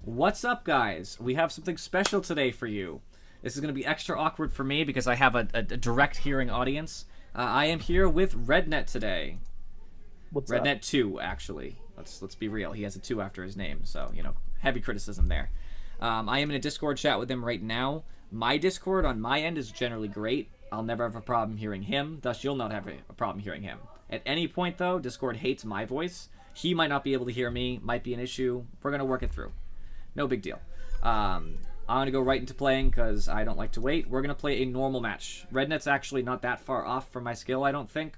What's up, guys? We have something special today for you. This is going to be extra awkward for me because I have a direct hearing audience. I am here with Rednet today. What's Rednet up? 2, actually. Let's be real. He has a 2 after his name, so, heavy criticism there. I am in a Discord chat with him right now. My Discord on my end is generally great. I'll never have a problem hearing him, thus you'll not have a problem hearing him. At any point, though, Discord hates my voice. He might not be able to hear me, might be an issue. We're going to work it through. No big deal. I'm going to go right into playing because I don't like to wait. We're going to play a normal match. Rednet's actually not that far off from my skill, I don't think.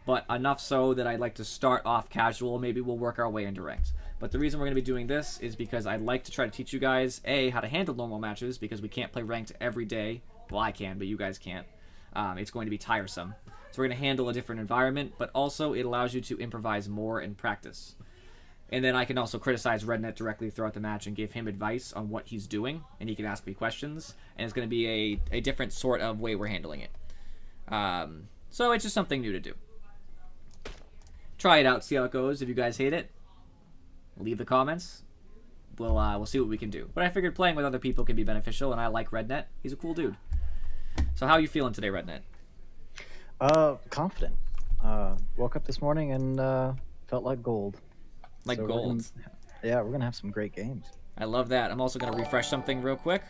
But enough so that I'd like to start off casual. Maybe we'll work our way into ranked. But the reason we're going to be doing this is because I'd like to try to teach you guys, A, how to handle normal matches, because we can't play ranked every day. Well, I can, but you guys can't. It's going to be tiresome. So we're going to handle a different environment, but also it allows you to improvise more in practice. And then I can also criticize Rednet directly throughout the match and give him advice on what he's doing, and he can ask me questions, and it's going to be a different sort of way we're handling it. So it's just something new to do. Try it out, see how it goes. If you guys hate it, leave the comments. We'll see what we can do. But I figured playing with other people can be beneficial, and I like Rednet. He's a cool dude. So how are you feeling today, Rednet? Confident. Woke up this morning and felt like gold. Like So gold. We're gonna have some great games. I love that. I'm also going to refresh something real quick.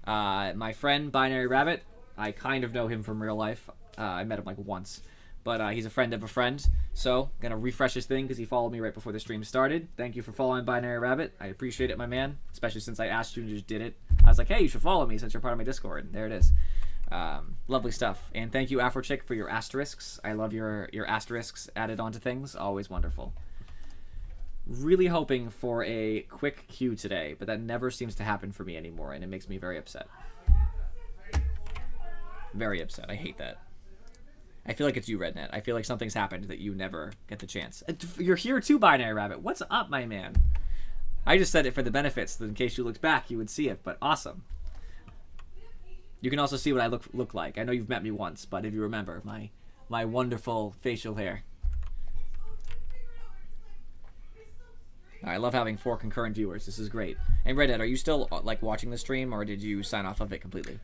My friend, Binary Rabbit, I kind of know him from real life. I met him like once. But he's a friend of a friend. So, going to refresh his thing because he followed me right before the stream started. Thank you for following Binary Rabbit. I appreciate it, my man. Especially since I asked you and you just did it. I was like, hey, you should follow me since you're part of my Discord. And there it is. Lovely stuff. And thank you, Afrochick, for your asterisks. I love your asterisks added onto things. Always wonderful. Really hoping for a quick queue today, but that never seems to happen for me anymore, and it makes me very upset. Very upset. I hate that. I feel like it's you, Rednet. I feel like something's happened that you never get the chance. You're here too, Binary Rabbit. What's up, my man? I just said it for the benefits, so that in case you looked back, you would see it, but awesome. You can also see what I look like. I know you've met me once, but if you remember, my wonderful facial hair. I love having 4 concurrent viewers. This is great. And Redhead, are you still like watching the stream, or did you sign off of it completely?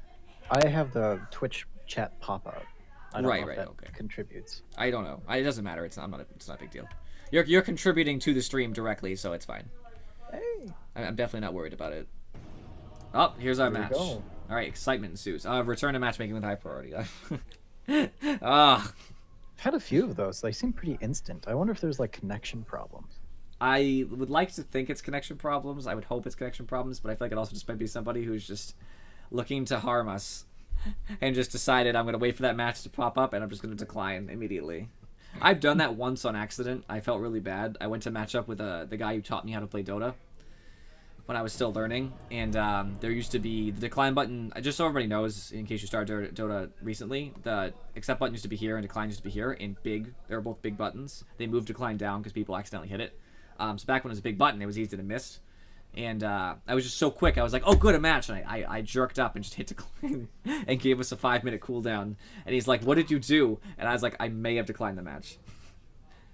I have the Twitch chat pop up. I don't know if that Okay. contributes. I don't know. It doesn't matter. It's not a big deal. You're contributing to the stream directly, so it's fine. Hey, I'm definitely not worried about it. Oh, here's our there we match. go. All right, excitement ensues. Return to matchmaking with high priority. I've had a few of those. They seem pretty instant. I wonder if there's like connection problems. I would like to think it's connection problems. I would hope it's connection problems, but I feel like it also just might be somebody who's just looking to harm us and just decided I'm going to wait for that match to pop up and I'm just going to decline immediately. I've done that once on accident. I felt really bad. I went to match up with the guy who taught me how to play Dota when I was still learning, and there used to be the decline button. Just so everybody knows, in case you started Dota recently, the accept button used to be here and decline used to be here in big. They were both big buttons. They moved decline down because people accidentally hit it. So back when it was a big button, it was easy to miss. And I was just so quick. I was like, oh, good, a match. And I jerked up and just hit decline and gave us a 5-minute cooldown. And he's like, what did you do? And I was like, I may have declined the match.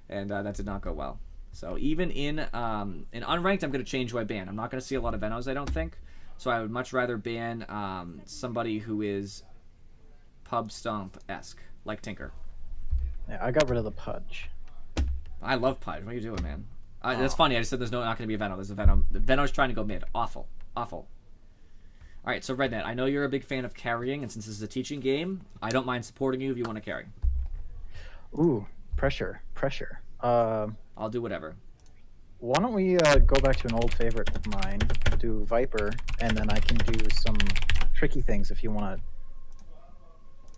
And that did not go well. So even in unranked, I'm going to change who I ban. I'm not going to see a lot of Venos, I don't think. So I would much rather ban somebody who is Pub Stomp-esque, like Tinker. Yeah, I got rid of the Pudge. I love Pudge. What are you doing, man? That's funny. I just said there's not going to be a Veno. There's a Venom. The Veno's trying to go mid. Awful. Awful. All right, so Rednet, I know you're a big fan of carrying, and since this is a teaching game, I don't mind supporting you if you want to carry. Ooh, pressure. I'll do whatever. Why don't we go back to an old favorite of mine, do Viper, and then I can do some tricky things if you want to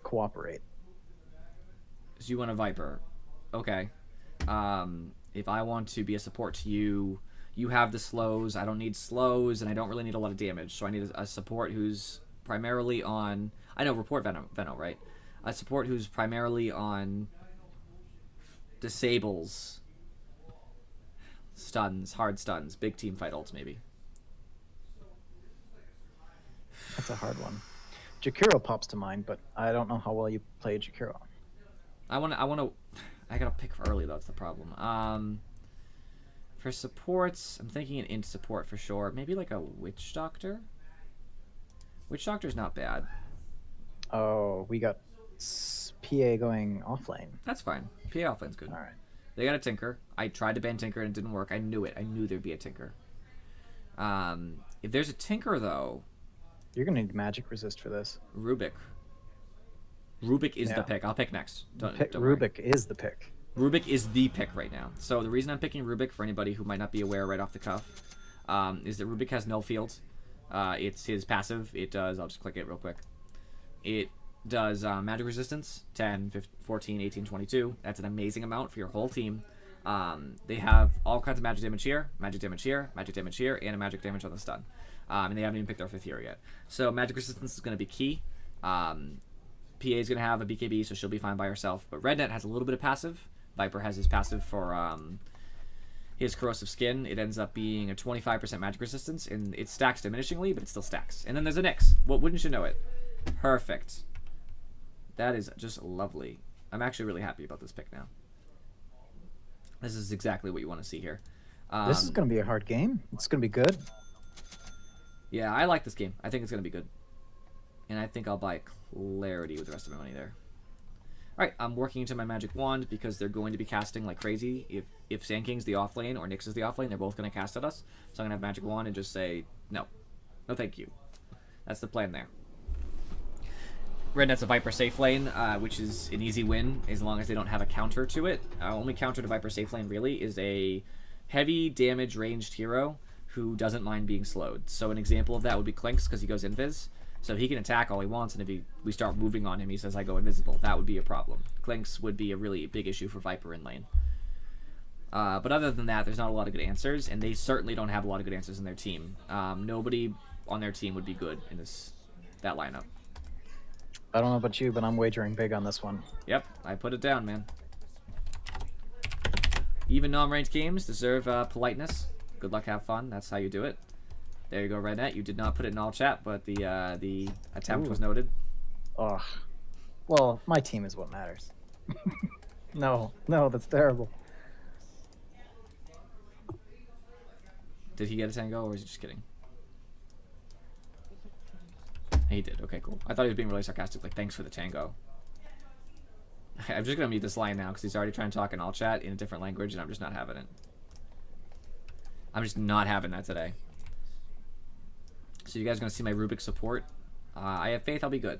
cooperate. So you want a Viper. Okay. If I want to be a support to you, you have the slows. I don't need slows, and I don't really need a lot of damage. So I need a support who's primarily on... I know, report Veno, right? A support who's primarily on disables, stuns, hard stuns, big team fight ults, maybe. That's a hard one. Jakiro pops to mind, but I don't know how well you play Jakiro. I gotta pick early though. That's the problem. For supports, I'm thinking an int support for sure. Maybe like a Witch Doctor? Witch Doctor's not bad. Oh, we got PA going offlane. That's fine. PA offlane's good. All right. They got a Tinker. I tried to ban Tinker and it didn't work. I knew it. I knew there'd be a Tinker. If there's a Tinker, though... You're going to need magic resist for this. Rubik. Rubik is the pick. I'll pick next. Don't Rubik is the pick. Rubik is the pick right now. So the reason I'm picking Rubik, for anybody who might not be aware right off the cuff, is that Rubik has null fields. It's his passive. It does... I'll just click it real quick. It does magic resistance, 10, 15, 14, 18, 22. That's an amazing amount for your whole team. They have all kinds of magic damage here, magic damage here, magic damage here, and a magic damage on the stun. And they haven't even picked their 5th hero yet. So magic resistance is going to be key. PA is going to have a BKB, so she'll be fine by herself. But Rednet has a little bit of passive. Viper has his passive for his corrosive skin. It ends up being a 25% magic resistance, and it stacks diminishingly, but it still stacks. And then there's a Nyx. Well, wouldn't you know it? Perfect. That is just lovely. I'm actually really happy about this pick now. This is exactly what you want to see here. This is going to be a hard game. It's going to be good. Yeah, I like this game. I think it's going to be good. And I think I'll buy Clarity with the rest of my money there. Alright, I'm working into my magic wand because they're going to be casting like crazy. If Sand King's the offlane or Nyx is the offlane, they're both going to cast at us. So I'm going to have magic wand and just say, no. No thank you. That's the plan there. Rednet's a Viper safe lane, which is an easy win as long as they don't have a counter to it. Only counter to Viper safe lane really is a heavy damage ranged hero who doesn't mind being slowed. So an example of that would be Clinks because he goes invis. So he can attack all he wants, and if we start moving on him, he says, I go invisible. That would be a problem. Clinks would be a really big issue for Viper in lane. But other than that, there's not a lot of good answers, and they certainly don't have a lot of good answers in their team. Nobody on their team would be good in that lineup. I don't know about you, but I'm wagering big on this one. Yep, I put it down, man. Even non-ranked games deserve politeness. Good luck, have fun. That's how you do it. There you go, Rednet. You did not put it in all chat, but the attempt was noted. Oh, well, my team is what matters. No, that's terrible. Did he get a tango, or was he just kidding? He did. Okay, cool. I thought he was being really sarcastic, like, thanks for the tango. I'm just going to mute this line now, because he's already trying to talk in all chat in a different language, and I'm just not having it. I'm just not having that today. So you guys are going to see my Rubik support. I have faith I'll be good.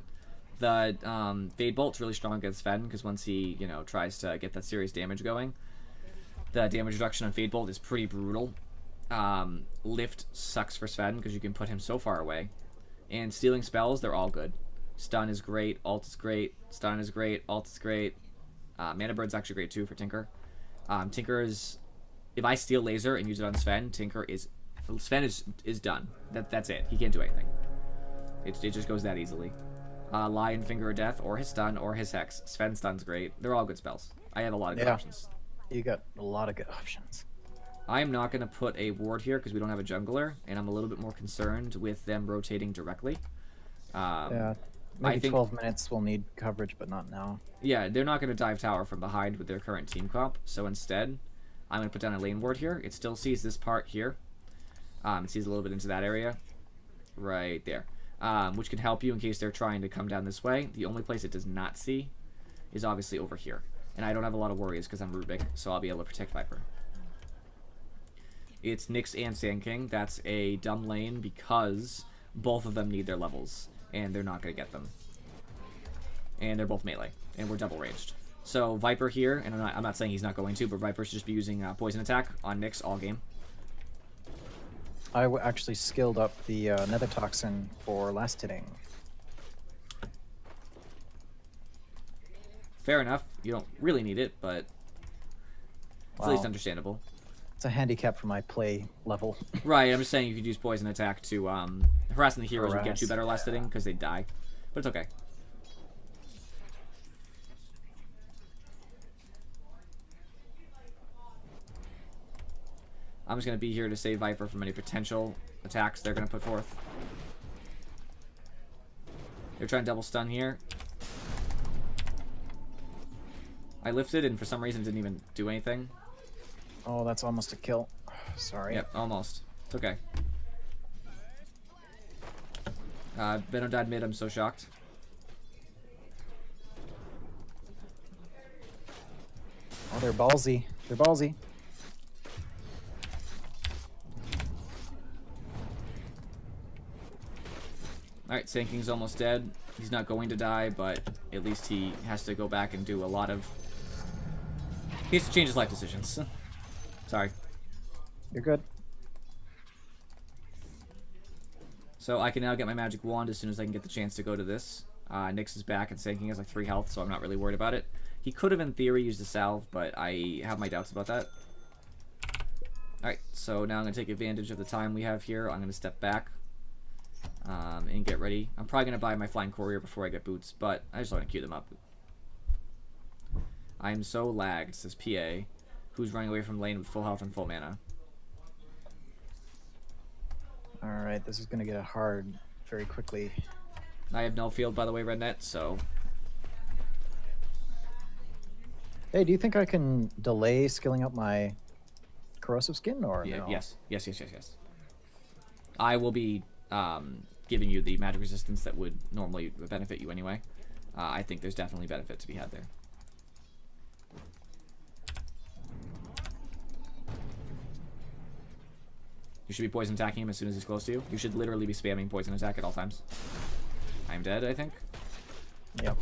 The Fade Bolt's really strong against Sven, because once he, tries to get that serious damage going, the damage reduction on Fade Bolt is pretty brutal. Lift sucks for Sven, because you can put him so far away. And stealing spells, they're all good. Stun is great, ult is great, stun is great, ult is great. Mana Bird's actually great too for Tinker. Tinker is... If I steal laser and use it on Sven, Sven is done. That's it. He can't do anything. It just goes that easily. Lion Finger of Death, or his stun, or his Hex. Sven stun's great. They're all good spells. I have a lot of good options. You got a lot of good options. I am not going to put a ward here because we don't have a jungler, and I'm a little bit more concerned with them rotating directly. Yeah, maybe I think 12 minutes we'll need coverage, but not now. Yeah, they're not going to dive tower from behind with their current team comp, so instead, I'm going to put down a lane ward here. It still sees this part here. It sees a little bit into that area. Right there. Which can help you in case they're trying to come down this way. The only place it does not see is obviously over here. And I don't have a lot of worries because I'm Rubik, so I'll be able to protect Viper. It's Nyx and Sand King. That's a dumb lane because both of them need their levels, and they're not going to get them. And they're both melee, and we're double ranged. So Viper here, and I'm not saying he's not going to, but Viper should just be using poison attack on Nyx all game. I actually skilled up the Nether Toxin for last hitting. Fair enough. You don't really need it, but it's at least understandable. It's a handicap for my play level. Right, I'm just saying you could use poison attack to harassing the heroes would get you better last hitting because they die, but it's okay. I'm just going to be here to save Viper from any potential attacks they're going to put forth. They're trying to double stun here. I lifted and for some reason didn't even do anything. Oh, that's almost a kill. Sorry. Yep, almost. It's okay. Venom died mid. I'm so shocked. Oh, they're ballsy. They're ballsy. Alright, Sanking's almost dead. He's not going to die, but at least he has to go back and do a lot of... He has to change his life decisions. Sorry. You're good. So I can now get my magic wand as soon as I can get the chance to go to this. Nyx is back and Sanking has like 3 health, so I'm not really worried about it. He could have, in theory, used a salve, but I have my doubts about that. Alright, so now I'm going to take advantage of the time we have here. I'm going to step back and get ready. I'm probably going to buy my Flying Courier before I get boots, but I just want to queue them up. I am so lagged, says PA, who's running away from lane with full health and full mana. Alright, this is going to get hard very quickly. I have no field, by the way, Rednet, so... Hey, do you think I can delay skilling up my corrosive skin, or yeah, no? Yes. I will be giving you the magic resistance that would normally benefit you anyway. I think there's definitely benefit to be had there. You should be poison attacking him as soon as he's close to you. You should literally be spamming poison attack at all times. I'm dead, I think. Yep.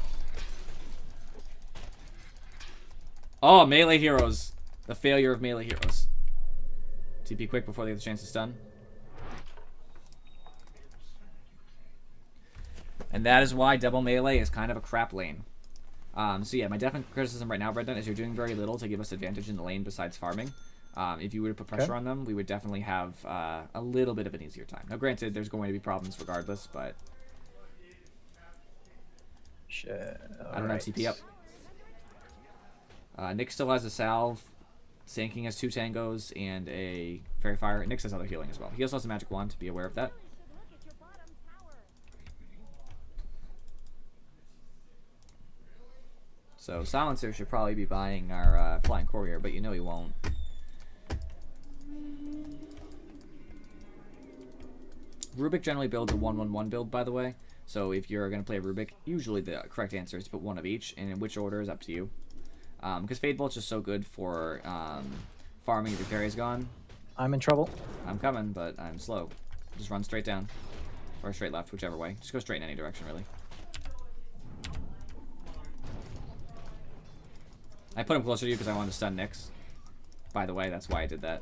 Oh, melee heroes. The failure of melee heroes. TP quick before they get the chance to stun. And that is why double melee is kind of a crap lane. So yeah, my definite criticism right now, Brendan, is you're doing very little to give us advantage in the lane besides farming. If you were to put pressure on them, we would definitely have a little bit of an easier time. Now, granted, there's going to be problems regardless, but... Shit. I don't have TP up. Nyx still has a salve. Sanking has 2 tangos and a fairy fire. Nyx has other healing as well. He also has a magic wand, to be aware of that. So Silencer should probably be buying our Flying Courier, but you know he won't. Rubik generally builds a 1-1-1 build, by the way. So if you're going to play Rubik, usually the correct answer is to put 1 of each, and in which order is up to you. Because Fade Bolt's just so good for farming if your carry's gone. I'm in trouble. I'm coming, but I'm slow. Just run straight down. Or straight left, whichever way. Just go straight in any direction, really. I put him closer to you because I wanted to stun Nyx. By the way, that's why I did that.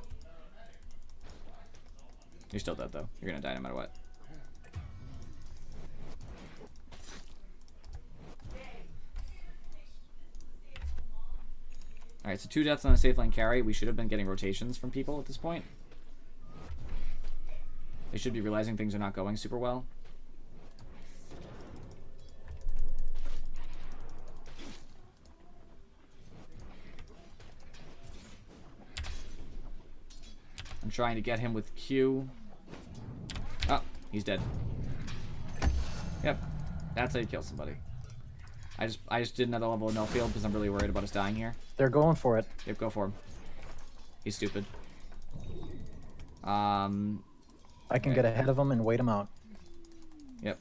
You're still dead, though. You're going to die no matter what. Alright, so 2 deaths on a safe lane carry. We should have been getting rotations from people at this point. They should be realizing things are not going super well. I'm trying to get him with Q. Oh, he's dead. Yep, that's how you kill somebody. I just did another level of no field because I'm really worried about us dying here. They're going for it. Yep, go for him. He's stupid. I can get ahead of them and wait them out. Yep.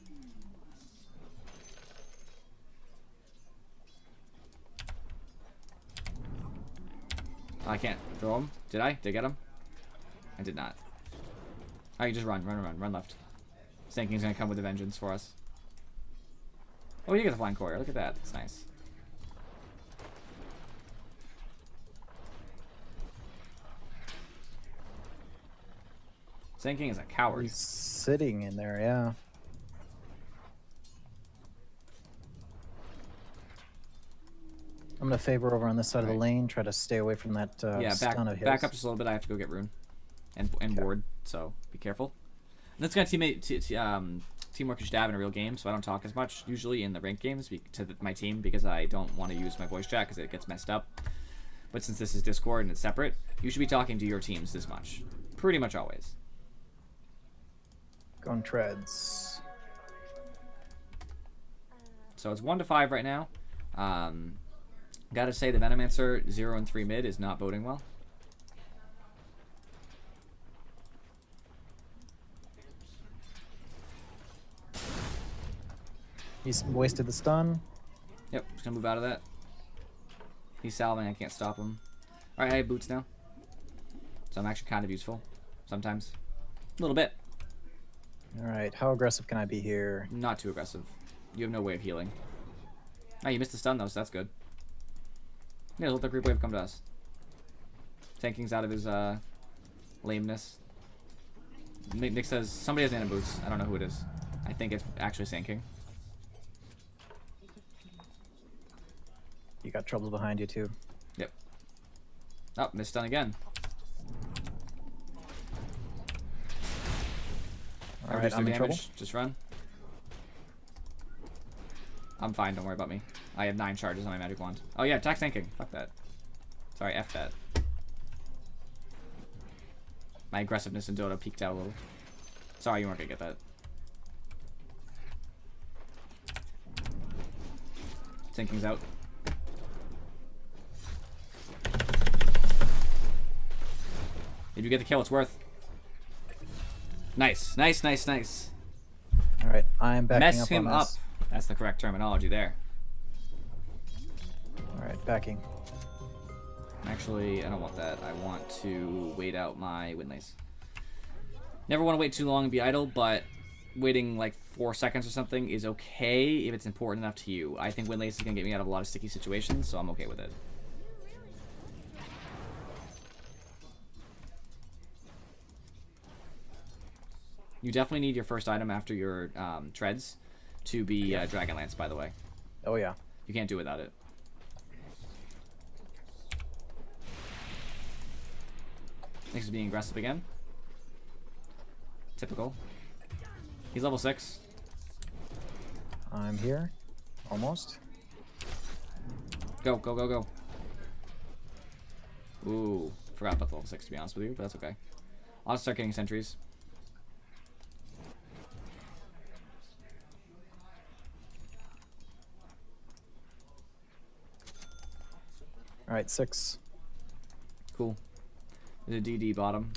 I can't throw him. Did I? Did I get him? I did not. Alright, just run left. Sanking's gonna come with a vengeance for us. Oh, you get the Flying Courier. Look at that. That's nice. Sanking is a coward. He's sitting in there, yeah. I'm gonna favor over on this side of the lane, try to stay away from that stun of his. Back up just a little bit. I have to go get Rune and ward, so be careful. And that's kind of teamwork is dab in a real game, so I don't talk as much usually in the ranked games to my team because I don't want to use my voice chat because it gets messed up. But since this is Discord and it's separate, you should be talking to your teams this much. Pretty much always. Going treads. So it's 1-5 right now. Gotta say the Venomancer 0 and 3 mid is not boding well. He's wasted the stun. Yep, just gonna move out of that. He's salving, I can't stop him. Alright, I have boots now. So I'm actually kind of useful. Sometimes. A little bit. Alright, how aggressive can I be here? Not too aggressive. You have no way of healing. Oh, you missed the stun though, so that's good. Yeah, let the group wave come to us. Tanking's out of his lameness. Nick says somebody has nano boots. I don't know who it is. I think it's actually Sand King. You got trouble behind you too. Yep. Oh, missed stun again. Alright, I'm in trouble. Just run. I'm fine, don't worry about me. I have 9 charges on my magic wand. Oh yeah, attack Sand King. Fuck that. Sorry, F that. My aggressiveness in Dota peaked out a little. Sorry, you weren't gonna get that. Sand King's out. If you get the kill, it's worth. Nice, nice, nice, nice. Alright, I'm backing Mess up him on up. this. That's the correct terminology there. Alright, backing. Actually, I don't want that. I want to wait out my Windlace. Never want to wait too long and be idle, but waiting like 4 seconds or something is okay if it's important enough to you. I think Windlace is going to get me out of a lot of sticky situations, so I'm okay with it. You definitely need your first item after your treads to be Dragonlance, by the way. Oh yeah. You can't do without it. Nick's being aggressive again. Typical. He's level 6. I'm here. Almost. Go, go, go, go. Ooh. Forgot about the level 6 to be honest with you, but that's okay. I'll start getting sentries. Alright, 6. Cool. There's a DD bottom.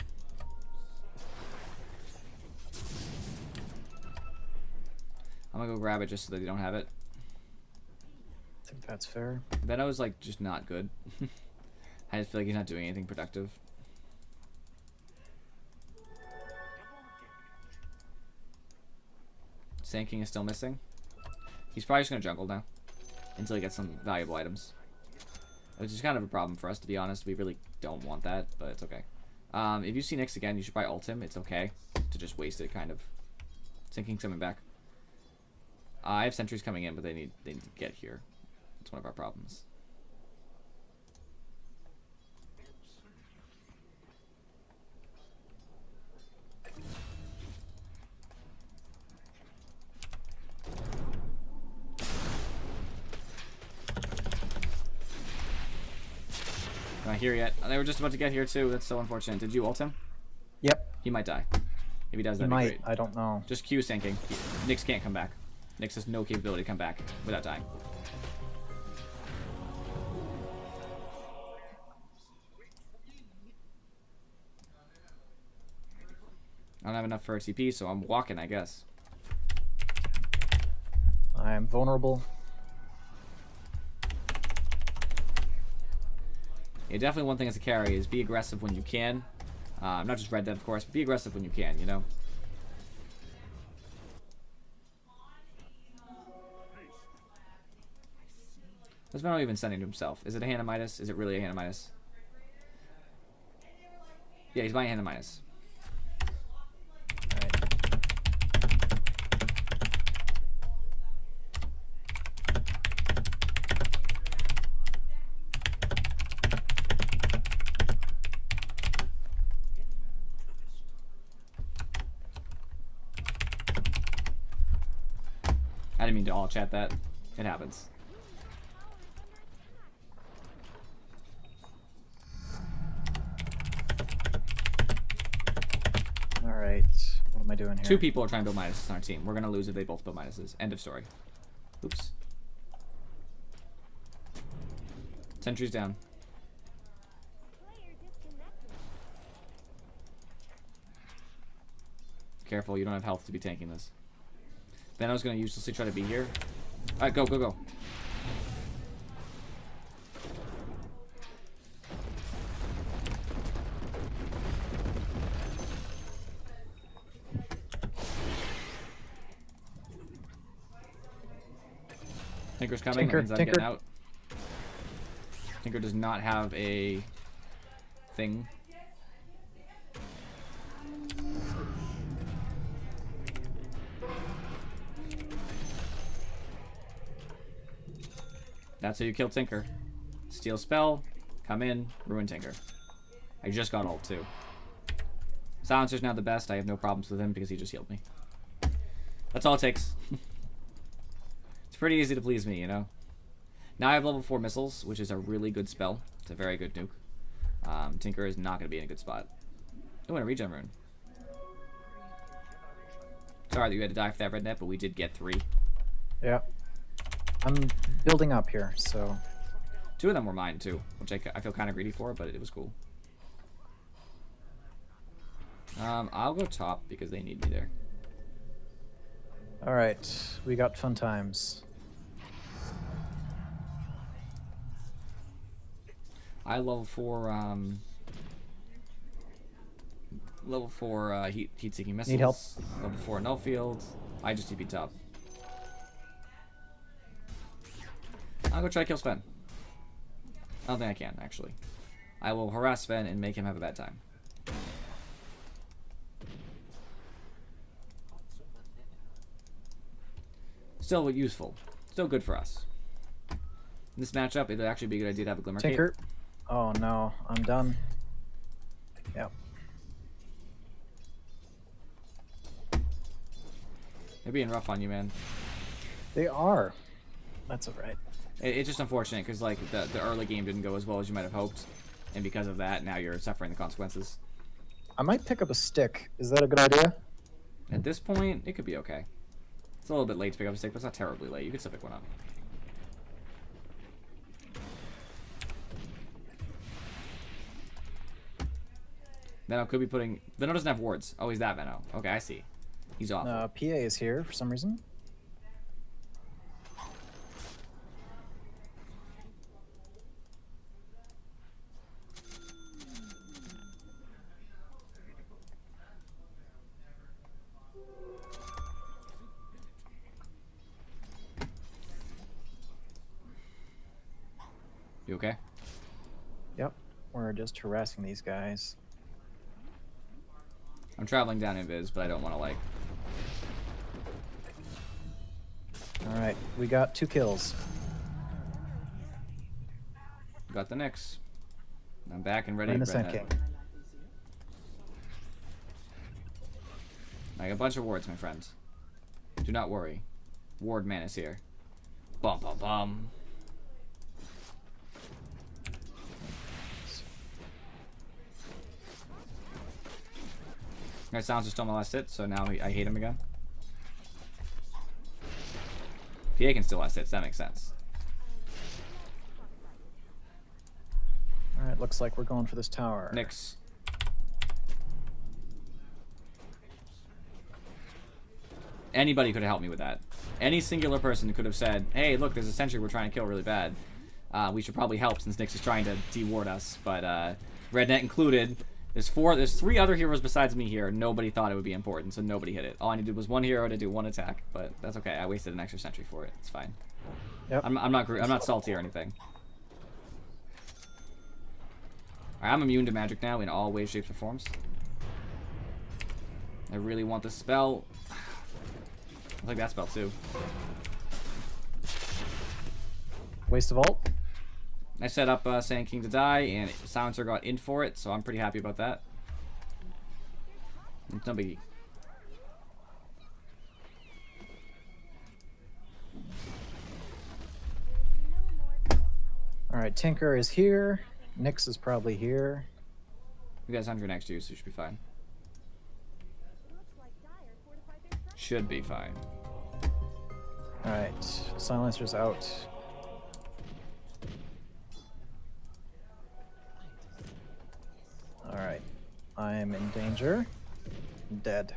I'm gonna go grab it just so that they don't have it. I think that's fair. Veno's like just not good. I just feel like he's not doing anything productive. Sand King is still missing. He's probably just gonna jungle now until he gets some valuable items. Which is kind of a problem for us, to be honest. We really don't want that, but it's okay. If you see Nyx again, you should probably ult him. It's okay to just waste it, kind of. Sand King's coming back. I have sentries coming in, but they need to get here. It's one of our problems. Not here yet. They were just about to get here too. That's so unfortunate. Did you ult him? Yep. He might die. If he does, He that'd might. be great. I don't know. Just Q Sand King. Nyx can't come back. Nyx has no capability to come back without dying. I don't have enough for a TP, so I'm walking, I guess. I'm vulnerable. Yeah, definitely one thing as a carry is be aggressive when you can. Not just Red Dead, of course, but be aggressive when you can, you know? What's Veno even sending to himself? Is it a Hand of Midas? Is it really a Hand of Midas? Yeah, he's buying Hand of Midas. Alright. I didn't mean to all chat that. It happens. Alright. What am I doing here? 2 people are trying to build Midas on our team. We're going to lose if they both build Midases. End of story. Oops. Sentry's down. Careful, you don't have health to be tanking this. Veno's going to uselessly try to be here. Alright, go, go, go. Tinker's coming. Tinker, That means I'm Tinker. getting out. Tinker does not have a thing. That's how you kill Tinker. Steal spell, come in, ruin Tinker. I just got ult too. Silencer's not the best. I have no problems with him because he just healed me. That's all it takes. It's pretty easy to please me, you know? Now I have level 4 missiles, which is a really good spell. It's a very good nuke. Tinker is not going to be in a good spot. Oh, and a regen rune. Sorry that you had to die for that red net, but we did get 3. Yeah. I'm building up here, so... 2 of them were mine, too, which I feel kind of greedy for, but it was cool. I'll go top because they need me there. Alright, we got fun times. I level 4, level 4 heat-seeking missiles. Need help? Level 4 null field. I just TP top. I'll go try to kill Sven. I don't think I can, actually. I will harass Sven and make him have a bad time. Still useful. Still good for us. In this matchup, it'd actually be a good idea to have a Glimmer Tinker. Cape. Oh no, I'm done. Yep. They're being rough on you, man. They are. That's alright. It's just unfortunate because like the early game didn't go as well as you might have hoped, and because of that, now you're suffering the consequences. I might pick up a stick. Is that a good idea? At this point, it could be okay. It's a little bit late to pick up a stick, but it's not terribly late. You could still pick one up. Venno could be putting... Venno doesn't have wards. Oh, he's that Venno. Okay, I see. He's off. PA is here for some reason. You okay? Yep. We're just harassing these guys. I'm traveling down invis, but I don't want to, like... Alright, we got 2 kills. Got the Nyx. I'm back and ready. Minus that king. I got a bunch of wards, my friends. Do not worry. Ward man is here. Bum bum bum. Alright, Silencer stole my last hit, so now I hate him again. PA can still last hits, that makes sense. Alright, looks like we're going for this tower. Nyx. Anybody could have helped me with that. Any singular person could have said, hey, look, there's a sentry we're trying to kill really bad. We should probably help since Nyx is trying to de-ward us. But Rednet included. There's 3 other heroes besides me here. Nobody thought it would be important, so nobody hit it. All I needed was 1 hero to do 1 attack, but that's okay. I wasted an extra sentry for it. It's fine. Yep. I'm not salty or anything. Alright, I'm immune to magic now in all ways, shapes, or forms. I really want this spell. I like that spell too. Waste of ult. I set up Sand King to die, and Silencer got in for it, so I'm pretty happy about that. It's no biggie. Alright, Tinker is here. Nyx is probably here. You guys 100 next to you, so you should be fine. Should be fine. Alright, Silencer's out. Alright, I am in danger. Dead.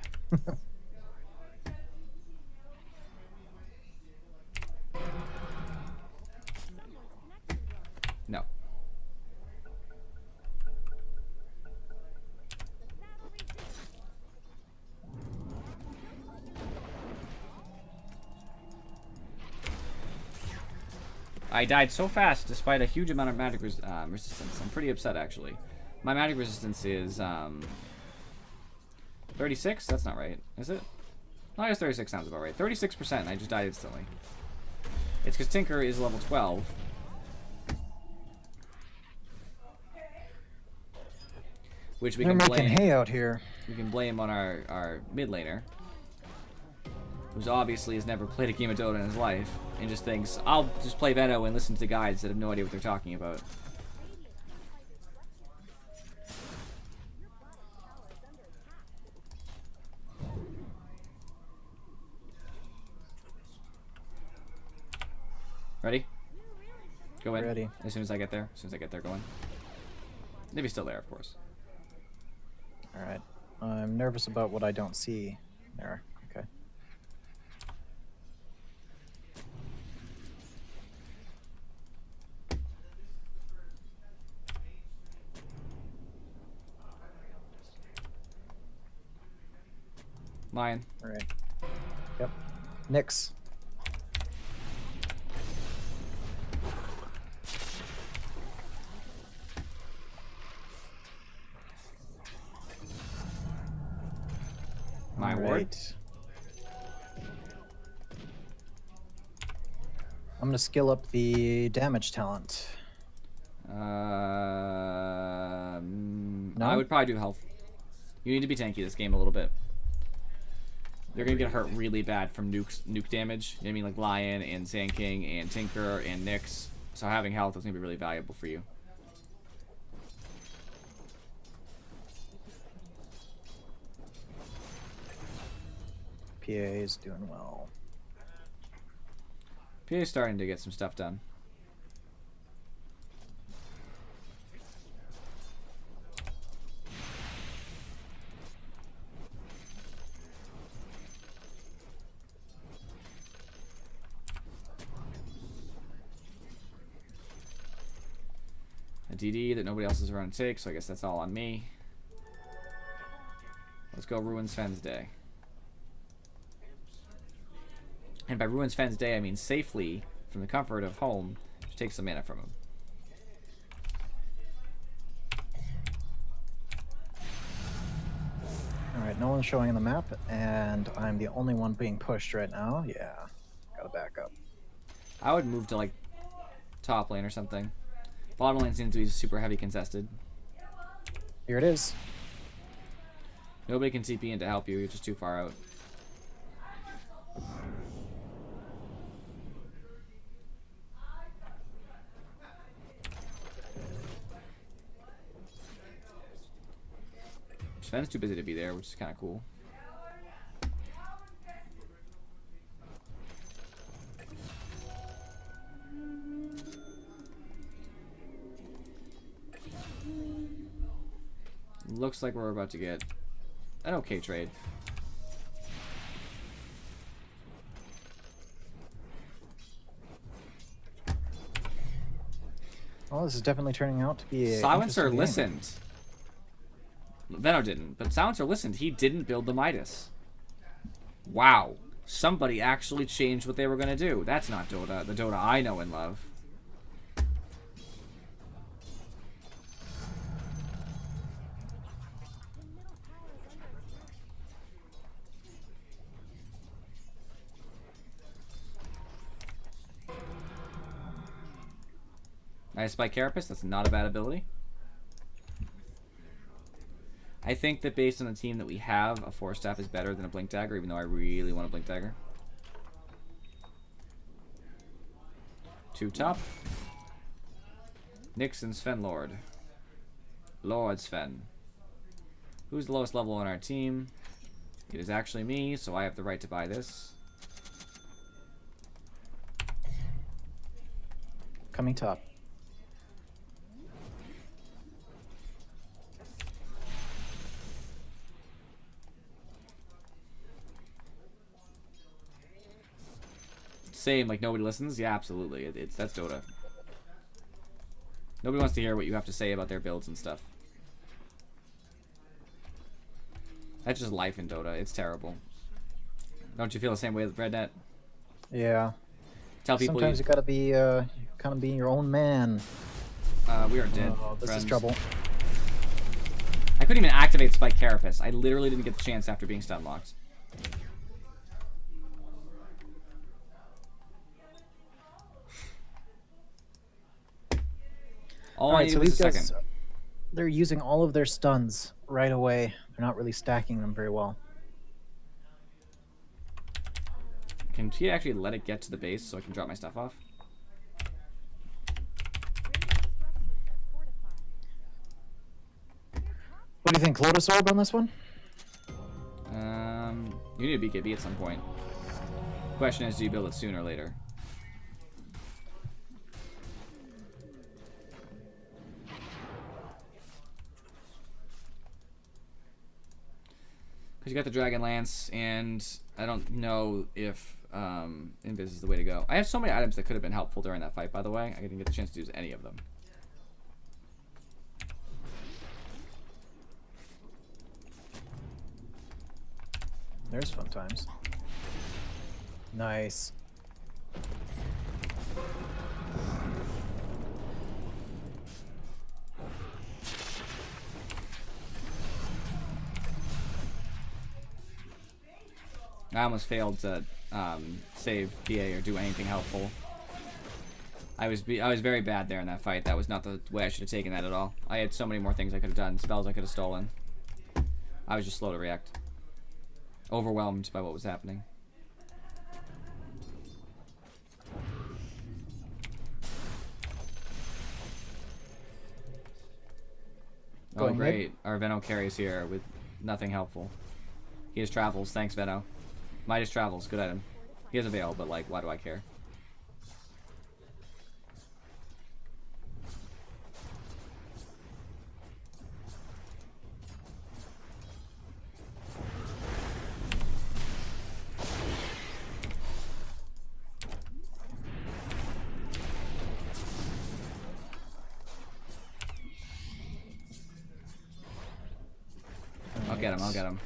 I died so fast despite a huge amount of magic resistance. I'm pretty upset, actually. My magic resistance is 36? That's not right. Is it? No, I guess 36 sounds about right. 36%, and I just died instantly. It's because Tinker is level 12. Which we They're can making blame. hay out here. We can blame on our mid laner, who's obviously has never played a game of Dota in his life, and just thinks, I'll just play Veto and listen to the guides that have no idea what they're talking about. Ready? Go in. Ready. As soon as I get there. As soon as I get there, go in. Maybe still there, of course. Alright. I'm nervous about what I don't see there. Okay. Lion. Alright. Yep. Nyx. My ward. I'm gonna skill up the damage talent. No? No? I would probably do health. You need to be tanky this game a little bit. You're gonna get hurt really bad from nuke damage. You know what I mean? Like Lion and Sand King and Tinker and Nyx. So having health is gonna be really valuable for you. PA is doing well. PA is starting to get some stuff done. A DD that nobody else is around to take, so I guess that's all on me. Let's go ruin Sven's day. And by ruin Sven's day, I mean safely, from the comfort of home, to take some mana from him. Alright, no one's showing on the map, and I'm the only one being pushed right now. Yeah, gotta back up. I would move to, like, top lane or something. Bottom lane seems to be super heavy contested. Here it is. Nobody can TP in to help you, you're just too far out. Sven's too busy to be there, which is kind of cool. Looks like we're about to get an okay trade. Well, this is definitely turning out to be a Silencer interesting game. listened. Venom didn't, but Silencer listened. He didn't build the Midas. Wow. Somebody actually changed what they were going to do. That's not Dota, the Dota I know and love. Nice by Carapace. That's not a bad ability. I think that based on the team that we have, a Force Staff is better than a Blink Dagger, even though I really want a Blink Dagger. 2 top. Nyx and Sven Lord. Lord Sven. Who's the lowest level on our team? It is actually me, so I have the right to buy this. Coming top. Same, like nobody listens? Yeah, absolutely. That's Dota. Nobody wants to hear what you have to say about their builds and stuff. That's just life in Dota. It's terrible. Don't you feel the same way with Rednet? Yeah. Tell people Sometimes you gotta be kind of being your own man. we are dead. Oh, this friends. is trouble. I couldn't even activate Spike Carapace. I literally didn't get the chance after being stun locked. All I needed was a second. They're using all of their stuns right away. They're not really stacking them very well. Can she actually let it get to the base so I can drop my stuff off? What do you think, Lotus Orb on this one? You need a BKB at some point. Question is, do you build it sooner or later? Because you got the Dragon Lance, and I don't know if Invis is the way to go. I have so many items that could have been helpful during that fight, by the way. I didn't get the chance to use any of them. There's fun times. Nice. I almost failed to save PA or do anything helpful. I was very bad there in that fight. That was not the way I should have taken that at all. I had so many more things I could have done, spells I could have stolen. I was just slow to react. Overwhelmed by what was happening. Oh, great. Our Venno carries here with nothing helpful. He has travels. Thanks, Venno. Midas travels. Good item. He has a veil, but, like, why do I care? I'll get him.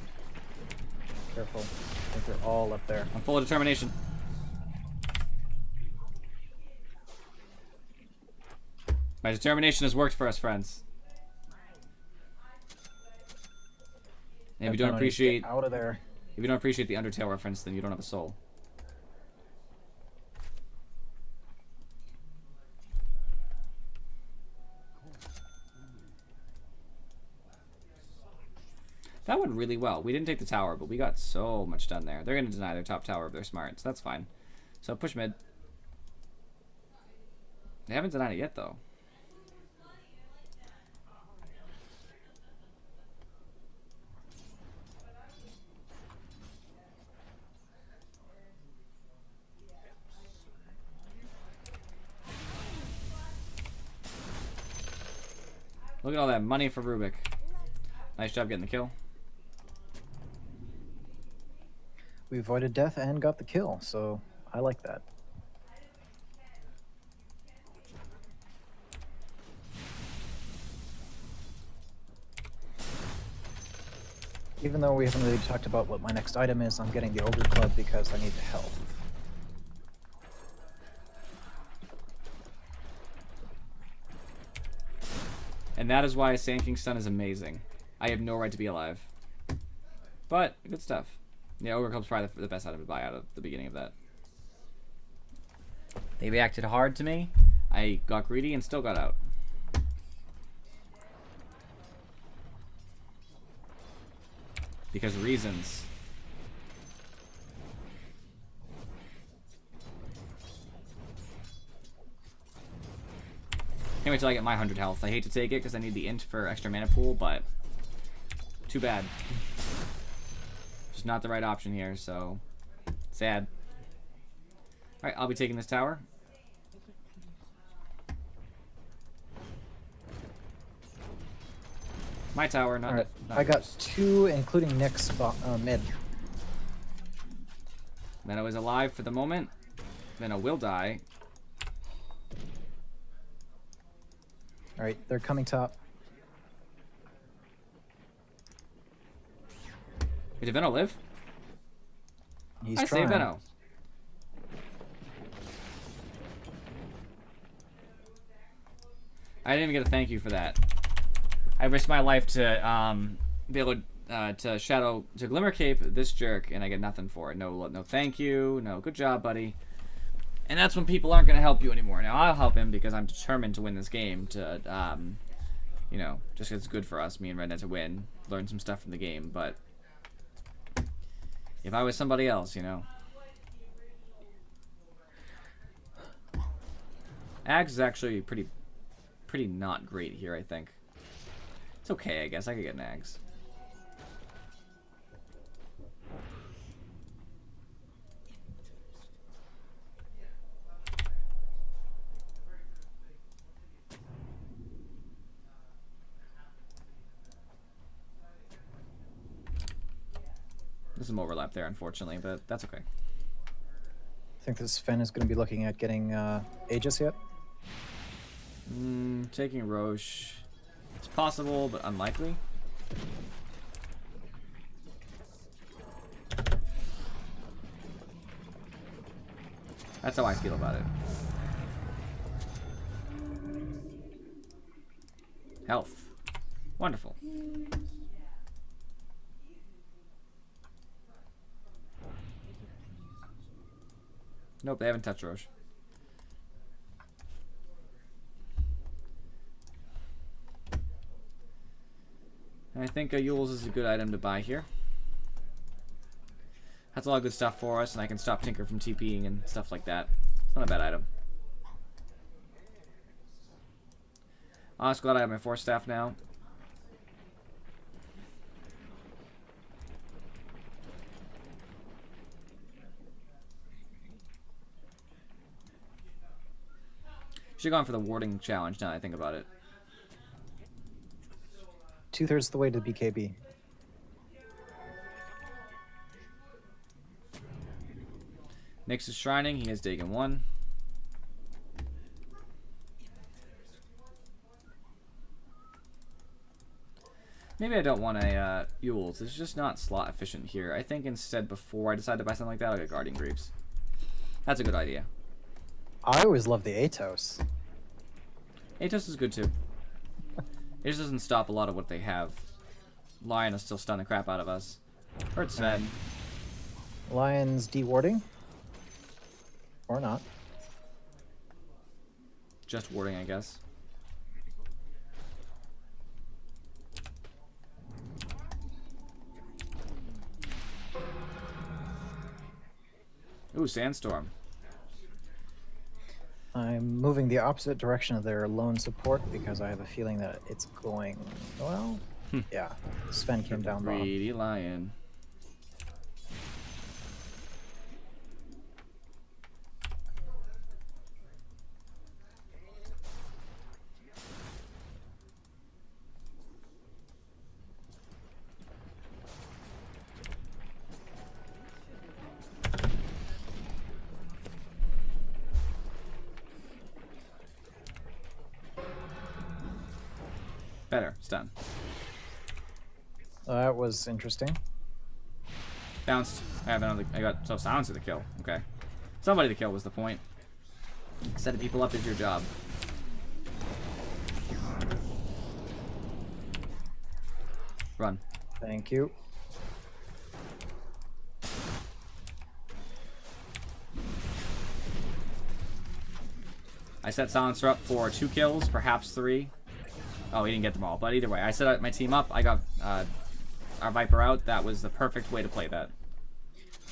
Careful. I think they're all up there. I'm full of determination. My determination has worked for us, friends. And if you don't appreciate out of there. If you don't appreciate the Undertale reference, then you don't have a soul. That went really well. We didn't take the tower, but we got so much done there. They're going to deny their top tower if they're smart, so that's fine. So push mid. They haven't denied it yet, though. Look at all that money for Rubik. Nice job getting the kill. We avoided death and got the kill, so I like that. Even though we haven't really talked about what my next item is, I'm getting the Ogre Club because I need the health. And that is why Sand King's Stun is amazing. I have no right to be alive. But, good stuff. Yeah, Ogre Club's probably the best item to buy out of the beginning of that. They reacted hard to me. I got greedy and still got out. Because reasons. Can't wait till I get my 100 health. I hate to take it because I need the int for extra mana pool, but too bad. Just not the right option here, so sad. Alright, I'll be taking this tower. My tower, not, right. not I yours. got 2, including Nick's mid. Venno is alive for the moment. Venno will die. Alright, they're coming top. Did Venno live? He's I trying. saved Venno. I didn't even get a thank you for that. I risked my life to be able to Glimmer Cape this jerk, and I get nothing for it. No thank you. No good job, buddy. And that's when people aren't gonna help you anymore. Now I'll help him because I'm determined to win this game. To you know, just 'cause it's good for us, me and Rednet, to win, learn some stuff from the game. But if I was somebody else, you know. Ags is actually pretty not great here, I think. It's okay, I guess. I could get an Ags. There's some overlap there, unfortunately, but that's okay. Think this Sven is going to be looking at getting Aegis yet? Taking Roche. It's possible, but unlikely. That's how I feel about it. Health. Wonderful. Nope, they haven't touched Roche. And I think Yules is a good item to buy here. That's a lot of good stuff for us, and I can stop Tinker from TPing and stuff like that. It's not a bad item. I'm just glad I have my Force Staff now. Should have gone for the warding challenge now that I think about it. 2/3 the way to BKB. Nyx is shrining. He has Dagon 1. Maybe I don't want a Yules. It's just not slot efficient here. I think instead, before I decide to buy something like that, I'll get Guardian Greaves. That's a good idea. I always love the Atos. Atos is good too. It just doesn't stop a lot of what they have. Lion is still stun the crap out of us. Hurt Sven. Lion's dewarding? Or not. Just warding, I guess. Ooh, Sandstorm. I'm moving the opposite direction of their lone support because I have a feeling that it's going well. Yeah, Sven came down bottom. Greedy Lion. Better. It's done. That was interesting. Bounced. I have another. I got so silence to the kill. Okay. Somebody to kill was the point. Setting people up is your job. Run. Thank you. I set Silencer up for 2 kills, perhaps 3. Oh, he didn't get them all. But either way, I set my team up. I got our Viper out. That was the perfect way to play that.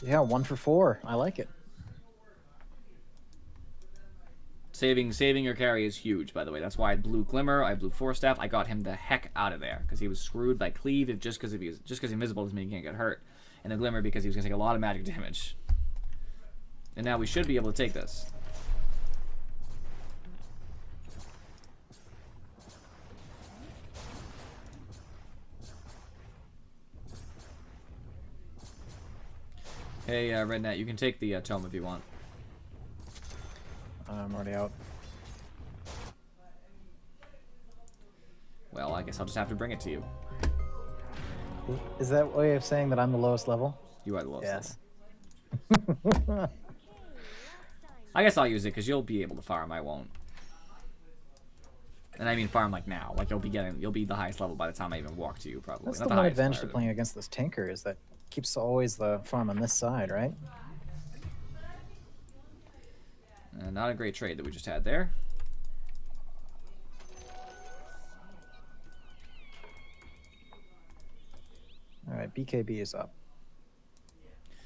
Yeah, 1 for 4. I like it. Saving your carry is huge, by the way. That's why I blew Glimmer. I blew Force Staff. I got him the heck out of there because he was screwed by Cleave just because invisible doesn't mean he can't get hurt, and the Glimmer because he was gonna take a lot of magic damage. And now we should be able to take this. Hey, Rednet, you can take the tome if you want. I'm already out. Well, I guess I'll just have to bring it to you. Is that way of saying that I'm the lowest level? You are the lowest Yes. level. I guess I'll use it because you'll be able to farm. I won't. And I mean farm like now. Like you'll be the highest level by the time I even walk to you, probably. That's Not the the one highest, advantage but to playing against this Tinker is that keeps always the farm on this side, right? not a great trade that we just had there. All right, BKB is up.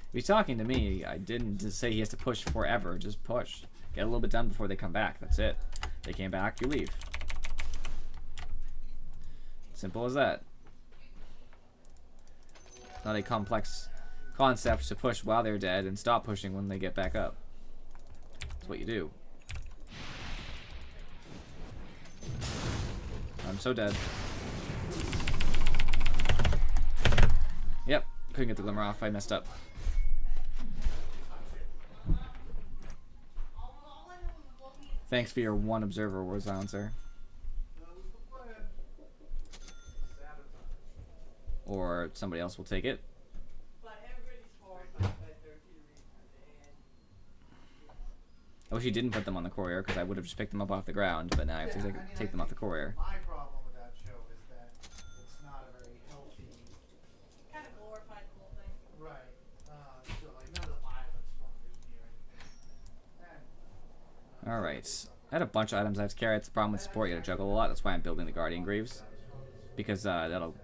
If he's talking to me, I didn't just say he has to push forever. Just push. Get a little bit done before they come back. That's it. They came back, you leave. Simple as that. It's not a complex concept to push while they're dead and stop pushing when they get back up. That's what you do. I'm so dead. Yep, couldn't get the glimmer off. I messed up. Thanks for your one observer, War Silencer. Or somebody else will take it. I wish he didn't put them on the courier, because I would have just picked them up off the ground, but now I have to take them off the courier. My problem with that show is that it's not a very healthy... Kind of glorified the whole thing. Right. So, like, none of the pilots want to do anything. Alright. I had a bunch of items I have to carry. It's the problem with support. You gotta juggle a lot. That's why I'm building the Guardian Greaves. Because that'll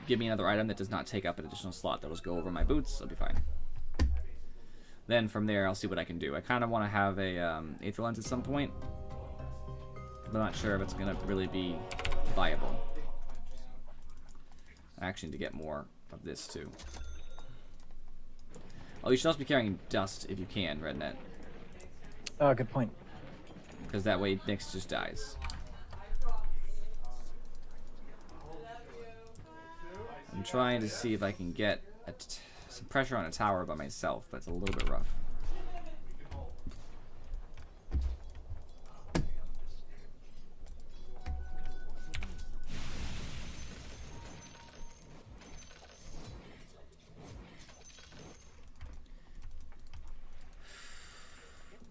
give me another item that does not take up an additional slot. That'll just go over my boots. I'll be fine. Then from there, I'll see what I can do. I kind of want to have a Aether Lens at some point. But I'm not sure if it's going to really be viable. I actually need to get more of this, too. Oh, you should also be carrying Dust if you can, Rednet. Oh, good point. Because that way Nyx just dies. I'm trying to see if I can get some pressure on a tower by myself, but it's a little bit rough.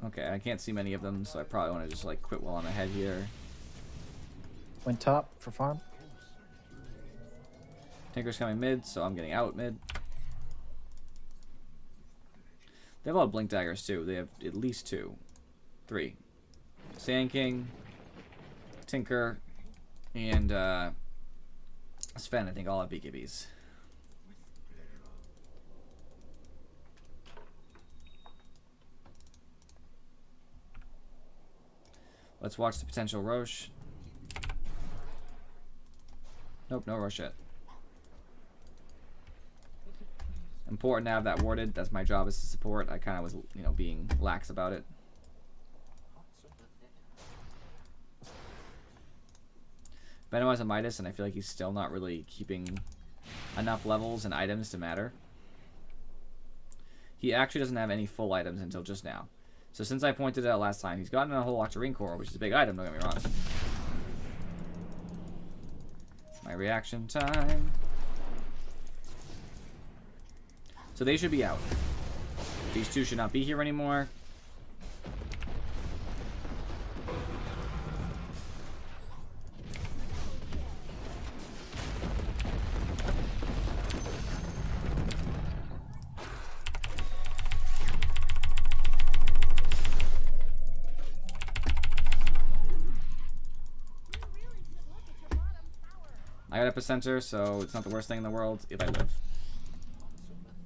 Okay, I can't see many of them, so I probably want to just like quit while I'm ahead here. Went top for farm. Tinker's coming mid, so I'm getting out mid. They have a lot of blink daggers too. They have at least 2. 3. Sand King, Tinker, and Sven, I think all have BKBs. Let's watch the potential Roche. Nope, no Roche yet. Important to have that warded. That's my job as to support. I kind of was, you know, being lax about it. Benno has a Midas, and I feel like he's still not really keeping enough levels and items to matter. He actually doesn't have any full items until just now. So since I pointed it out last time, he's gotten a whole Octarine Core, which is a big item, don't get me wrong. My reaction time. So they should be out. These two should not be here anymore. I got Epicenter, so it's not the worst thing in the world if I live.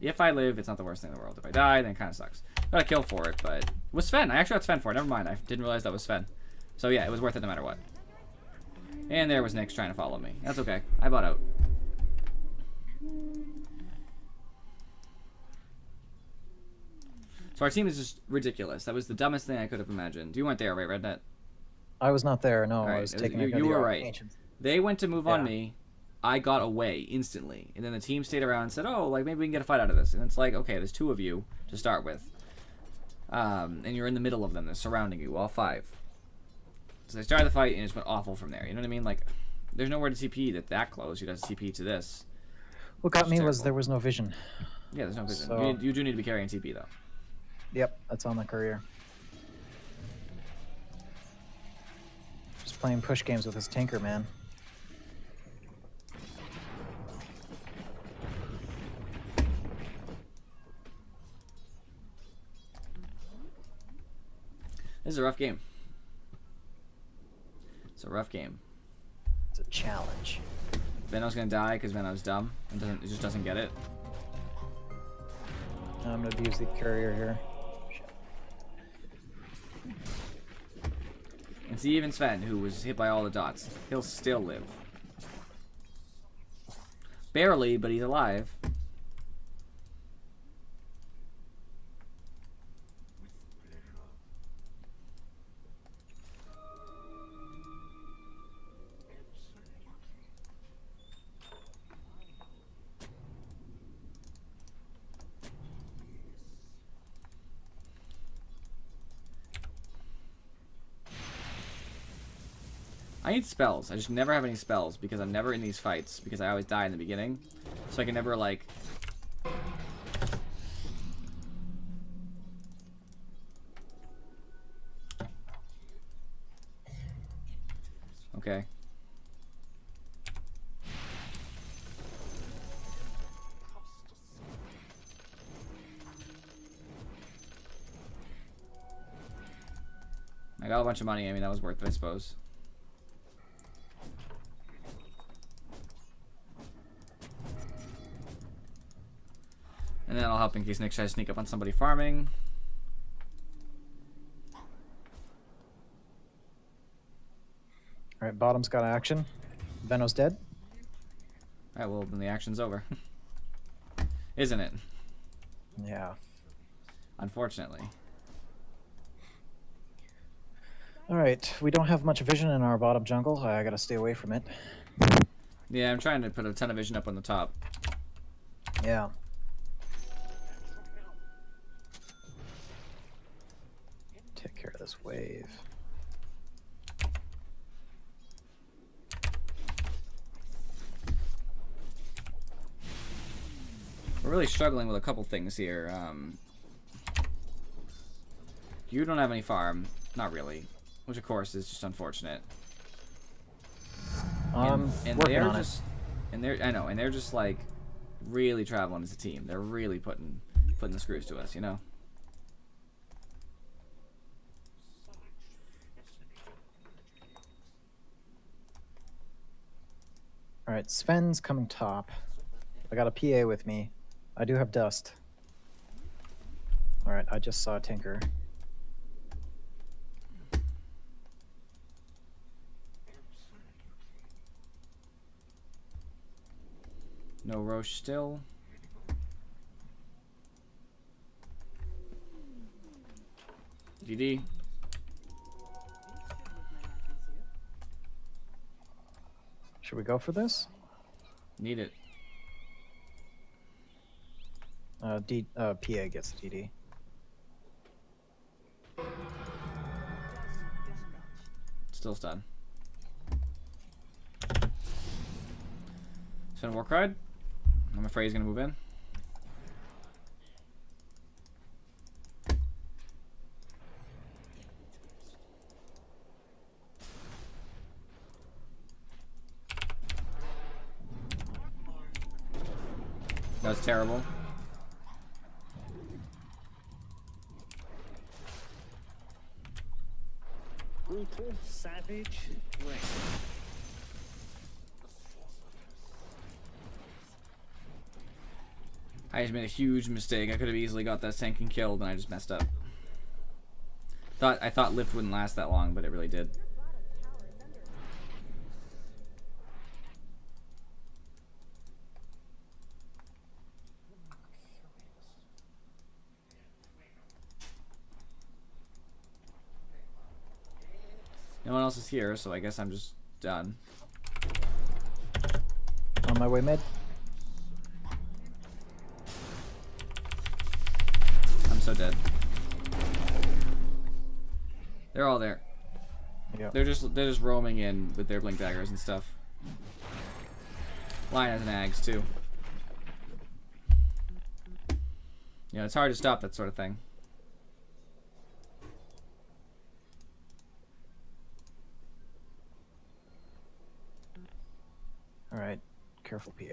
If I live, it's not the worst thing in the world. If I die, then it kind of sucks. Got a kill for it, but... It was Sven. I actually got Sven for it. Never mind. I didn't realize that was Sven. So yeah, it was worth it no matter what. And there was Nyx trying to follow me. That's okay. I bought out. So our team is just ridiculous. That was the dumbest thing I could have imagined. You weren't there, right, Rednet? I was not there. No, Right. I was taking a You were right. Ancients. They went to move on Yeah. me. I got away instantly. And then the team stayed around and said, oh, like, maybe we can get a fight out of this. And it's like, okay, there's 2 of you to start with. And you're in the middle of them. They're surrounding you, all 5. So they started the fight, and it just went awful from there. You know what I mean? Like, there's nowhere to CP that close. You'd have to CP to this. What got me was terrible. there was no vision. Yeah, there's no vision. So- You do need to be carrying TP, though. Yep, that's on the courier. Just playing push games with his Tinker, man. This is a rough game. It's a rough game. It's a challenge. Veno's gonna die because Veno's dumb and it just doesn't get it. I'm gonna abuse the courier here. And see, even Sven, who was hit by all the dots, he'll still live. Barely, but he's alive. I need spells. I just never have any spells because I'm never in these fights because I always die in the beginning. So I can never, like... Okay. I got a bunch of money. I mean, that was worth it, I suppose. And then I'll help in case Nick tries to sneak up on somebody farming. Alright, bottom's got action. Veno's dead. Alright, well, then the action's over. Isn't it? Yeah. Unfortunately. Alright, we don't have much vision in our bottom jungle. I gotta stay away from it. Yeah, I'm trying to put a ton of vision up on the top. Yeah. Take care of this wave. We're really struggling with a couple things here. You don't have any farm. Not really. Which, of course, is just unfortunate. And Working they're on just... And they're... I know, and they're just, like, really traveling as a team. They're really putting the screws to us, you know? Alright, Sven's coming top. I got a PA with me. I do have dust. Alright, I just saw a Tinker. No Roche still. DD. Should we go for this? Need it. PA gets the DD. Still stunned. Sven Warcry. I'm afraid he's gonna move in. That was terrible. Brutal, savage, rank. I just made a huge mistake. I could have easily got that Sankin killed, and I just messed up. I thought Lift wouldn't last that long, but it really did. No one else is here, so I guess I'm just done. On my way mid. I'm so dead. They're all there. Yeah. They're just roaming in with their blink daggers and stuff. Lion has an Ags too. You know, it's hard to stop that sort of thing. Careful, PA.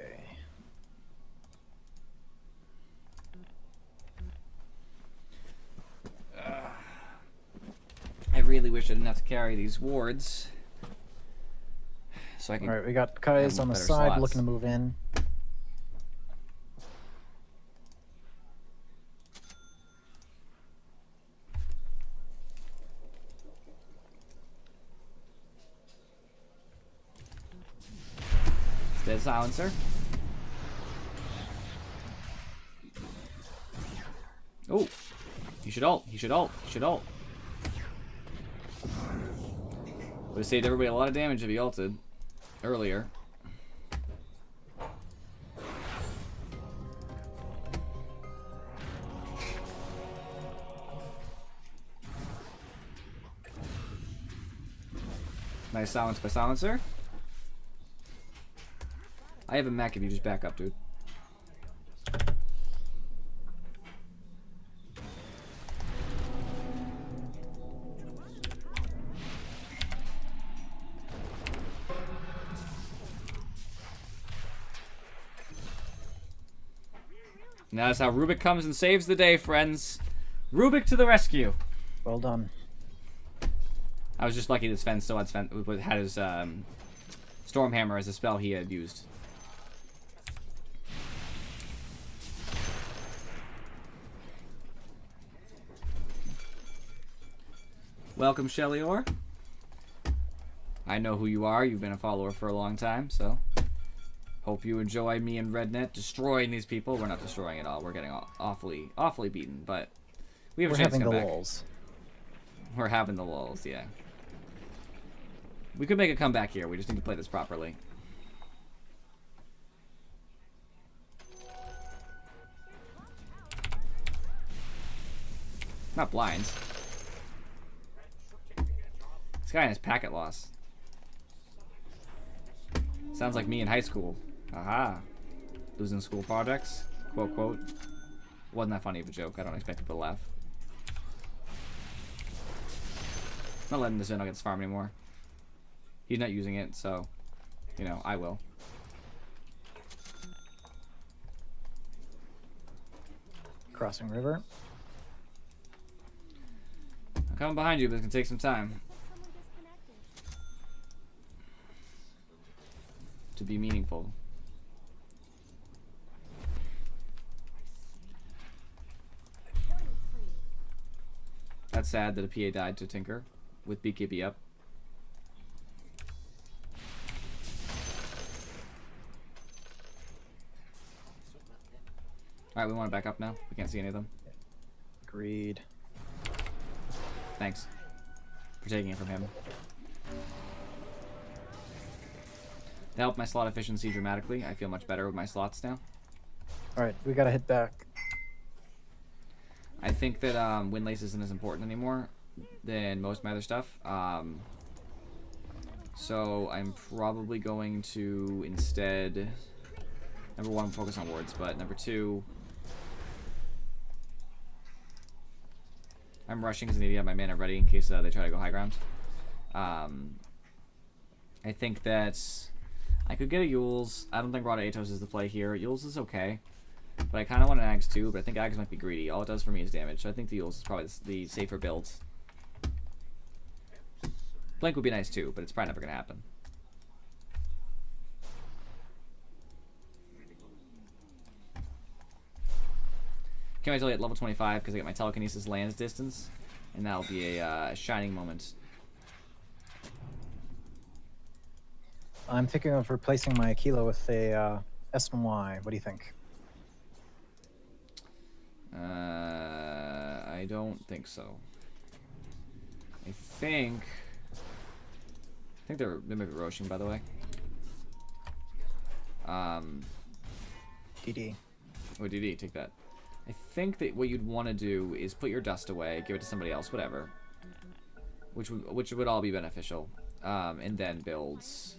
I really wish I didn't have to carry these wards. So I can. All right, we got Kai's on the better side slots. looking to move in. Dead silencer. Oh, he should ult. He should ult. He should ult. Would have saved everybody a lot of damage if he ulted earlier. Nice silence by silencer. I have a mech if you just back up, dude. Now that's how Rubik comes and saves the day, friends. Rubik to the rescue. Well done. I was just lucky this Sven still had his Stormhammer as a spell he had used. Welcome, Shellior. I know who you are. You've been a follower for a long time, so hope you enjoy me and Rednet destroying these people. We're not destroying it all. We're getting awfully beaten, but we have a chance to come back. Lulls. We're having the lulls, yeah. We could make a comeback here. We just need to play this properly. Not blinds. This guy has packet loss. Sounds like me in high school. Aha. Losing school projects. Quote, quote. Wasn't that funny of a joke. I don't expect people to laugh. I'm not letting this Zeno get this farm anymore. He's not using it, so, you know, I will. Crossing river. I'm coming behind you, but it's gonna take some time. To be meaningful. That's sad that a PA died to Tinker with BKB up. Alright, we want to back up now. We can't see any of them. Agreed. Thanks for taking it from him. That helped my slot efficiency dramatically. I feel much better with my slots now. Alright, we gotta hit back. I think that Windlace isn't as important anymore than most of my other stuff. So I'm probably going to instead, number one, focus on wards, but number two, I'm rushing because I need to have my mana ready in case they try to go high ground. I think that I could get a Yules. I don't think Rada Atos is the play here. Yules is okay, but I kind of want an Ags too, but I think Ags might be greedy. All it does for me is damage, so I think the Yules is probably the safer build. Blink would be nice too, but it's probably never going to happen. Can't wait till I get level 25 because I get my telekinesis lands distance, and that'll be a shining moment. I'm thinking of replacing my Kilo with a S&Y. What do you think? I don't think so. I think they might be Roshing, by the way. DD. Oh, DD, take that. I think that what you'd want to do is put your dust away, give it to somebody else, whatever. Which would all be beneficial. And then builds.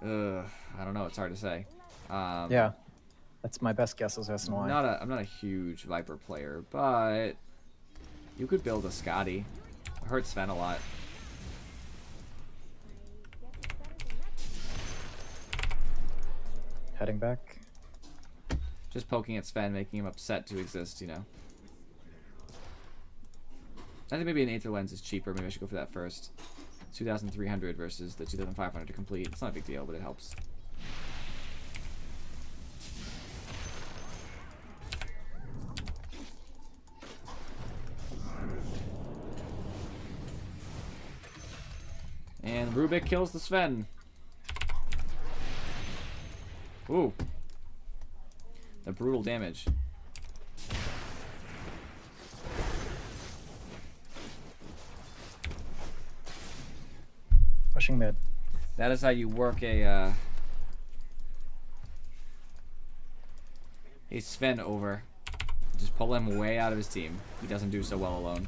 I don't know. It's hard to say. Yeah, that's my best guess is S&Y. I'm not a huge Viper player, but you could build a Scotty. It hurts Sven a lot. Heading back. Just poking at Sven, making him upset to exist, you know. I think maybe an Aether Lens is cheaper. Maybe I should go for that first. 2,300 versus the 2,500 to complete. It's not a big deal, but it helps. And Rubik kills the Sven. Ooh. The brutal damage. Pushing mid. That is how you work a Sven over. Just pull him way out of his team. He doesn't do so well alone.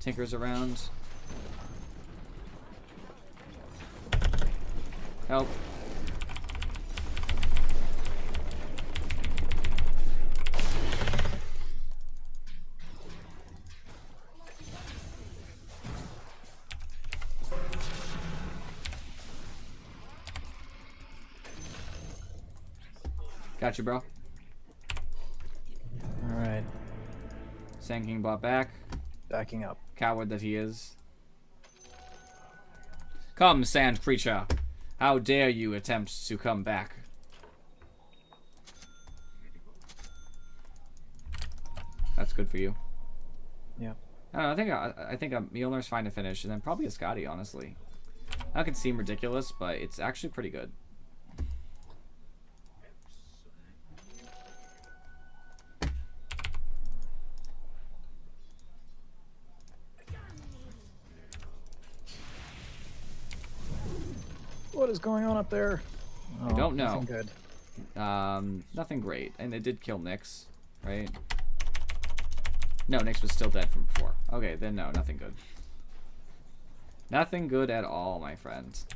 Tinker's around. Help. Got you, bro. Alright. Sand King bought back. Backing up. Coward that he is. Come, sand creature. How dare you attempt to come back? That's good for you. Yeah. I don't know, I think a Mjolnir's fine to finish, and then probably a Scotty, honestly. That could seem ridiculous, but it's actually pretty good. What is going on up there? I don't know. Nothing good. Nothing great. And it did kill Nyx, right? No, Nyx was still dead from before. Okay, then no, nothing good. Nothing good at all, my friends.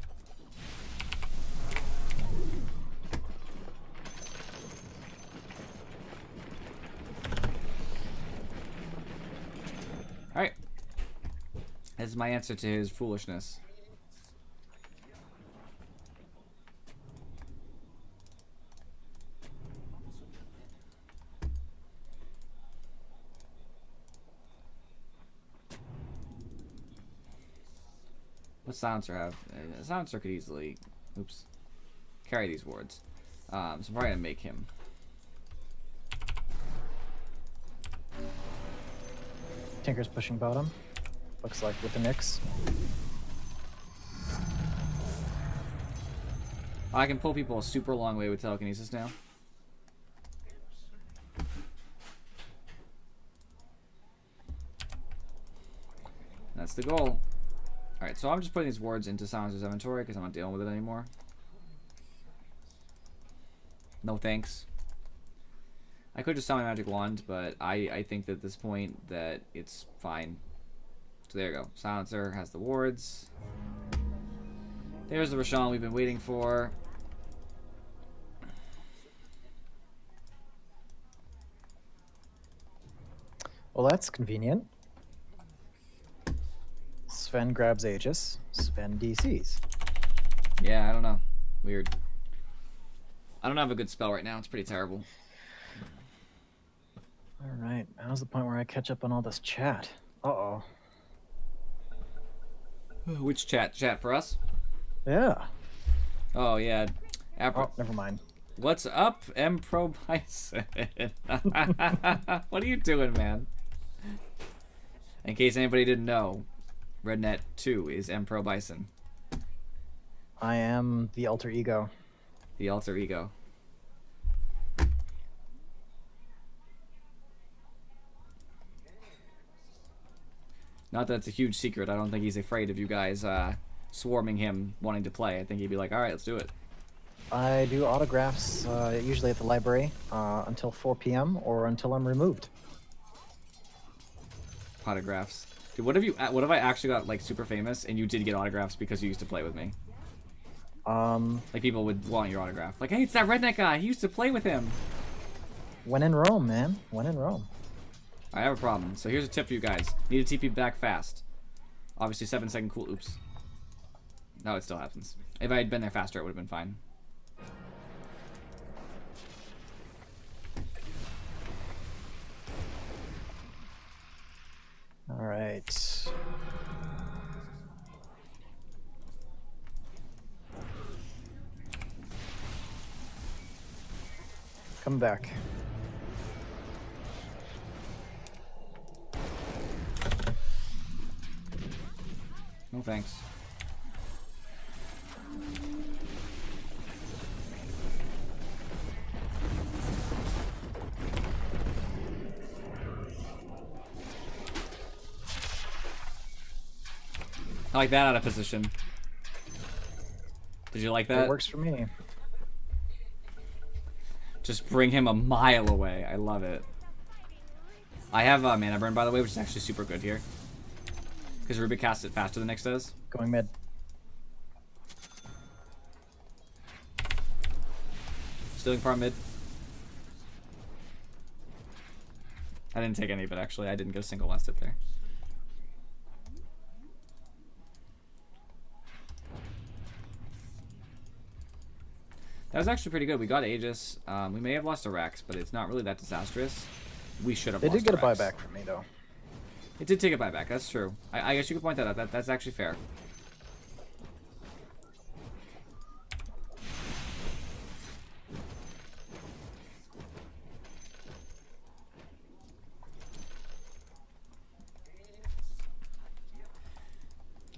Alright. This is my answer to his foolishness. What silencer have? Silencer could easily, oops, carry these wards. So I'm probably gonna make him. Tinker's pushing bottom. Looks like with the Nyx. I can pull people a super long way with telekinesis now. That's the goal. Alright, so I'm just putting these wards into Silencer's inventory because I'm not dealing with it anymore. No thanks. I could just summon my magic wand, but I think that at this point that it's fine. So there you go. Silencer has the wards. There's the Roshan we've been waiting for. Well, that's convenient. Sven grabs Aegis. Sven DCs. Yeah, I don't know. Weird. I don't have a good spell right now. It's pretty terrible. Alright, now's the point where I catch up on all this chat. Uh-oh. Which chat? Chat for us? Yeah. Oh, yeah. Oh, never mind. What's up, Pro Bison? What are you doing, man? In case anybody didn't know, Rednet 2 is Pro Bison. I am the alter ego. The alter ego. Not that it's a huge secret. I don't think he's afraid of you guys swarming him wanting to play. I think he'd be like, alright, let's do it. I do autographs usually at the library until 4 p.m. or until I'm removed. Autographs. Dude, what if I actually got like super famous and you did get autographs because you used to play with me? Like people would want your autograph. Like, hey, it's that redneck guy. He used to play with him. When in Rome, man. When in Rome. I have a problem. So here's a tip for you guys. Need to TP back fast. Obviously 7-second cool. Oops. No, it still happens. If I had been there faster, it would have been fine. All right. Come back. No thanks. I like that out of position. Did you like that? It works for me. Just bring him a mile away. I love it. I have mana burn, by the way, which is actually super good here. Because Ruby casts it faster than Nyx does. Going mid. Stealing farm mid. I didn't take any, but actually I didn't get a single last hit there. That was actually pretty good. We got Aegis. We may have lost a Rex, but it's not really that disastrous. We should have They lost did get a Rex. buyback from me, though. It did take a buyback. That's true. I guess you could point that out. That's actually fair.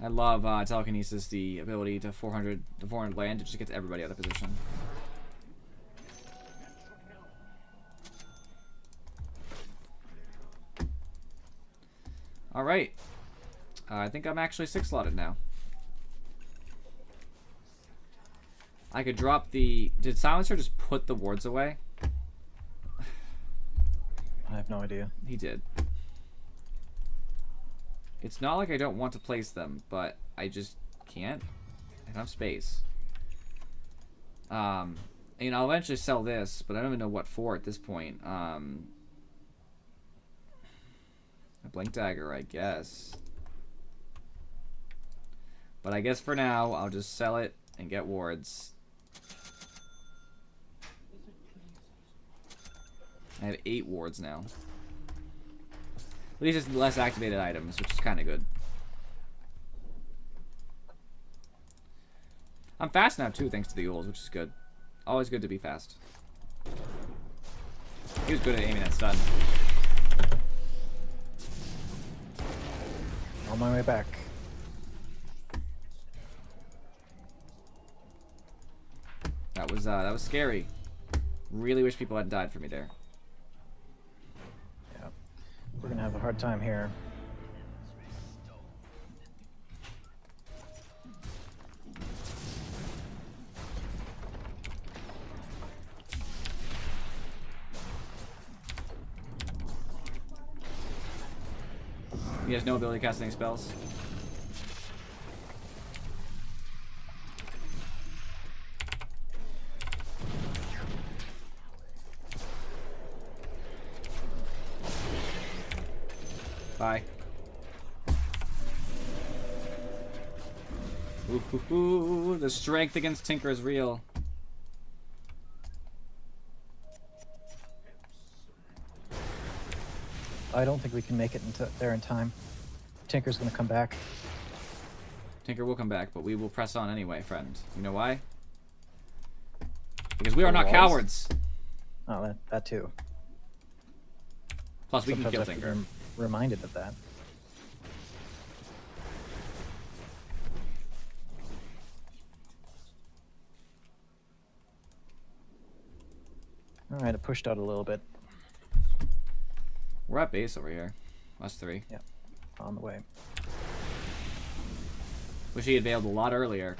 I love telekinesis, the ability to 400 land. It just gets everybody out of position. All right. I think I'm actually 6 slotted now. I could drop the... Did Silencer just put the wards away? I have no idea. He did. It's not like I don't want to place them, but I just can't. I don't have space. I'll eventually sell this, but I don't even know what for at this point. A Blink Dagger, I guess. But I guess for now, I'll just sell it and get wards. I have 8 wards now. At least it's less activated items, which is kind of good. I'm fast now too, thanks to the Euls, which is good. Always good to be fast. He was good at aiming that stun. On my way back. That was scary. Really wish people hadn't died for me there. Yeah. We're gonna have a hard time here. He has no ability to cast any spells. Bye. Ooh, the strength against Tinker is real. I don't think we can make it there in time. Tinker's gonna come back. Tinker will come back, but we will press on anyway, friend. You know why? Because we are not Walls? cowards. Oh, that too. Plus, we can Sometimes kill I have to Tinker. be reminded of that. Alright, it pushed out a little bit. We're at base over here. Us 3. Yep, on the way. Wish he had bailed a lot earlier.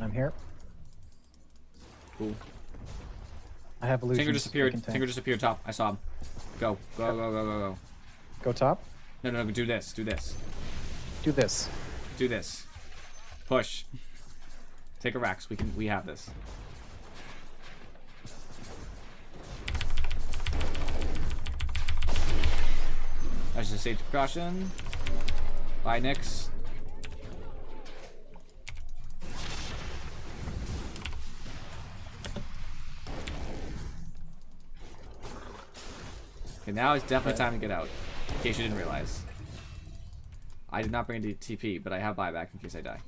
I'm here. Cool. I have illusions. Tinker just appeared. We can tank. Tinker just appeared top. I saw him. Go. Go, go, go, go, go. Go top. No, no, no, do this. Do this. Do this. Do this. Push. Take a Rex. We have this. That's just a safety precaution. Bye, Nyx. Okay, now it's definitely time to get out. In case you didn't realize. I did not bring a TP, but I have buyback in case I die.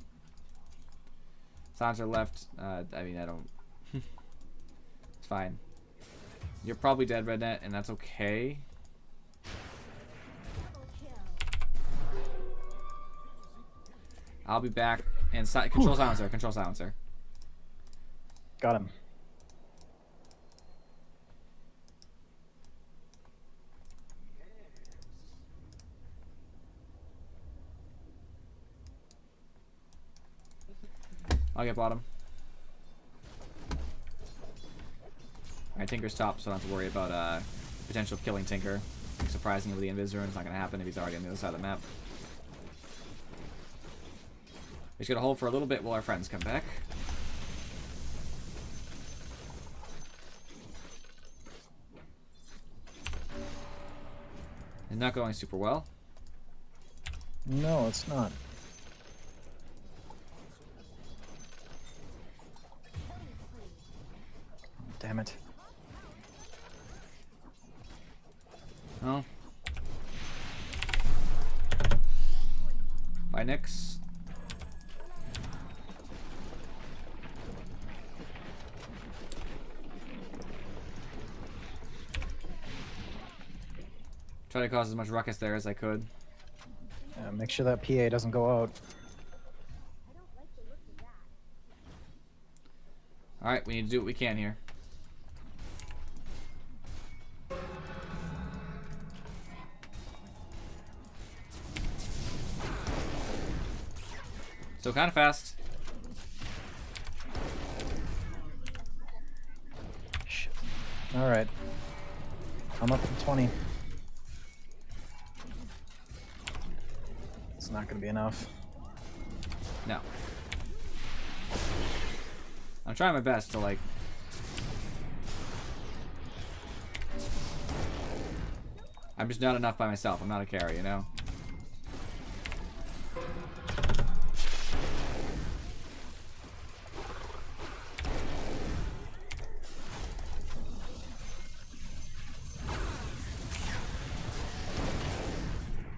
Silencer left. I mean, I don't... It's fine. You're probably dead, Rednet, and that's okay. I'll be back. And control silencer. Control silencer. Got him. I'll get bottom. Alright, Tinker's top, so I don't have to worry about potential of killing Tinker. Surprisingly, with the Invis rune, it's not going to happen if he's already on the other side of the map. We're just going to hold for a little bit while our friends come back. It's not going super well. No, it's not. Damn it. Oh. Bye, Nyx. Try to cause as much ruckus there as I could. Make sure that PA doesn't go out. Alright, we need to do what we can here. Still kind of fast. Shit. All right. I'm up to 20. It's not gonna be enough. No. I'm trying my best to, like... I'm just not enough by myself. I'm not a carry, you know?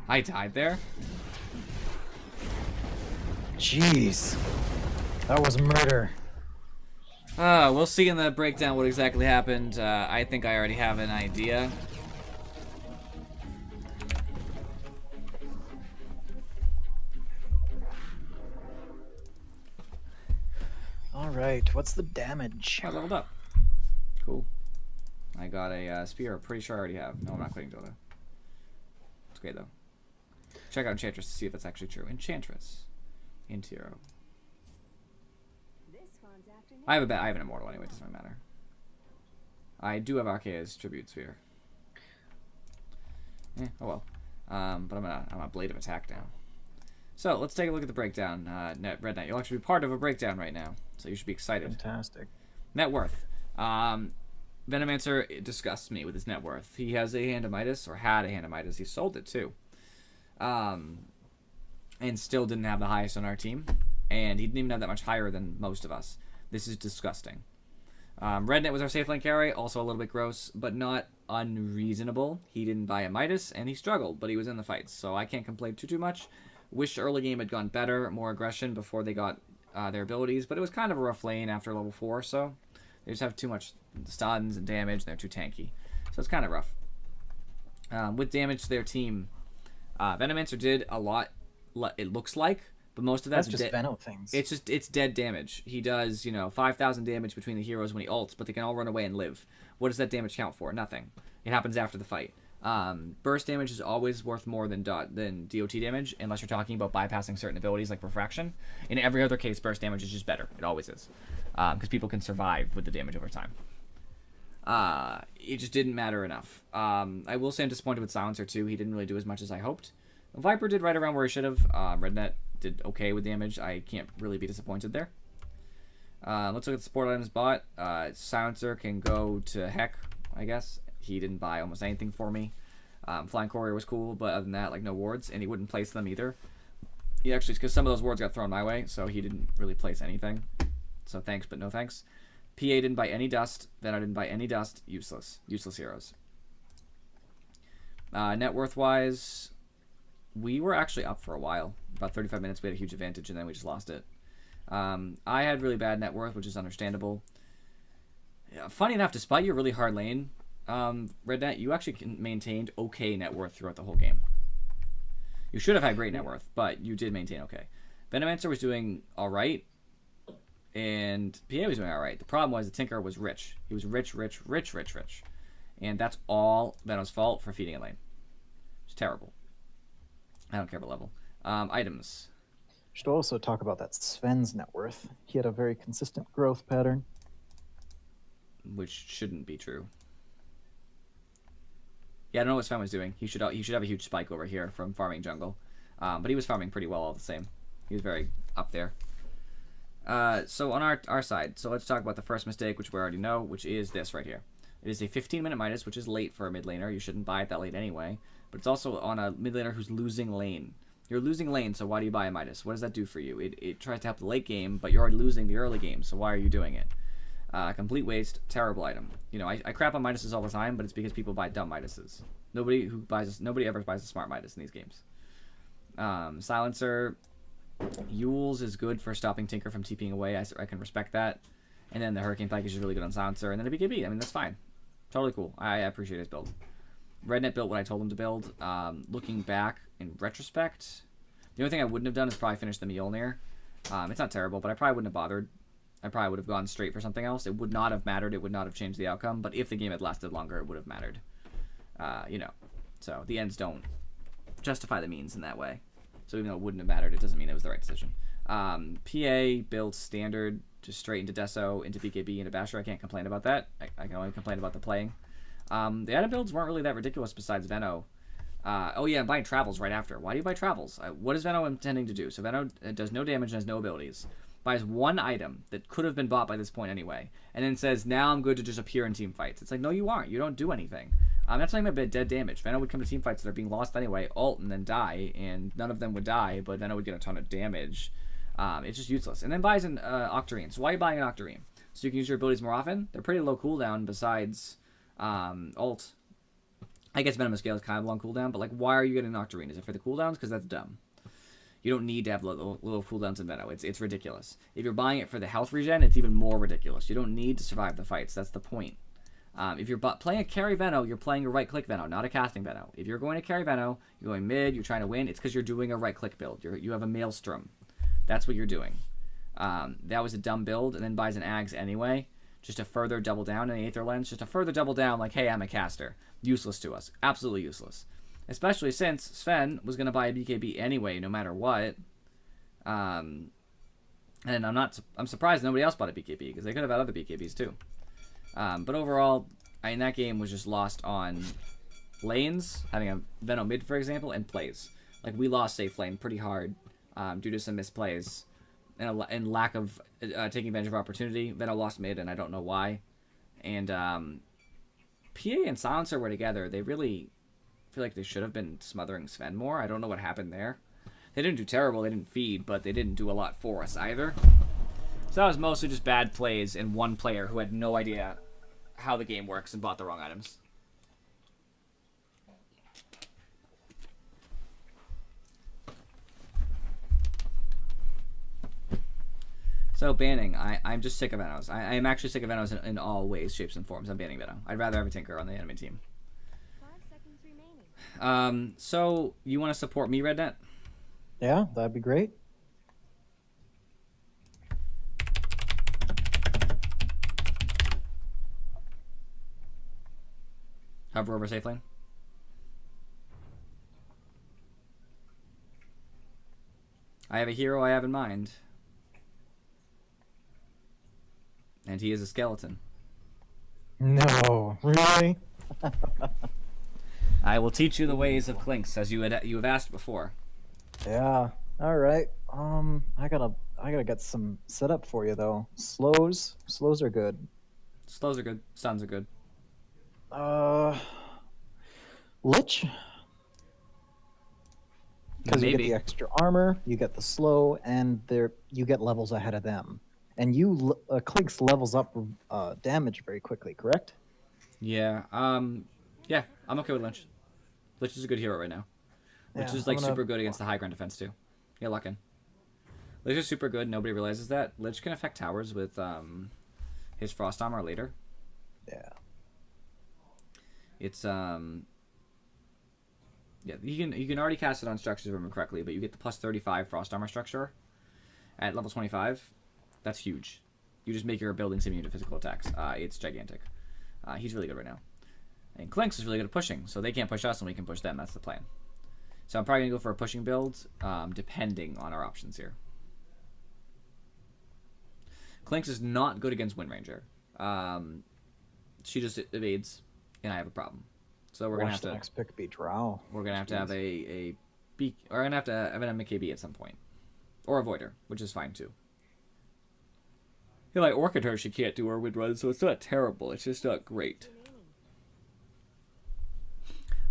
I died there? Jeez. That was murder. We'll see in the breakdown what exactly happened. I think I already have an idea. Alright, what's the damage? I leveled up. Cool. I got a spear. I'm pretty sure I already have. No, I'm not quitting Dota. It's great, though. Check out Enchantress to see if that's actually true. Enchantress. Intiro. I have an immortal anyway, it doesn't really matter. I do have Archaea's tribute sphere. Oh well. But I'm a blade of attack now. So let's take a look at the breakdown. Red Knight, you'll actually be part of a breakdown right now, so you should be excited. Fantastic. Net worth. Venomancer disgusts me with his net worth. He has a Hand of Midas, or had a Hand of Midas. He sold it too. And still didn't have the highest on our team. And he didn't even have that much higher than most of us. This is disgusting. Rednet was our safe lane carry, also a little bit gross, but not unreasonable. He didn't buy a Midas, and he struggled, but he was in the fights, so I can't complain too much. Wish early game had gone better, more aggression before they got their abilities, but it was kind of a rough lane after level 4, so they just have too much stuns and damage, and they're too tanky. So it's kind of rough. With damage to their team, Venomancer did a lot, it looks like, but most of that's just Veno things. It's dead damage. He does, 5,000 damage between the heroes when he ults, but they can all run away and live. What does that damage count for? Nothing. It happens after the fight. Burst damage is always worth more than DOT damage, unless you're talking about bypassing certain abilities like Refraction. In every other case, burst damage is just better. It always is. Because people can survive with the damage over time. It just didn't matter enough. I will say I'm disappointed with Silencer too. He didn't really do as much as I hoped. Viper did right around where he should have. Rednet did okay with damage. I can't really be disappointed there. Let's look at the support items bought. Silencer can go to heck, I guess. He didn't buy almost anything for me. Flying Courier was cool, but other than that, like, no wards, and he wouldn't place them either. He actually, because some of those wards got thrown my way, so he didn't really place anything. So thanks, but no thanks. PA didn't buy any dust. Venno didn't buy any dust. Useless. Useless heroes. Net worth-wise, we were actually up for a while. About 35 minutes, we had a huge advantage, and then we just lost it. I had really bad net worth, which is understandable. Yeah, funny enough, despite your really hard lane, Rednet, you actually maintained okay net worth throughout the whole game. You should have had great net worth, but you did maintain okay. Venomancer was doing alright, and PA was doing alright. The problem was the Tinker was rich. He was rich. And that's all Veno's fault for feeding a lane. It's terrible. I don't care about level. Items. Should also talk about that Sven's net worth. He had a very consistent growth pattern. Which shouldn't be true. Yeah, I don't know what Sven was doing. He should have a huge spike over here from farming jungle. But he was farming pretty well all the same. He was very up there. So on our side, so let's talk about the first mistake, which we already know, which is this right here. It is a 15-minute Midas, which is late for a mid laner. You shouldn't buy it that late anyway. But it's also on a mid laner who's losing lane. You're losing lane, so why do you buy a Midas? What does that do for you? It tries to help the late game, but you're already losing the early game, so why are you doing it? Complete waste, terrible item. You know, I crap on Midases all the time, but it's because people buy dumb Midases. Nobody ever buys a smart Midas in these games. Silencer, Yules is good for stopping Tinker from TPing away. I can respect that. And then the Hurricane package is really good on Silencer. And then a BKB. I mean, that's fine. Totally cool. I appreciate his build. Rednet built what I told him to build. Looking back in retrospect, the only thing I wouldn't have done is probably finish the Mjolnir. It's not terrible, but I probably wouldn't have bothered. I probably would have gone straight for something else. It would not have mattered. It would not have changed the outcome. But if the game had lasted longer, it would have mattered. You know. So the ends don't justify the means in that way. So even though it wouldn't have mattered, it doesn't mean it was the right decision. PA built standard just straight into Deso, into BKB, into Basher. I can't complain about that. I can only complain about the playing. The item builds weren't really that ridiculous besides Venno. Oh yeah, I'm buying Travels right after. Why do you buy Travels? What is Venno intending to do? So Venno does no damage and has no abilities. Buys one item that could have been bought by this point anyway, and then says, now I'm good to just appear in team fights. It's like, no, you aren't. You don't do anything. That's not even a bit dead damage. Venno would come to team fights that are being lost anyway, ult, and then die, and none of them would die, but Venno would get a ton of damage. It's just useless. And then buys an Octarine. So why are you buying an Octarine? So you can use your abilities more often? They're pretty low cooldown besides ult. I guess Venomous Gale is kind of long cooldown, but like, why are you getting an Octarine? Is it for the cooldowns? Because that's dumb. You don't need to have low cooldowns in Venno. It's ridiculous. If you're buying it for the health regen, it's even more ridiculous. You don't need to survive the fights. That's the point. If you're playing a carry Venno, you're playing a right-click Venno, not a casting Venno. If you're going to carry Venno, you're going mid, you're trying to win, it's because you're doing a right-click build. You have a Maelstrom. That's what you're doing. That was a dumb build, and then buys an Ags anyway, just to further double down in the Aether Lens, just to further double down, like, hey, I'm a caster. Useless to us. Absolutely useless. Especially since Sven was going to buy a BKB anyway, no matter what. And I'm surprised nobody else bought a BKB, because they could have had other BKBs too. But overall, that game was just lost on lanes, having a Venno mid, for example, and plays. Like, we lost safe lane pretty hard due to some misplays and lack of taking advantage of opportunity. Venno lost mid, and I don't know why. And PA and Silencer were together. They really feel like they should have been smothering Sven more. I don't know what happened there. They didn't do terrible. They didn't feed, but they didn't do a lot for us either. So that was mostly just bad plays and one player who had no idea how the game works and bought the wrong items. So banning, I'm just sick of Venos. I am actually sick of Venos in all ways, shapes, and forms. I'm banning Venno. I'd rather have a Tinker on the enemy team. 5 seconds remaining. So you want to support me, Rednet? Yeah, that'd be great. Hover over safe lane. I have a hero I have in mind. And he is a skeleton. No, really? I will teach you the ways of Clinks, as you have asked before. Yeah, All right. I gotta get some set up for you though. Slows are good. Slows are good. Stuns are good. Uh, Lich, because you get the Maybe. extra armor, you get the slow, and there you get levels ahead of them. And Clinkz levels up damage very quickly, correct? Yeah. Yeah. I'm okay with Lynch. Lynch is a good hero right now. Lynch Yeah, is I'm like gonna. super good against the high ground defense too. Yeah, lock in. Lich is super good. Nobody realizes that. Lich can affect towers with his frost armor later. Yeah. It's yeah, you can already cast it on structures if I remember correctly, but you get the plus 35 frost armor structure at level 25. That's huge. You just make your buildings immune to physical attacks. It's gigantic. He's really good right now. And Clinkz is really good at pushing, so they can't push us and we can push them. That's the plan. So I'm probably going to go for a pushing build, depending on our options here. Clinkz is not good against Wind Ranger. She just evades, and I have a problem. So we're gonna have Watch the to. next pick be Drow. We're gonna have to have a beak. We're gonna have to have an MKB at some point, or a Voider, which is fine too. Yeah, like Orchid her, she can't do her wind run, so it's not terrible. It's just not great.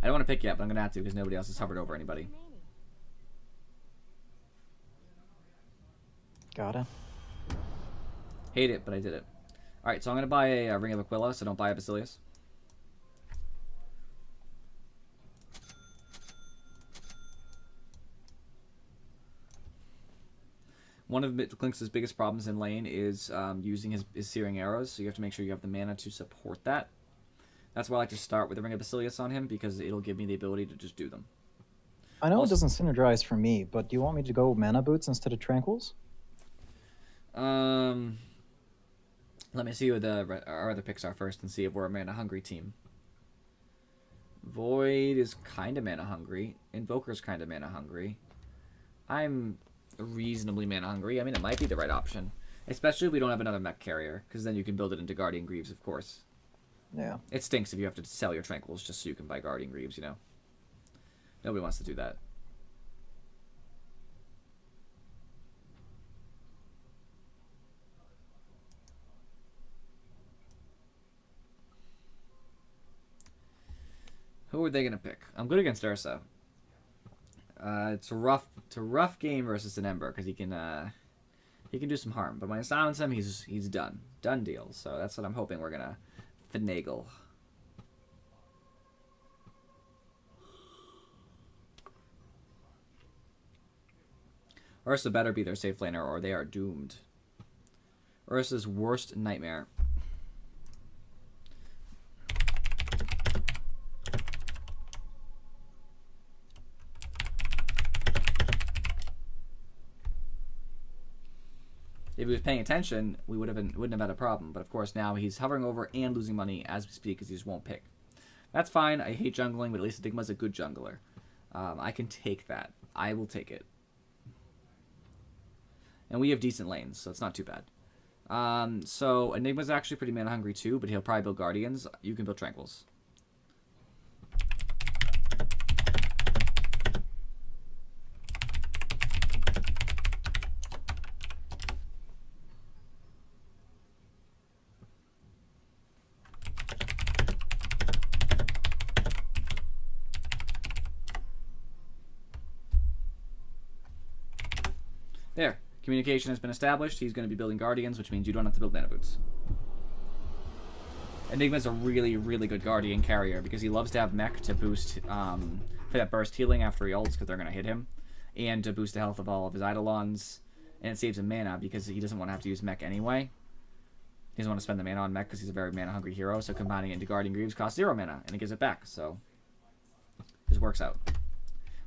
I don't want to pick yet, but I'm gonna have to because nobody else has hovered over anybody. Gotta. Hate it, but I did it. All right, so I'm gonna buy a Ring of Aquila, so don't buy a Basilius. One of Clinkz's biggest problems in lane is using his Searing Arrows, so you have to make sure you have the mana to support that. That's why I like to start with the Ring of Basilius on him, because it'll give me the ability to just do them. I know Also- it doesn't synergize for me, but do you want me to go mana boots instead of tranquils? Let me see what our other picks are first and see if we're a mana hungry team. Void is kind of mana hungry. Invoker's kind of mana hungry. I'm reasonably mana hungry. I mean, it might be the right option. Especially if we don't have another mech carrier, because then you can build it into Guardian Greaves, of course. Yeah. It stinks if you have to sell your Tranquils just so you can buy Guardian Greaves, you know? Nobody wants to do that. Who are they going to pick? I'm good against Ursa. It's a rough game versus an Ember because he can do some harm. But when I silence him, he's done deal. So that's what I'm hoping we're gonna finagle. Ursa better be their safe laner or they are doomed. Ursa's worst nightmare. If he was paying attention, we wouldn't have had a problem. But of course now he's hovering over and losing money as we speak because he just won't pick. That's fine. I hate jungling, but at least Enigma's a good jungler. I can take that. I will take it. And we have decent lanes, so it's not too bad. So Enigma's actually pretty mana hungry too, but he'll probably build Guardians. You can build Tranquils. There. Communication has been established. He's going to be building Guardians, which means you don't have to build Mana Boots. Enigma's a really, really good Guardian carrier because he loves to have mech to boost for that burst healing after he ults because they're going to hit him, and to boost the health of all of his Eidolons, and it saves him mana because he doesn't want to have to use mech anyway. He doesn't want to spend the mana on mech because he's a very mana-hungry hero, so combining it into Guardian Greaves costs 0 mana, and it gives it back, so this works out.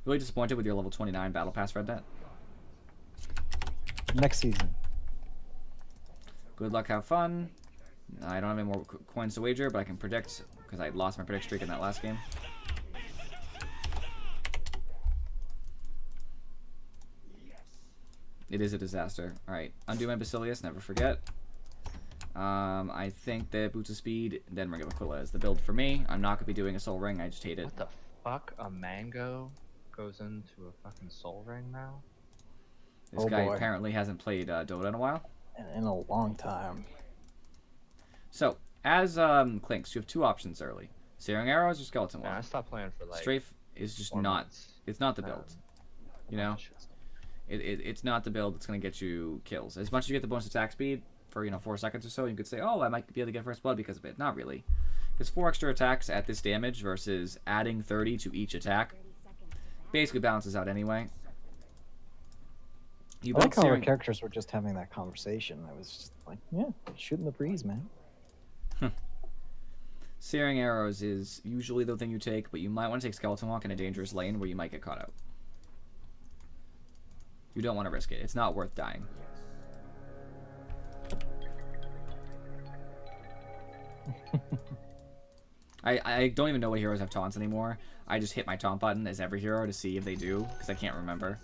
Really disappointed with your level 29 Battle Pass, Red Net. Next season. Good luck, have fun. I don't have any more coins to wager, but I can predict, because I lost my predict streak in that last game. It is a disaster. Alright, undo my Basilius, never forget. I think that Boots of Speed, then Ring of Aquila is the build for me. I'm not going to be doing a Soul Ring, I just hate it. What the fuck? A mango goes into a fucking soul ring now? This Oh, guy boy. apparently hasn't played Dota in a while. In a long time. So, as Clinks, you have two options early. Searing Arrows or Skeleton Yeah, I Wall. stopped playing for like Strafe is just 4 not, months. it's not the build. You know? It's not the build that's going to get you kills. As much as you get the bonus attack speed for, 4 seconds or so, you could say, oh, I might be able to get first blood because of it. Not really. Because 4 extra attacks at this damage versus adding 30 to each attack basically balances out anyway. You I like build how our Searing... characters were just having that conversation. I was just like, yeah, shooting the breeze, man. Searing Arrows is usually the thing you take, but you might want to take Skeleton Walk in a dangerous lane where you might get caught out. You don't want to risk it. It's not worth dying. I don't even know what heroes have taunts anymore. I just hit my taunt button as every hero to see if they do, because I can't remember.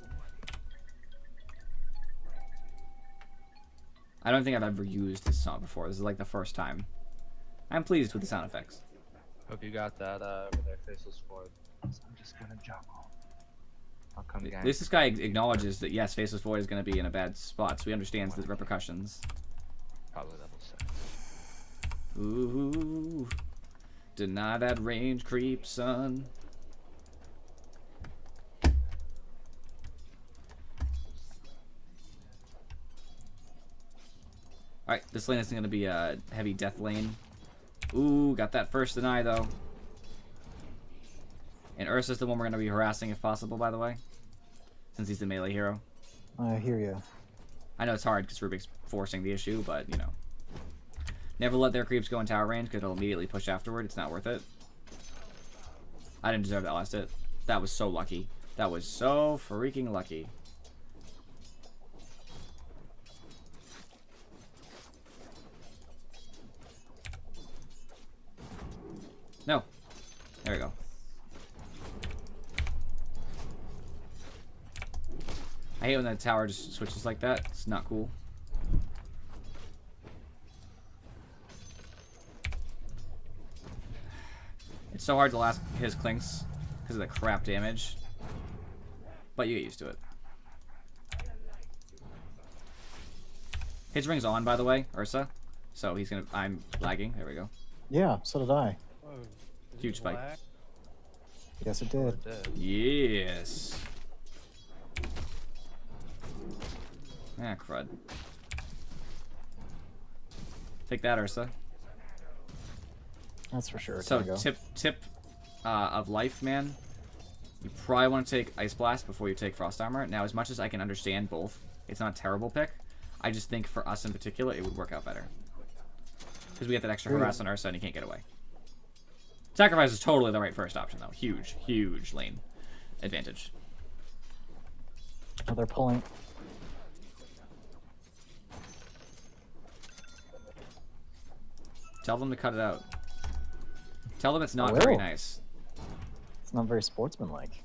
I don't think I've ever used this taunt before. This is like the first time. I'm pleased with the sound effects. Hope you got that with their faceless void. I'm just gonna jump on. I'll come gang. This guy acknowledges that yes, Faceless Void is going to be in a bad spot, so he understands the repercussions. Probably level 6. Ooh, deny that range creep, son. Alright, this lane is going to be a heavy death lane. Ooh, got that first deny, though. And Ursa's the one we're going to be harassing if possible, by the way. Since he's the melee hero. I hear you. I know it's hard because Rubik's forcing the issue, but, Never let their creeps go in tower range because it'll immediately push afterward. It's not worth it. I didn't deserve that last hit. That was so lucky. That was so freaking lucky. No. There we go. I hate when that tower just switches like that. It's not cool. It's so hard to last his clinks because of the crap damage. But you get used to it. His ring's on, by the way, Ursa. So he's gonna... I'm lagging. There we go. Yeah, so did I. Whoa, did Huge it spike. lag? Yes, it Sure did. did. Yes. Ah, crud. Take that, Ursa. That's for sure. So, Tango. tip of life, man. You probably want to take Ice Blast before you take Frost Armor. Now, as much as I can understand both, it's not a terrible pick. I just think for us in particular, it would work out better. Because we get that extra harass on Ursa and he can't get away. Sacrifice is totally the right first option, though. Huge, huge lane advantage. Oh, they're pulling. Tell them to cut it out. Tell them it's not will. very nice. It's not very sportsmanlike.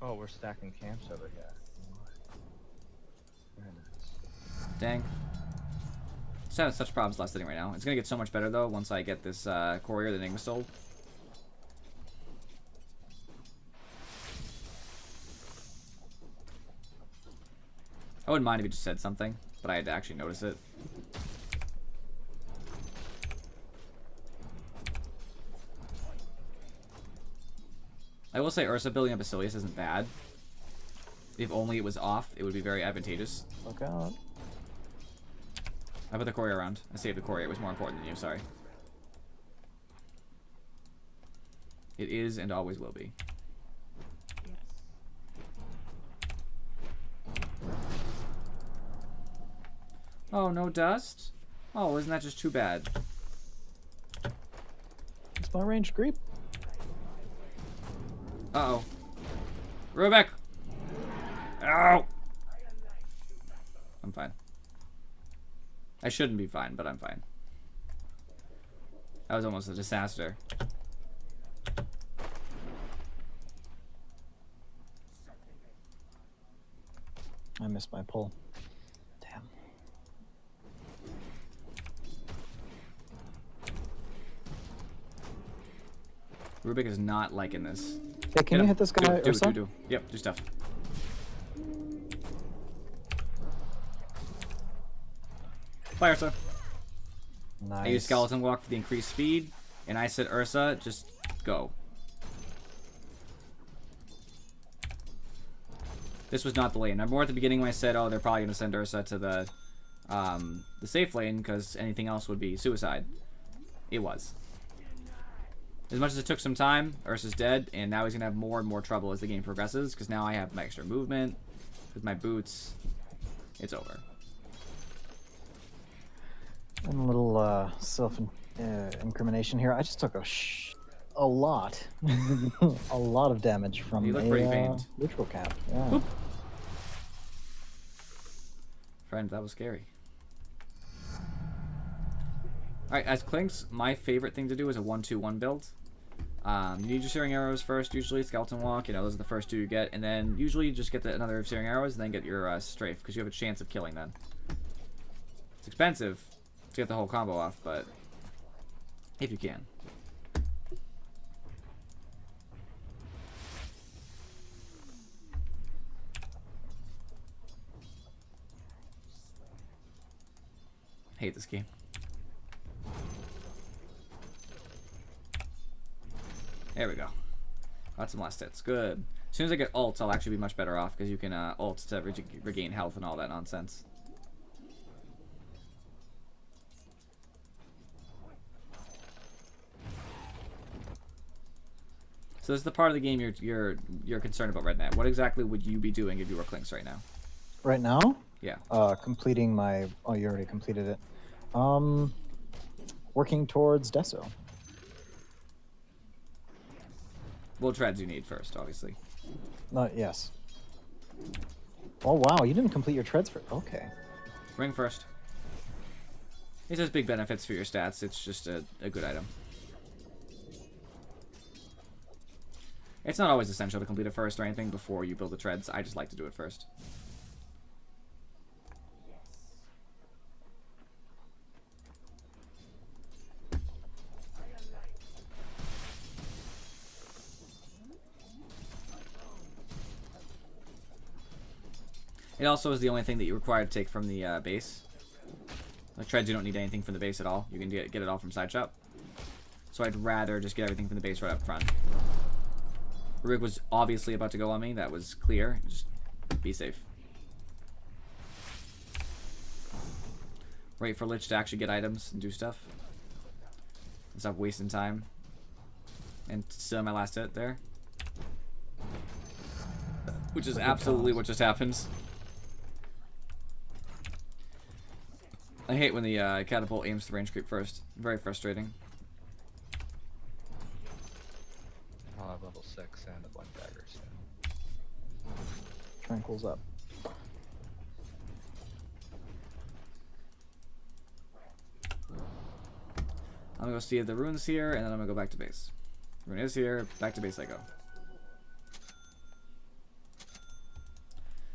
Oh, we're stacking camps over here. Very nice. Dang. Just having such problems last sitting right now. It's gonna get so much better though once I get this courier that Enigma stole. I wouldn't mind if he just said something, but I had to actually notice it. I will say Ursa building a Basilius isn't bad. If only it was off, it would be very advantageous. Look out. I put the courier around. I saved the courier. It was more important than you, sorry. It is and always will be. Oh, no dust? Oh, isn't that just too bad? It's my range creep. Uh-oh. Rubik! Ow! I'm fine. I shouldn't be fine, but I'm fine. That was almost a disaster. I missed my pull. Damn. Rubik is not liking this. Hey, can you hit this guy, Ursa? Do. Yep, do stuff. Bye, Ursa. Nice. I used Skeleton Walk for the increased speed, and I said, Ursa, just go. This was not the lane. Remember at the beginning when I said, oh, they're probably going to send Ursa to the safe lane because anything else would be suicide. It was. As much as it took some time, Ursa's dead, and now he's going to have more and more trouble as the game progresses because now I have my extra movement with my boots. It's over. And a little self-incrimination here. I just took a lot, a lot of damage from You look pretty a pained. neutral cap. Yeah. Boop. Friend, that was scary. Alright, as Clinks, my favorite thing to do is a 1-2-1 build. You need your Searing Arrows first, usually. Skeleton Walk, you know, those are the first two you get. And then usually you just get another Searing Arrows and then get your Strafe, because you have a chance of killing them. It's expensive to get the whole combo off, but if you can. Hate this game. There we go. Got some last hits. Good. As soon as I get ults, I'll actually be much better off because you can ult to regain health and all that nonsense. So this is the part of the game you're concerned about right now. What exactly would you be doing if you were Clinks right now? Right now? Yeah. Completing my... Oh, you already completed it. Working towards Deso. What treads you need first, obviously. Yes. Oh, wow. You didn't complete your treads for... Okay. Ring first. It has big benefits for your stats. It's just a good item. It's not always essential to complete it first or anything before you build the treads. I just like to do it first. It also is the only thing that you require to take from the base. The treads, you don't need anything from the base at all. You can get it all from side shop. So I'd rather just get everything from the base right up front. Rig was obviously about to go on me. That was clear. Just be safe. Wait for Lich to actually get items and do stuff. And stop wasting time. And still my last hit there. Which is absolutely what just happens. I hate when the catapult aims to range creep first. Very frustrating. I'll have level 6 and a Blunt Dagger soon. Tranquil's up. I'm gonna go see if the rune's here, and then I'm gonna go back to base. Rune is here, back to base I go.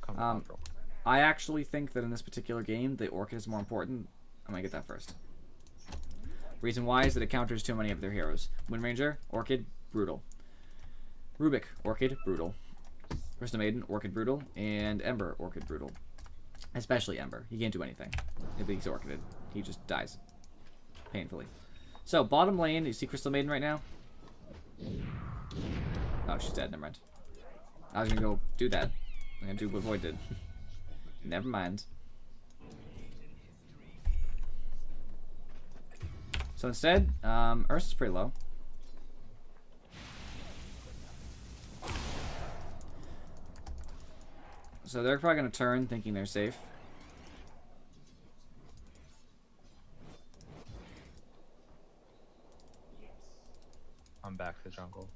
Come on, bro. I actually think that in this particular game, the Orchid is more important. I'm gonna get that first. Reason why is that it counters too many of their heroes. Wind Ranger, Orchid, brutal. Rubik, Orchid, brutal. Crystal Maiden, Orchid, brutal. And Ember, Orchid, brutal. Especially Ember. He can't do anything if he's Orchided. He just dies. Painfully. So, bottom lane, you see Crystal Maiden right now? Oh, she's dead, never mind. I was gonna go do that. I'm gonna do what Void did. Never mind. So instead, Ursa's pretty low. So they're probably gonna turn thinking they're safe. I'm back to jungle.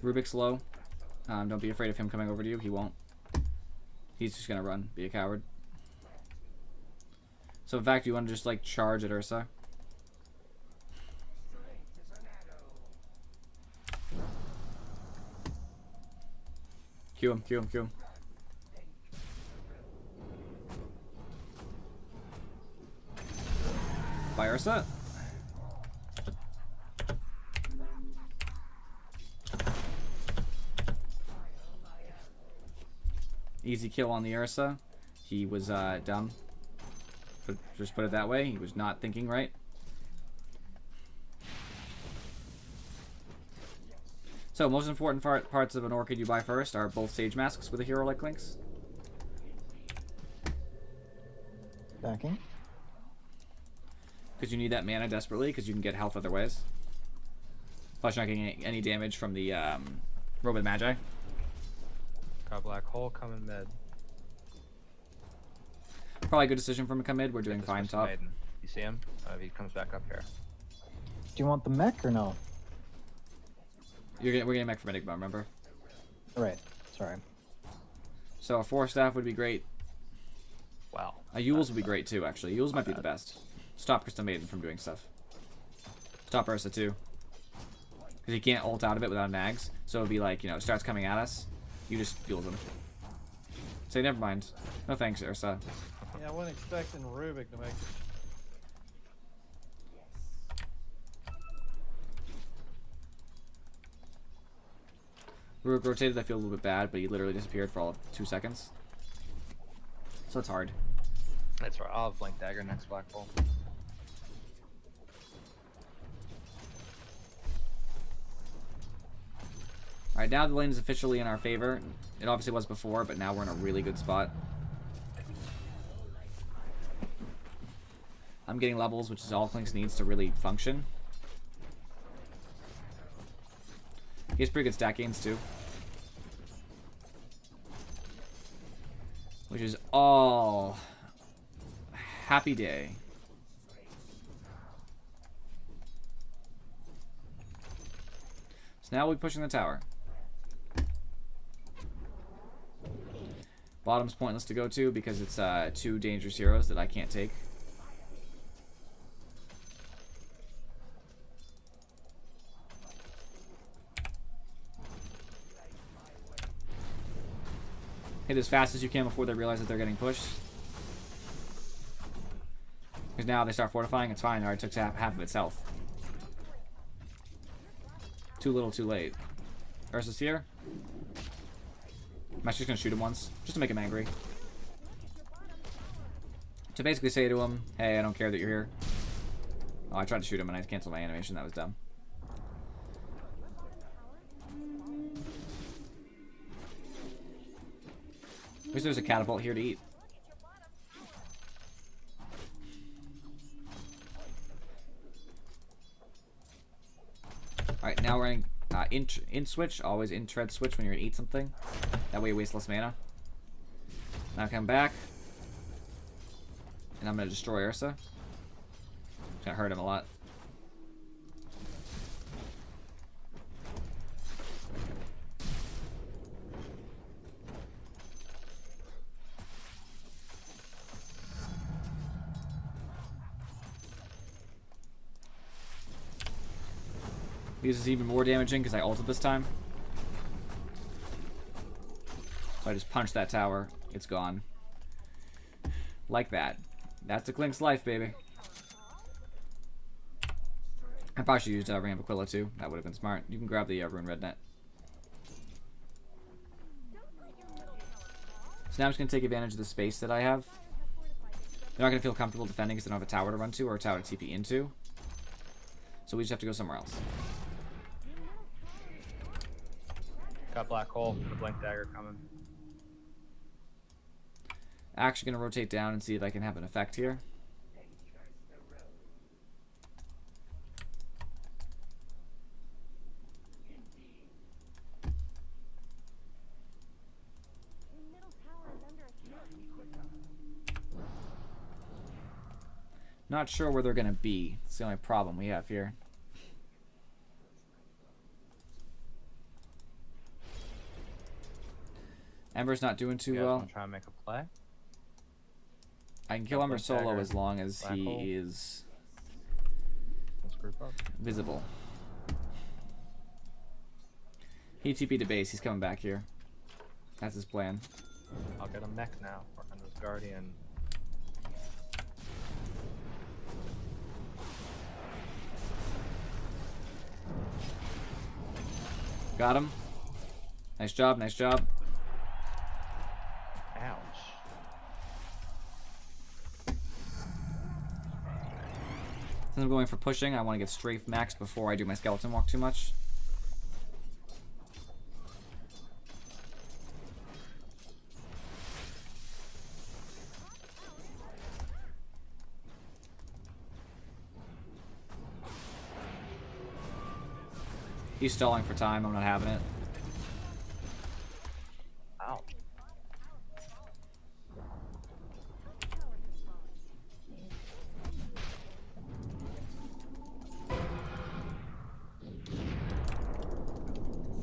Rubik's low. Don't be afraid of him coming over to you. He won't. He's just gonna run. Be a coward. So in fact, you want to just like charge at Ursa. Q him, Q him, Q him. By Ursa. Easy kill on the Ursa. He was dumb. Just put it that way. He was not thinking right. So, most important parts of an Orchid you buy first are both Sage Masks with a hero like Lynx. Backing. Because you need that mana desperately, because you can get health other ways. Plus, you're not getting any damage from the Robot Magi. Got black hole coming mid. Probably a good decision for him to come mid. We're doing This fine Crystal top. Maiden. You see him? He comes back up here. Do you want the mech or no? We're getting mech from Enigma, remember? Right. Sorry. So a 4-staff would be great. Wow. A Yule's would be great too, actually. Yule's might be the best. Stop Crystal Maiden from doing stuff. Stop Ursa too. Because he can't ult out of it without mags. So it'd be like, you know, it starts coming at us. You just fuel them. Say, never mind. No thanks, Ursa. Yeah, I wasn't expecting Rubik to make it. Ruruk rotated, I feel a little bit bad, but he literally disappeared for all of 2 seconds. So it's hard. That's right. I'll have Blink Dagger next black hole. Alright, now the lane is officially in our favor. It obviously was before, but now we're in a really good spot. I'm getting levels, which is all Clinks needs to really function. He has pretty good stat gains too. Which is all happy day. So now we're pushing the tower. Bottom's pointless to go to because it's 2 dangerous heroes that I can't take. Hit as fast as you can before they realize that they're getting pushed. Because now they start fortifying, it's fine. It already took half of its health. Too little, too late. Ursa's here. I'm actually just gonna shoot him once, just to make him angry. To basically say to him, hey, I don't care that you're here. Oh, I tried to shoot him and I canceled my animation, that was dumb. At least there's a catapult here to eat. Alright, now we're in switch. Always in tread switch when you're gonna eat something. That way you waste less mana. Now come back. And I'm gonna destroy Ursa. It's gonna hurt him a lot. This is even more damaging because I ulted this time. So I just punched that tower. It's gone. Like that. That's a Clink's life, baby. I probably should use Ring of Aquila too. That would have been smart. You can grab the Rune Red Net. So now I'm just going to take advantage of the space that I have. They're not going to feel comfortable defending because they don't have a tower to run to or a tower to TP into. So we just have to go somewhere else. Got black hole. The Blink Dagger coming. Actually going to rotate down and see if I can have an effect here. Not sure where they're going to be. It's the only problem we have here. Ember's not doing too well. I'm trying to make a play. I can kill Ember solo as long as Black hole. he is Let's group up. visible. He TP'd to base. He's coming back here. That's his plan. I'll get a mech now. Work on this guardian. Got him. Nice job, nice job. Ouch. Since I'm going for pushing, I want to get strafe max before I do my skeleton walk too much. He's stalling for time, I'm not having it. Ouch.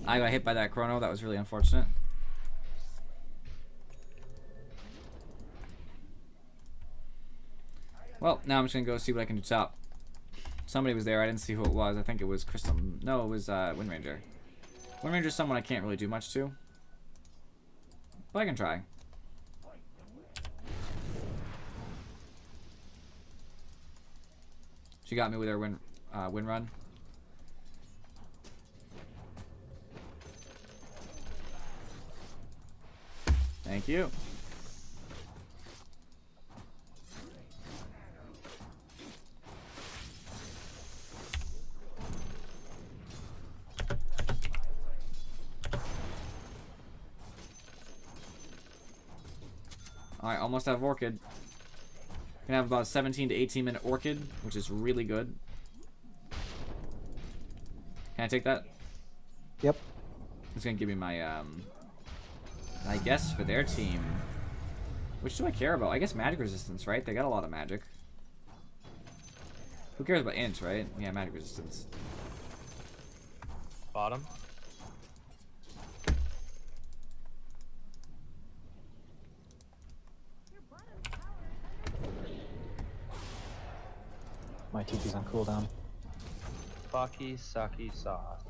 I got hit by that chrono, that was really unfortunate. Well, now I'm just gonna go see what I can do top. Somebody was there, I didn't see who it was. I think it was Crystal. No, it was Wind Ranger. Wind Ranger's someone I can't really do much to. But I can try. She got me with her wind run. Thank you. Alright, almost have Orchid. Gonna have about a 17 to 18 minute Orchid, which is really good. Can I take that? Yep. It's gonna give me my, I guess for their team. Which do I care about? I guess magic resistance, right? They got a lot of magic. Who cares about int, right? Yeah, magic resistance. Bottom. My TP's on cooldown. Fucky, sucky, sauce.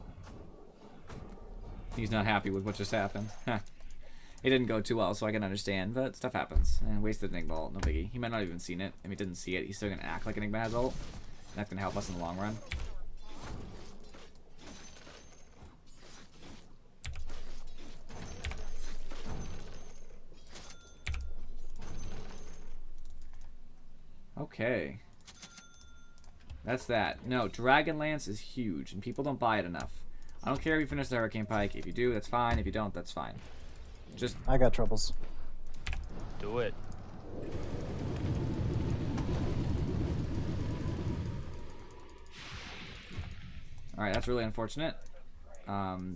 He's not happy with what just happened. It didn't go too well, so I can understand, but stuff happens. And wasted Enigma ult, no biggie. He might not have even seen it. If he didn't see it, he's still gonna act like Enigma has ult. And that's gonna help us in the long run. Okay. That's that. No, Dragonlance is huge, and people don't buy it enough. I don't care if you finish the Hurricane Pike. If you do, that's fine. If you don't, that's fine. Just... I got troubles. Do it. Alright, that's really unfortunate.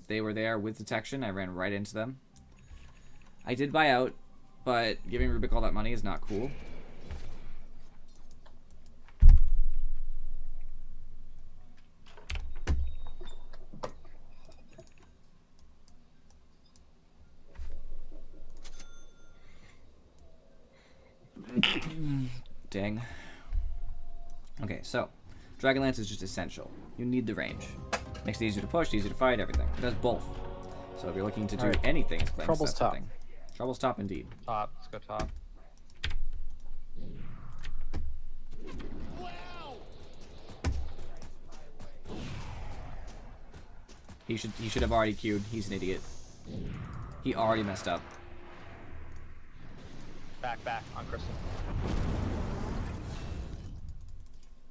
They were there with detection. I ran right into them. I did buy out, but giving Rubik all that money is not cool. Dang. Okay, so Dragonlance is just essential. You need the range. Makes it easier to push, easier to fight, everything. It does both. So if you're looking to do Alright. anything, it's Trouble's top. something. Trouble's top indeed. Top. Let's go top. He should have already queued. He's an idiot. He already messed up. Back on Crystal.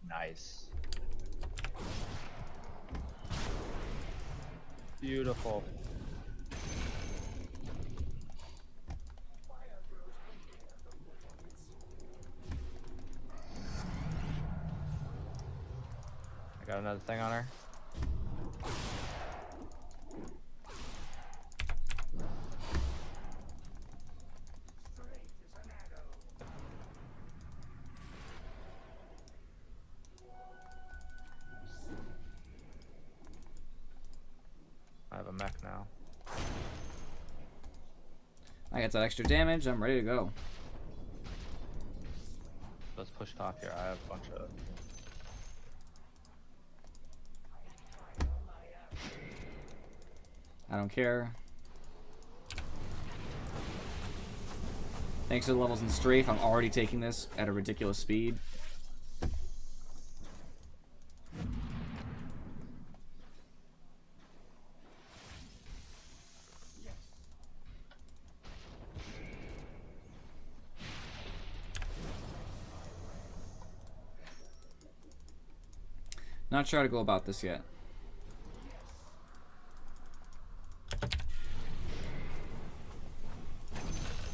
Nice. Beautiful. I got another thing on her. I have a mech now. I got that extra damage. I'm ready to go. Let's push top here. I have a bunch of... I don't care. Thanks to the levels in strafe, I'm already taking this at a ridiculous speed. Not sure how to go about this yet.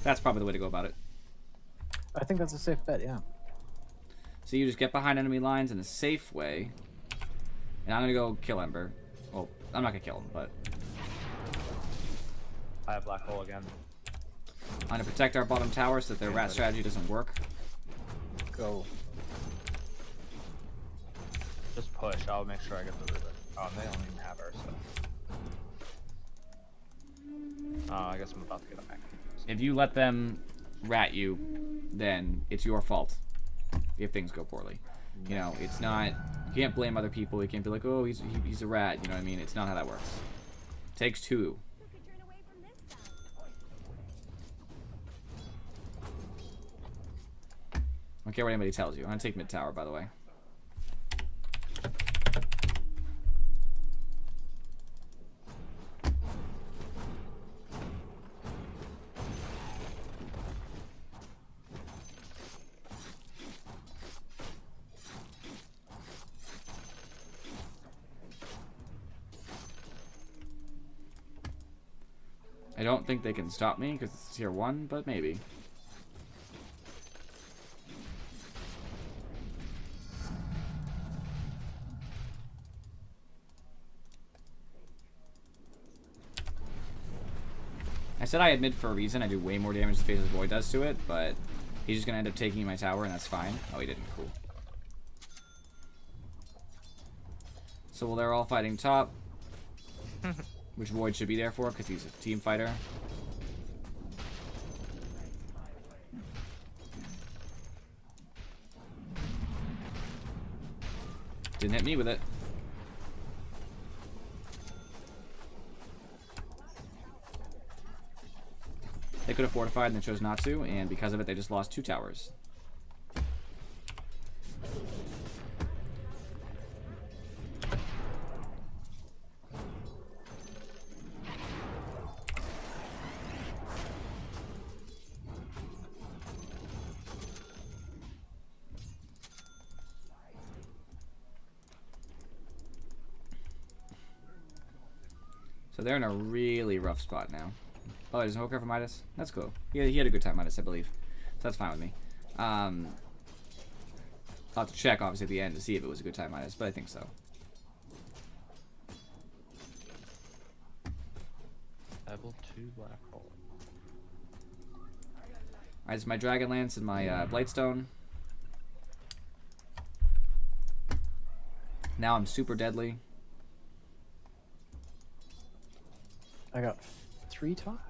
That's probably the way to go about it. I think that's a safe bet, yeah. So you just get behind enemy lines in a safe way. And I'm going to go kill Ember. Well, I'm not going to kill him, but... I have black hole again. I'm going to protect our bottom tower so that their rat strategy doesn't work. Go. Just push. I'll make sure I get the ribbon. Oh, and they don't even have her, so. Oh, I guess I'm about to get a mech. If you let them rat you, then it's your fault if things go poorly. You know, it's not... You can't blame other people. You can't be like, oh, he's a rat. You know what I mean? It's not how that works. Takes two. Who could turn away from this guy? I don't care what anybody tells you. I'm going to take mid tower, by the way. I don't think they can stop me because it's tier 1, but maybe. I said I had mid for a reason. I do way more damage than Faceless Void does to it, but he's just going to end up taking my tower, and that's fine. Oh, he didn't. Cool. So while they're all fighting top, which Void should be there for because he's a team fighter. Didn't hit me with it. They could have fortified and then chose not to, and because of it, they just lost 2 towers. So they're in a really rough spot now. Oh, there's no Hooker for Midas? That's cool. He had a good time, Midas, I believe. So that's fine with me. I'll have to check, obviously, at the end to see if it was a good time, Midas, but I think so. Level 2 black hole. Alright, it's my Dragon Lance and my Blightstone. Now I'm super deadly. I got 3 top.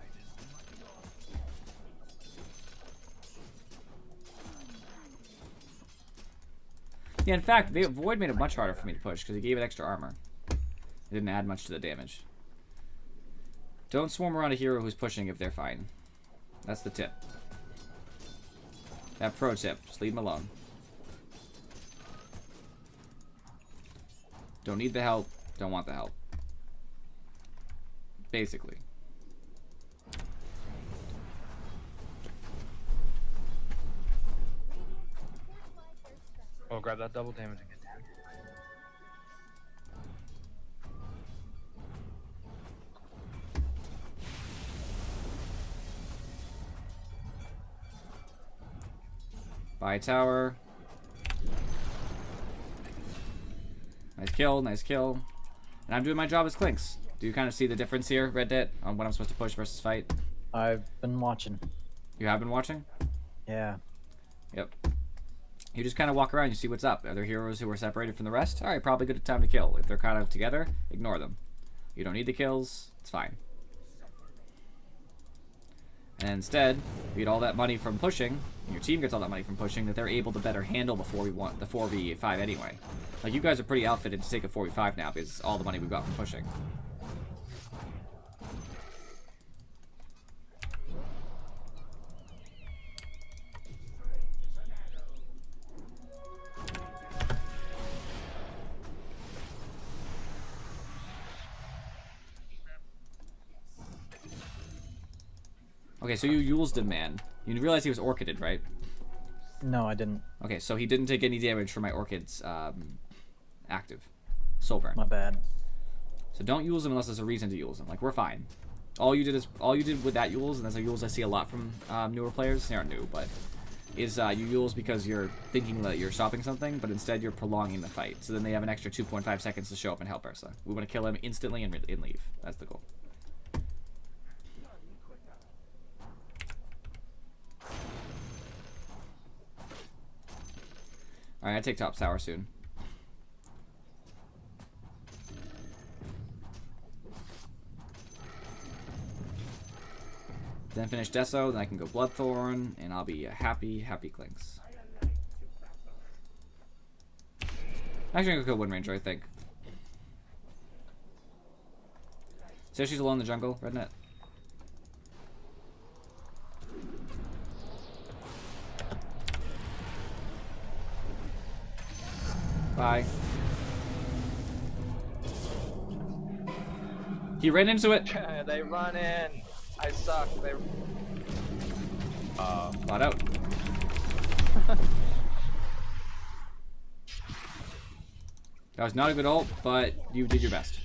Yeah, in fact, Void made it much harder for me to push because he gave it extra armor. It didn't add much to the damage. Don't swarm around a hero who's pushing if they're fine. That's the tip. That pro tip. Just leave him alone. Don't need the help. Don't want the help. Basically. Oh, grab that double damage and get down. Buy tower. Nice kill, nice kill. And I'm doing my job as Clinks. Do you kind of see the difference here, Red Dead, on what I'm supposed to push versus fight? I've been watching. You have been watching? Yeah. Yep. You just kind of walk around, you see what's up. Are there heroes who are separated from the rest? Alright, probably good time to kill. If they're kind of together, ignore them. You don't need the kills, it's fine. And instead, you get all that money from pushing, and your team gets all that money from pushing, that they're able to better handle the 4v5 anyway. Like, you guys are pretty outfitted to take a 4v5 now, because it's all the money we've got from pushing. Okay, so you Yulesed him, man. You realize he was Orchided, right? No, I didn't. Okay, so he didn't take any damage from my Orchid's active. Soul Burn. My bad. So don't use him unless there's a reason to use him. Like, we're fine. All you did with that Yules, and that's a Yules I see a lot from newer players. They aren't new, but is you Yules because you're thinking that you're stopping something, but instead you're prolonging the fight. So then they have an extra 2.5 seconds to show up and help Ursa. We want to kill him instantly and leave. That's the goal. Alright, I take top tower soon. Then finish Deso, then I can go Bloodthorn, and I'll be a happy Clinks. Actually, I'm gonna go Wind Ranger, I think. So she's alone in the jungle, Rednet. Bye. He ran into it. They run in. I suck. They. Bought out. That was not a good ult, but you did your best.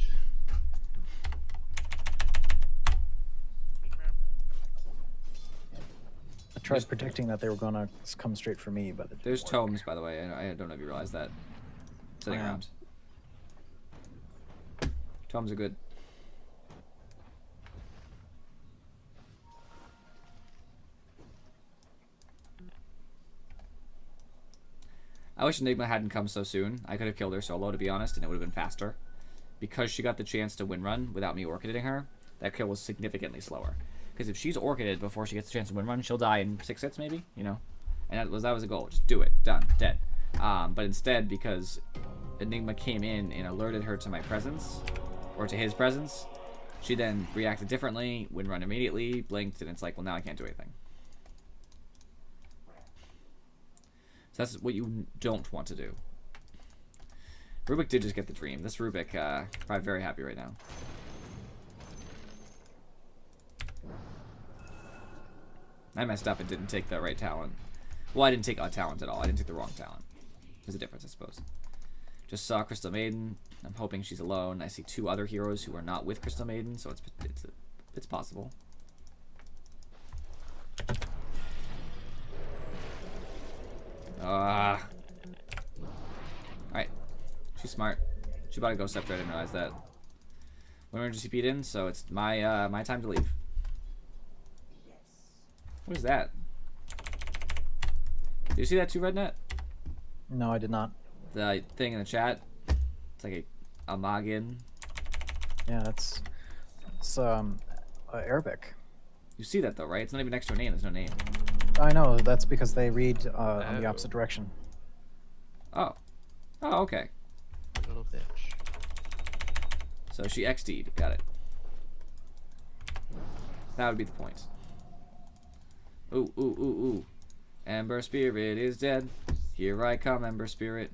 I tried predicting that they were gonna come straight for me, but it didn't There's work. tomes, by the way. I don't know if you realize that. Sitting Yeah. around. Tomes are good. I wish Enigma hadn't come so soon. I could have killed her solo, to be honest, and it would have been faster. Because she got the chance to win run without me Orchiding her, that kill was significantly slower. Because if she's Orchided before she gets the chance to win run, she'll die in 6 hits, maybe, you know? And that was a goal. Just do it. Done. Dead. But instead, because Enigma came in and alerted her to my presence, or to his presence, she then reacted differently, win run immediately, blinked, and it's like, well, now I can't do anything. So that's what you don't want to do. Rubik did just get the dream. This Rubik, probably very happy right now. I messed up and didn't take the right talent. Well, I didn't take a talent at all. I didn't take the wrong talent. There's a difference, I suppose. Just saw Crystal Maiden. I'm hoping she's alone. I see 2 other heroes who are not with Crystal Maiden, so it's possible. Alright. She's smart. She about to go Scepter. I didn't realize that. Wind Ranger CP'd in, so it's my my time to leave. What is that? Did you see that too, Rednet? No, I did not. The thing in the chat. It's like a Magin. Yeah, it's Arabic. You see that though, right? It's not even next to a name. There's no name. I know. That's because they read on the opposite direction. Oh. Oh, okay. Little bitch. So she XD'd. Got it. That would be the point. Ooh, ooh, ooh, ooh. Ember Spirit is dead. Here I come, Ember Spirit.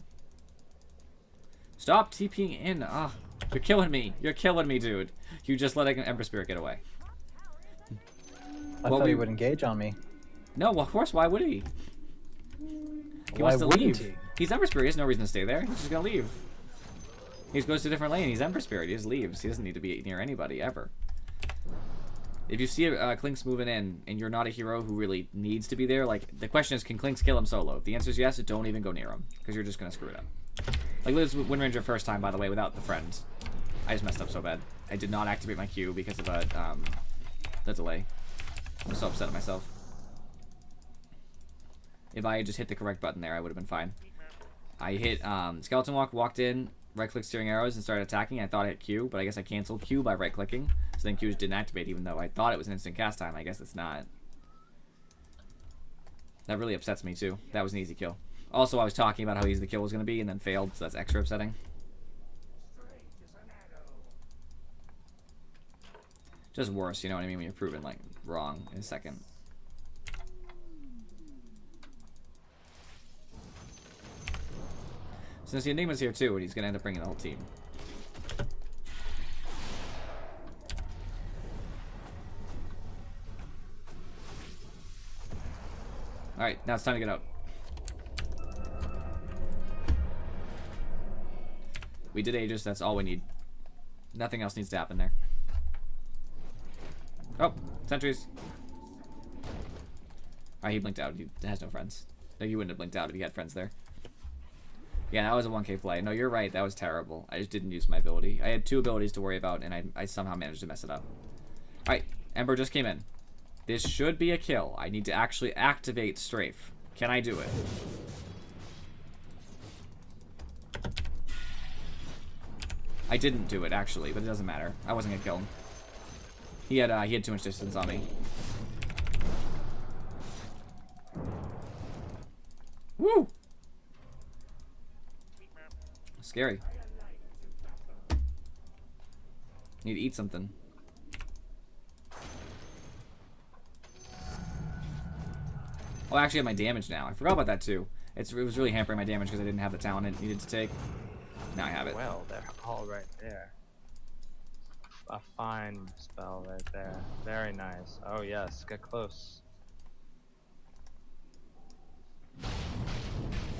Stop TPing in. Ah, you're killing me. You're killing me, dude. You just let an Ember Spirit get away. I thought he would engage on me. No, well, of course. Why would he? He Why wants to wouldn't leave. he? He's Ember Spirit. He has no reason to stay there. He's just gonna leave. He just goes to a different lane. He's Ember Spirit. He just leaves. He doesn't need to be near anybody ever. If you see Clinks moving in and you're not a hero who really needs to be there, like, the question is, can Clinks kill him solo? If the answer is yes, don't even go near him, because you're just going to screw it up. Like, this was Wind Ranger first time, by the way, without the friends. I just messed up so bad. I did not activate my Q because of the delay. I'm so upset at myself. If I had just hit the correct button there, I would have been fine. I hit Skeleton Walk, walked in, right-click steering arrows, and started attacking. I thought I hit Q, but I guess I canceled Q by right-clicking. So then Q just didn't activate, even though I thought it was an instant cast time. I guess it's not. That really upsets me, too. That was an easy kill. Also, I was talking about how easy the kill was going to be, and then failed, so that's extra upsetting. Just worse, you know what I mean, when you're proven, like, wrong in a second. Since the Enigma's here too, and he's gonna end up bringing the whole team. Alright, now it's time to get out. We did Aegis, that's all we need. Nothing else needs to happen there. Oh, sentries. Alright, he blinked out. He has no friends. No, he wouldn't have blinked out if he had friends there. Yeah, that was a 1k play. No, you're right. That was terrible. I just didn't use my ability. I had 2 abilities to worry about, and I somehow managed to mess it up. Alright, Ember just came in. This should be a kill. I need to actually activate Strafe. Can I do it? I didn't do it, actually, but it doesn't matter. I wasn't gonna kill him. He had too much distance on me. Woo! Scary. Need to eat something. Oh, I actually have my damage now. I forgot about that too. It was really hampering my damage because I didn't have the talent it needed to take. Now I have it. Well, they're all right there. A fine spell right there. Very nice. Oh yes, get close.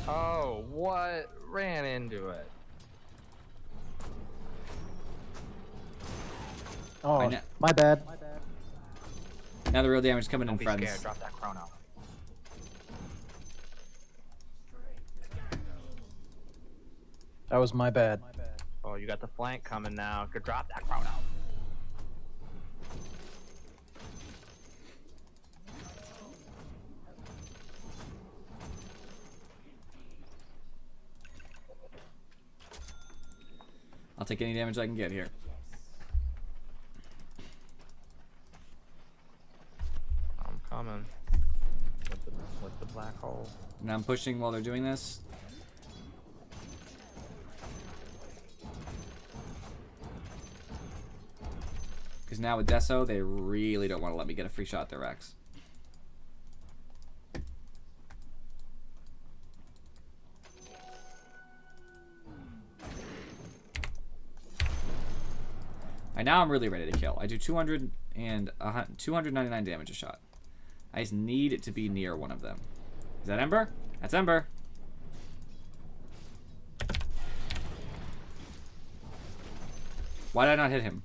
Oh, what? Ran into it. Oh, my bad. Now the real damage is coming Don't in, be friends. scared. Drop that chrono. That was my bad. Oh, you got the flank coming now. Could drop that chrono. I'll take any damage I can get here. I'm coming. With the black hole. And I'm pushing while they're doing this. Because now with Deso, they really don't want to let me get a free shot at their Rex. Alright, now I'm really ready to kill. I do 299 damage a shot. I just need it to be near one of them. Is that Ember? That's Ember. Why did I not hit him?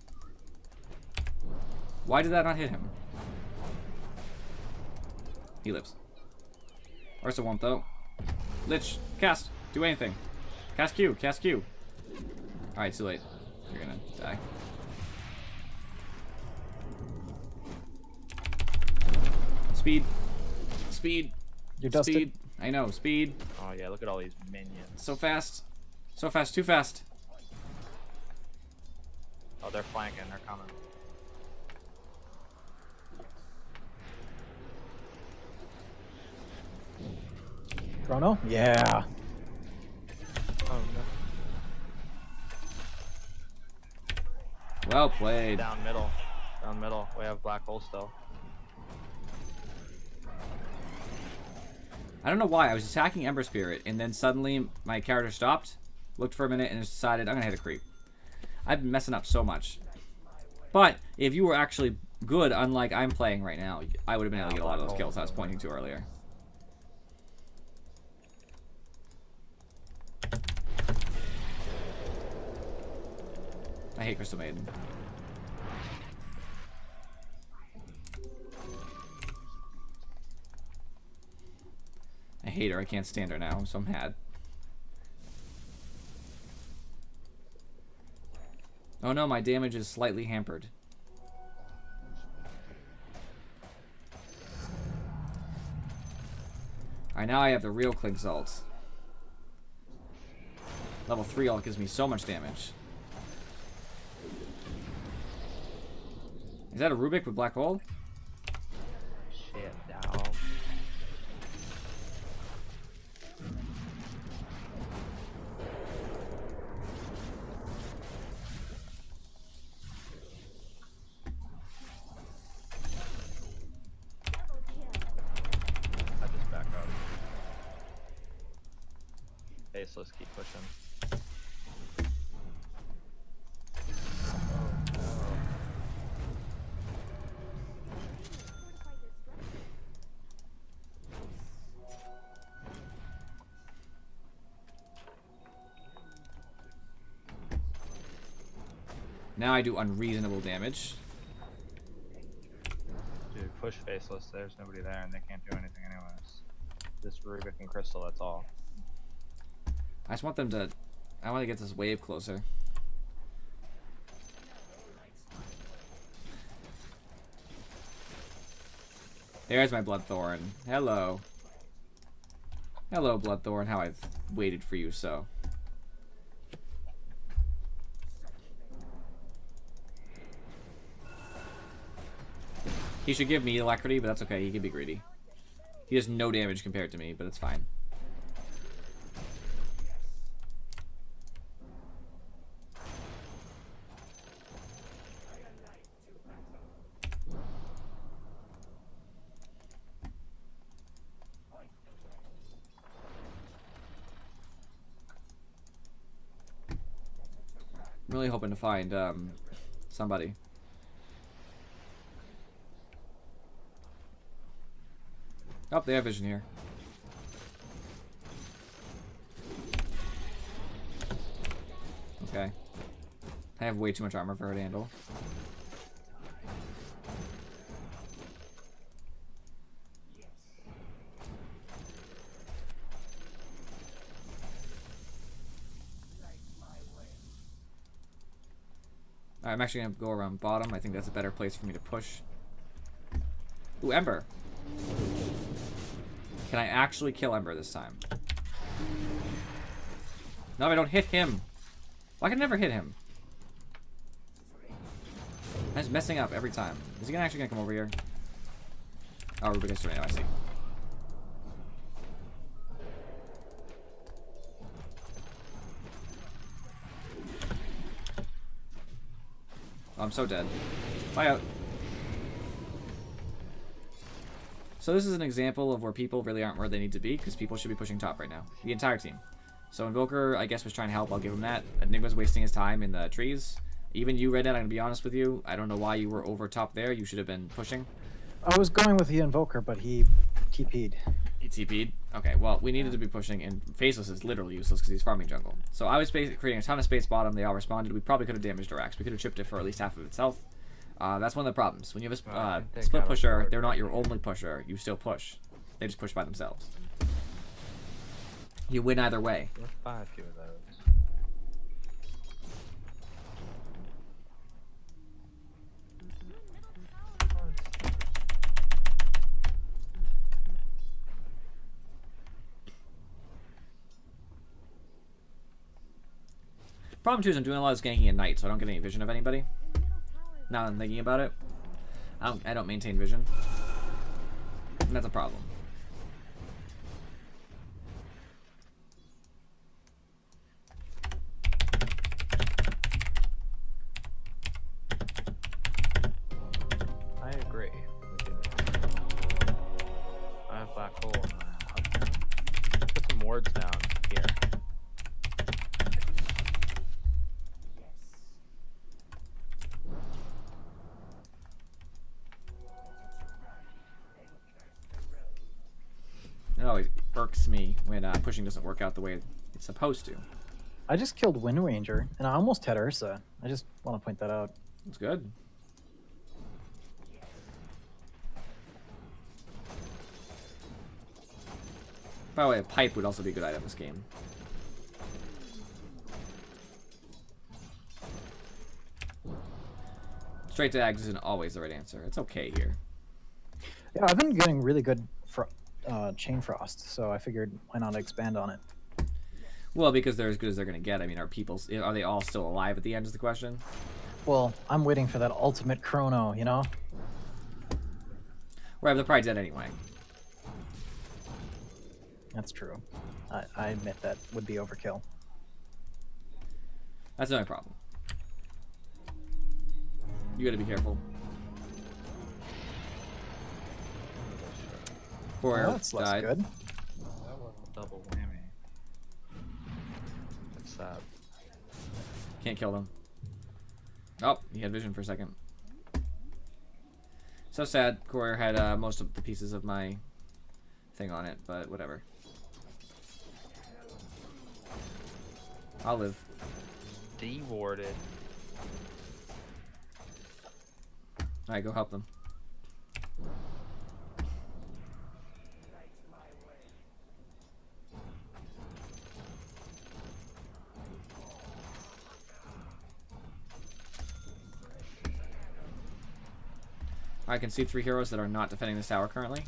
Why did that not hit him? He lives. Ursa won't though. Lich, cast. Do anything. Cast Q, cast Q. Alright, too late. You're gonna die. Speed. Speed. You're dusted. Speed. I know, speed. Oh yeah, look at all these minions. So fast. So fast, too fast. Oh, they're flanking. They're coming. Chrono? Yeah. Oh no. Well played. Down middle. Down middle. We have black hole still. I don't know why. I was attacking Ember Spirit, and then suddenly my character stopped, looked for a minute, and just decided I'm gonna hit a creep. I've been messing up so much. But if you were actually good, unlike I'm playing right now, I would have been able to get a lot of those kills I was pointing to earlier. I hate Crystal Maiden. I hate her. I can't stand her now. I'm so mad. Oh no, my damage is slightly hampered. Alright, now I have the real Clink's ult. Level 3 ult gives me so much damage. Is that a Rubik with black hole? Shit, dog. I just back up. Faceless, keep pushing. Now I do unreasonable damage. Dude, push faceless. There's nobody there, and they can't do anything anyways. This Rubik and Crystal, that's all. I just want them to... I want to get this wave closer. There's my Bloodthorn. Hello. Hello, Bloodthorn. How I've waited for you so. He should give me Alacrity, but that's okay. He can be greedy. He does no damage compared to me, but it's fine. I'm really hoping to find somebody. Oh, they have vision here. Okay. I have way too much armor for her to handle. I'm actually going to go around bottom. I think that's a better place for me to push. Ooh, Ember. Can I actually kill Ember this time? No, I don't hit him. Why can I never hit him? I'm just messing up every time. Is he actually going to come over here? Oh, Rubik is tornado, I see. Oh, I'm so dead. Bye out. So this is an example of where people really aren't where they need to be, because people should be pushing top right now. The entire team. So Invoker, I guess, was trying to help. I'll give him that. Enigma's wasting his time in the trees. Even you, Red Dead, I'm going to be honest with you. I don't know why you were over top there. You should have been pushing. I was going with the Invoker, but he TP'd. He TP'd? Okay, well, we needed to be pushing, and Faceless is literally useless because he's farming jungle. So I was creating a ton of space bottom. They all responded. We probably could have damaged our axe. We could have chipped it for at least half of its health. That's one of the problems. When you have a split pusher, they're not your only pusher. You still push. They just push by themselves. You win either way. Let's buy a few of those. Problem two is I'm doing a lot of ganking at night, so I don't get any vision of anybody. Now that I'm thinking about it, I don't maintain vision, and that's a problem. I agree. I have black hole. Put some wards down here. It always irks me when pushing doesn't work out the way it's supposed to. I just killed Wind Ranger, and I almost had Ursa. I just want to point that out. It's good. By the way, a pipe would also be a good item in this game. Straight to Ags isn't always the right answer. It's okay here. Yeah, I've been getting really good Chain Frost, so I figured why not expand on it. Well, because they're as good as they're going to get. I mean, are they all still alive at the end is the question? Well, I'm waiting for that ultimate chrono, you know? Right, but they're probably dead anyway. That's true. I admit that would be overkill. That's the only problem. You gotta be careful. Courier Well, that's less died. good. That was a double whammy. That's sad. Can't kill them. Oh, he had vision for a second. So sad. Courier had most of the pieces of my thing on it, but whatever. I'll live. Dewarded. Alright, go help them. I can see 3 heroes that are not defending this tower currently.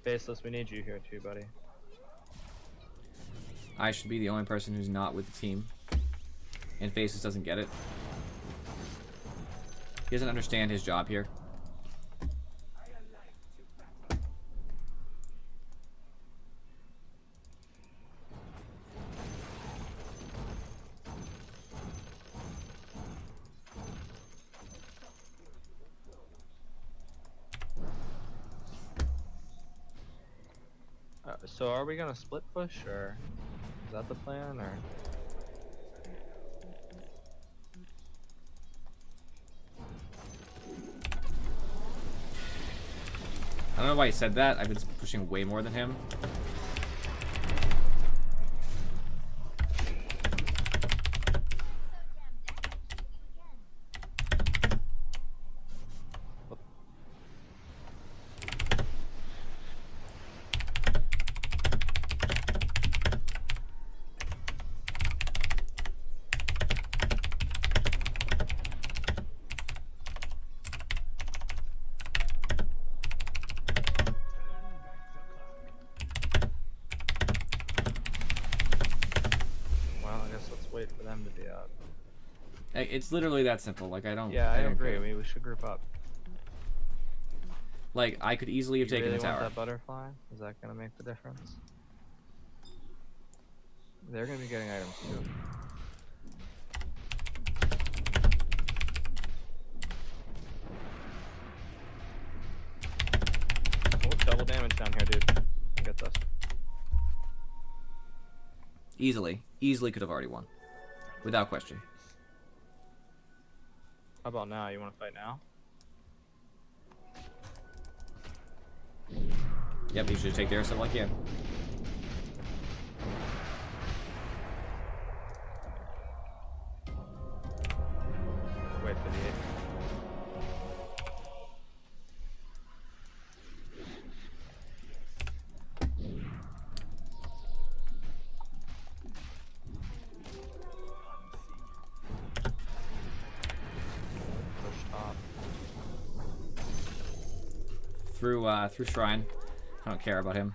Faceless, we need you here too, buddy. I should be the only person who's not with the team. And Faceless doesn't get it. He doesn't understand his job here. So are we gonna split push, or is that the plan, or? I don't know why he said that. I've been pushing way more than him. Wait for them to be up. It's literally that simple. Like, I don't. Yeah, I don't agree. care. I mean, we should group up. Like, I could easily have You taken really the want tower. that butterfly? Is that gonna make the difference? They're gonna be getting items too. Oh, double damage down here, dude. Get this. Easily could have already won. Without question. How about now? You want to fight now? Yep, you should take there so like you. Wait for the 8. Through Shrine. I don't care about him.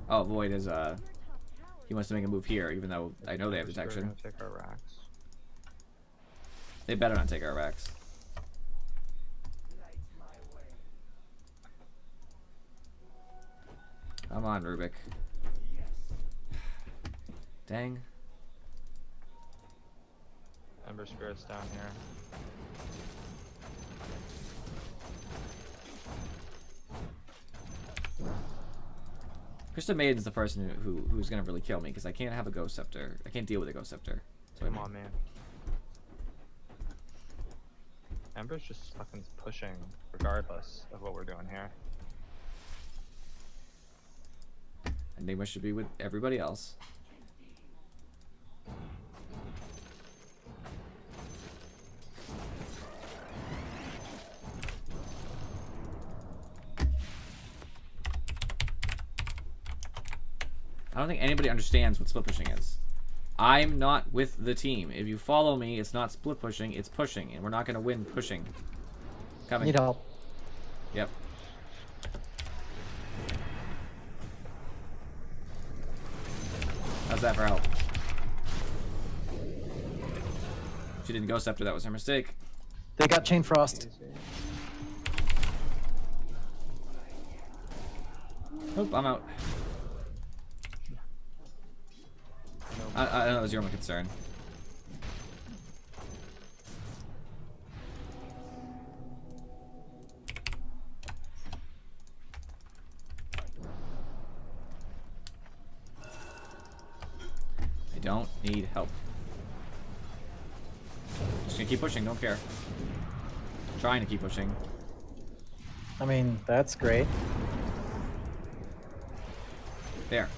Oh, Void is he wants to make a move here, even though I know they have We're detection. gonna take our racks. They better not take our racks. Come on, Rubik. Dang. Ember Spirit's down here. Krista Maiden's the person who's gonna really kill me because I can't have a Ghost Scepter. I can't deal with a Ghost Scepter. So Come on, man. Ember's just fucking pushing regardless of what we're doing here. Enigma should be with everybody else. I don't think anybody understands what split pushing is. I'm not with the team. If you follow me, it's not split pushing, it's pushing, and we're not gonna win pushing. Coming. Need help. Yep. How's that for help? She didn't Ghost Scepter, that was her mistake. They got Chain Frost. Nope, I'm out. I know that was your only concern. I don't need help. Yeah, keep pushing. Don't care. Trying to keep pushing. I mean, that's great. There.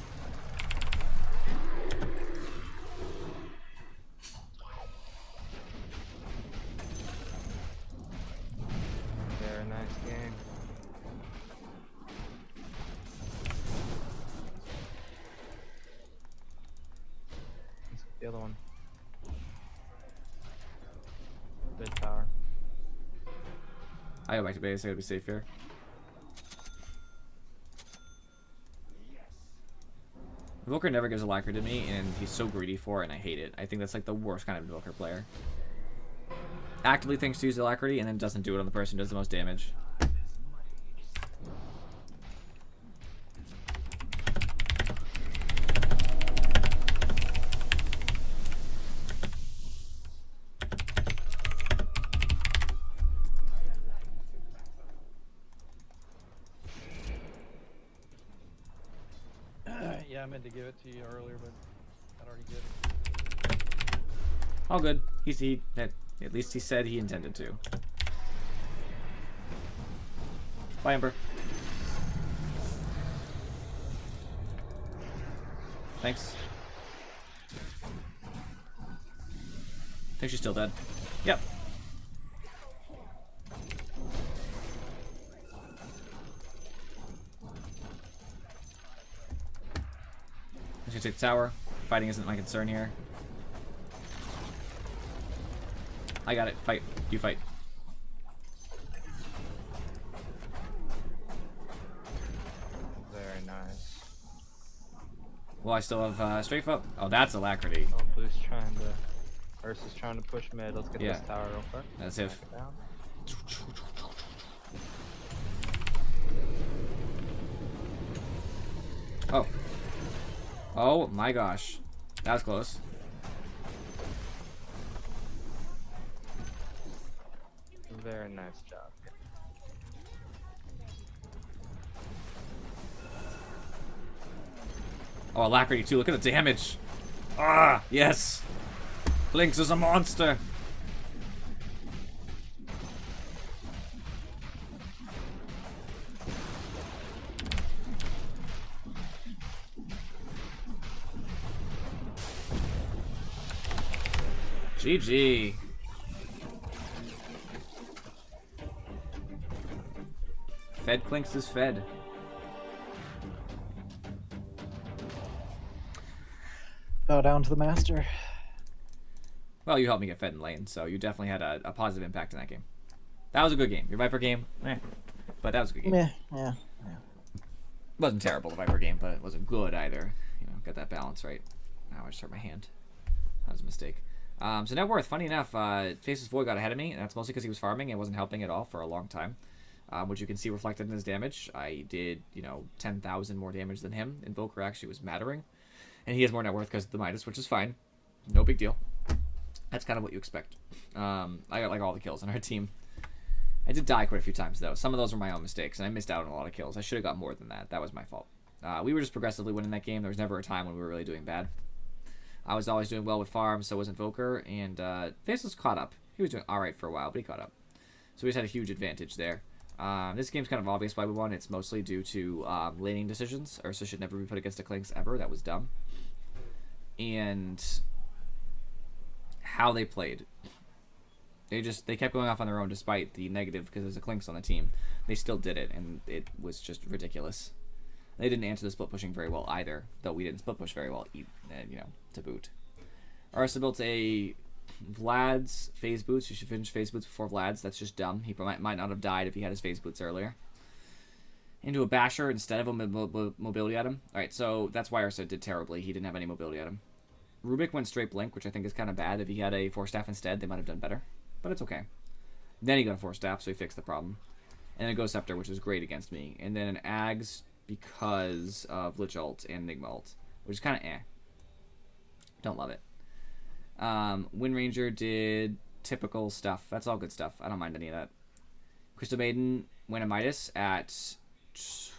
Very nice game. Let's get the other one. Good tower. I go back to base. I gotta be safe here. Invoker never gives alacrity to me, and he's so greedy for it, and I hate it. I think that's like the worst kind of Invoker player. Actively thinks to use alacrity, and then doesn't do it on the person who does the most damage. Yeah, I meant to give it to you earlier, but I already did it. All good. At least he said he intended to. Bye, Ember. Thanks. Think she's still dead. Yep. I'm gonna take the tower. Fighting isn't my concern here. I got it. Fight. You fight. Very nice. Well, I still have strafe up. Oh, that's alacrity. Oh, Blue's trying to. Ursa's trying to push mid. Let's get Yeah. this tower real quick. That's if. Knock it down. Oh. Oh my gosh. That was close. Very nice job. Oh, alacrity too. Look at the damage. Ah, yes. Lynx is a monster. GG. Fed Clinks is fed. Bow down to the master. Well, you helped me get fed in lane, so you definitely had a positive impact in that game. That was a good game. Your Viper game, but that was a good game. Meh, yeah. Wasn't terrible, the Viper game, but it wasn't good either. You know, got that balance right. Now I just hurt my hand. That was a mistake. So net worth, funny enough, Faceless Void got ahead of me, and that's mostly because he was farming and wasn't helping at all for a long time. Which you can see reflected in his damage. I did, 10,000 more damage than him. Invoker actually was mattering. And he has more net worth because of the Midas, which is fine. No big deal. That's kind of what you expect. I got like all the kills on our team. I did die quite a few times though. Some of those were my own mistakes, and I missed out on a lot of kills. I should have got more than that. That was my fault. We were just progressively winning that game. There was never a time when we were really doing bad. I was always doing well with farms, so was Invoker, and Faceless caught up. He was doing alright for a while, but he caught up. So we just had a huge advantage there. This game's kind of obvious why we won. It's mostly due to laning decisions. Ursa should never be put against a Clinks ever. That was dumb. And how they played. They kept going off on their own despite the negative because there's a Clinks on the team. They still did it, and it was just ridiculous. They didn't answer the split pushing very well either, though we didn't split push very well, to boot. Ursa built a Vlad's phase boots. You should finish phase boots before Vlad's. That's just dumb. He might not have died if he had his phase boots earlier. Into a basher instead of a mobility item. Alright, so that's why Ursa did terribly. He didn't have any mobility item. Rubik went straight blink, which I think is kind of bad. If he had a 4-staff instead, they might have done better. But it's okay. Then he got a 4-staff, so he fixed the problem. And then a Ghost Scepter, which is great against me. And then an Ags because of Lich ult and Nigma ult, which is kind of eh. Don't love it. Wind Ranger did typical stuff. That's all good stuff. I don't mind any of that. Crystal Maiden went a Midas at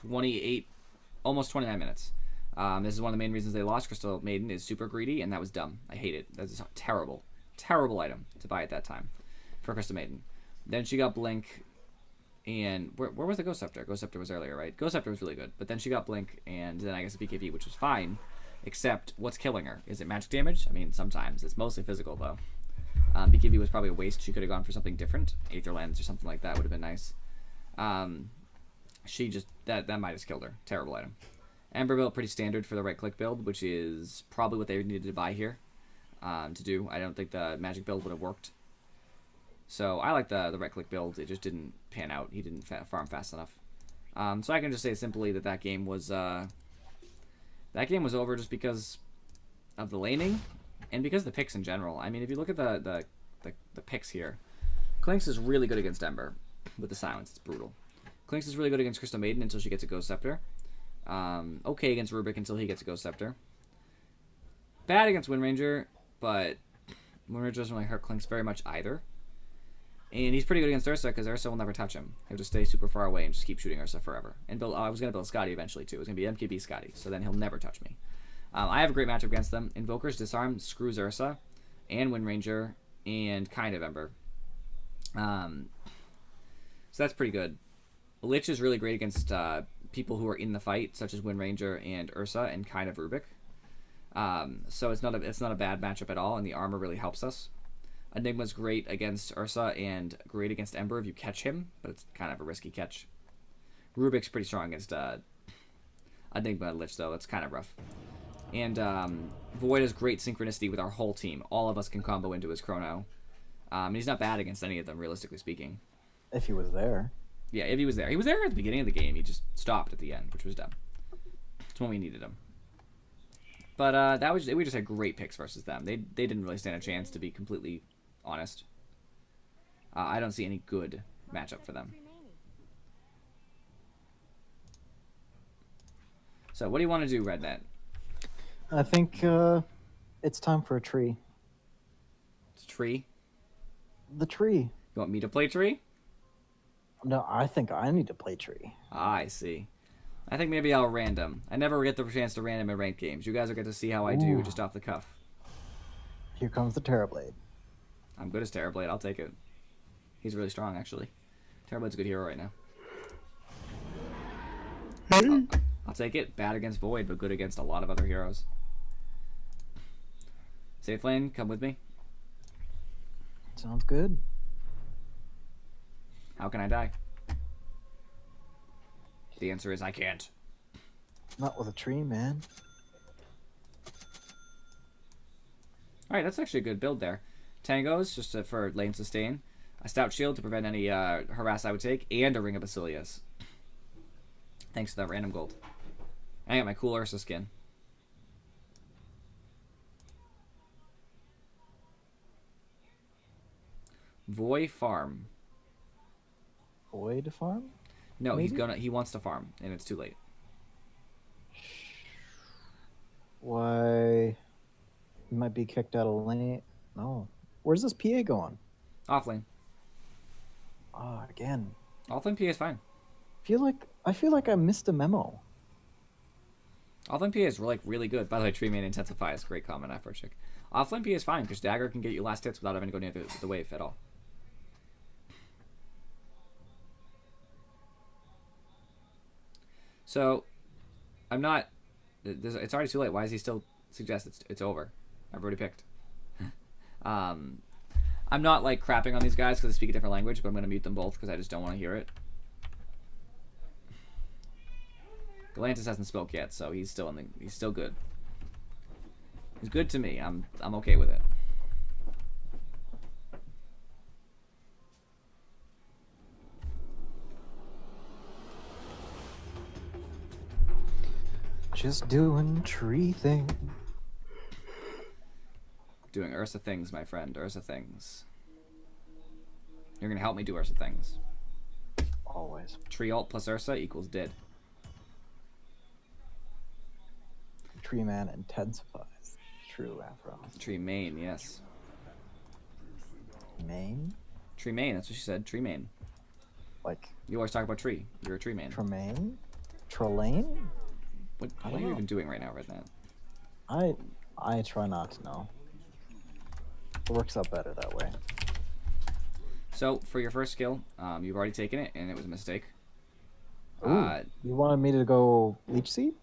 28, almost 29 minutes. This is one of the main reasons they lost. Crystal Maiden is super greedy, and that was dumb. I hate it. That's a terrible, terrible item to buy at that time. for Crystal Maiden. Then she got Blink, and where was the Ghost Scepter? Ghost Scepter was earlier, right? Ghost Scepter was really good, but then she got Blink, and then I guess a BKB, which was fine, except what's killing her? Is it magic damage? I mean, sometimes. It's mostly physical, though. BKB was probably a waste. She could have gone for something different. Aether Lens or something like that would have been nice. She just, that might have killed her. Terrible item. Ember build, pretty standard for the right-click build, which is probably what they needed to buy here to do. I don't think the magic build would have worked. So I like the right-click build. It just didn't pan out. He didn't farm fast enough. So I can just say simply that game was over just because of the laning and because of the picks in general. I mean, if you look at the picks here, Clinks is really good against Ember with the silence. It's brutal. Clinks is really good against Crystal Maiden until she gets a Ghost Scepter. Okay against Rubik until he gets a Ghost Scepter. Bad against Windranger, but Windranger doesn't really hurt Clinks very much either. And he's pretty good against Ursa because Ursa will never touch him. He'll just stay super far away and just keep shooting Ursa forever. And build, I was going to build Scotty eventually too. It was going to be MKB Scotty, so then he'll never touch me. I have a great matchup against them. Invoker's Disarm screws Ursa and Windranger and kind of Ember. So that's pretty good. Lich is really great against people who are in the fight, such as Windranger and Ursa and kind of Rubik. So it's not a bad matchup at all, and the armor really helps us. Enigma's great against Ursa and great against Ember if you catch him, but it's kind of a risky catch. Rubik's pretty strong against Enigma and Lich, though. That's kind of rough. And Void has great synchronicity with our whole team. All of us can combo into his Chrono. And he's not bad against any of them, realistically speaking. If he was there. Yeah, if he was there. He was there at the beginning of the game. He just stopped at the end, which was dumb. It's when we needed him. But we just had great picks versus them. They didn't really stand a chance, to be completely honest. I don't see any good matchup for them. So what do you want to do, Rednet? I think it's time for a tree. It's tree? The tree. You want me to play tree? No, I think I need to play tree. I see. I think maybe I'll random. I never get the chance to random in ranked games. You guys will get to see how I do just off the cuff. Here comes the Terrorblade. I'm good as Terrorblade. I'll take it. He's really strong, actually. Terrorblade's a good hero right now. I'll take it. Bad against Void, but good against a lot of other heroes. Safe lane, come with me. Sounds good. How can I die? The answer is I can't. Not with a tree, man. Alright, that's actually a good build there. Tangos, just for lane sustain. A Stout Shield to prevent any harass I would take. And a Ring of Basilius. Thanks to that random gold. And I got my cool Ursa skin. Voy farm. Void to farm? No, Maybe? he wants to farm, and it's too late. Why? He might be kicked out of lane. No. Where's this PA going? Offlane. Ah, again. Offlane PA is fine. I feel like I missed a memo. Offlane PA is really good. By the way, Tree Main intensifies. Great comment, Afrochick. Offlane PA is fine because Dagger can get you last hits without having to go near the wave at all. So, I'm not. It's already too late. Why does he still suggest it's over? I've already picked. I'm not like crapping on these guys because they speak a different language, but I'm gonna mute them both because I just don't want to hear it. Galantis hasn't spoke yet, so he's still he's still good. He's good to me. I'm okay with it. Just doing tree thing. Doing Ursa things, my friend. Ursa things. You're gonna help me do Ursa things. Always. Tree ult plus Ursa equals dead. Tree man intensifies. True, Afro. Tree main, yes. Main? Tree main, that's what she said. Tree main. Like You always talk about tree. You're a tree main. Tremaine? Trelane? What I are don't you know. even doing right now, Rednet? I try not to know. It works out better that way. So for your first skill, you've already taken it, and it was a mistake. Ooh, you wanted me to go Leech Seed?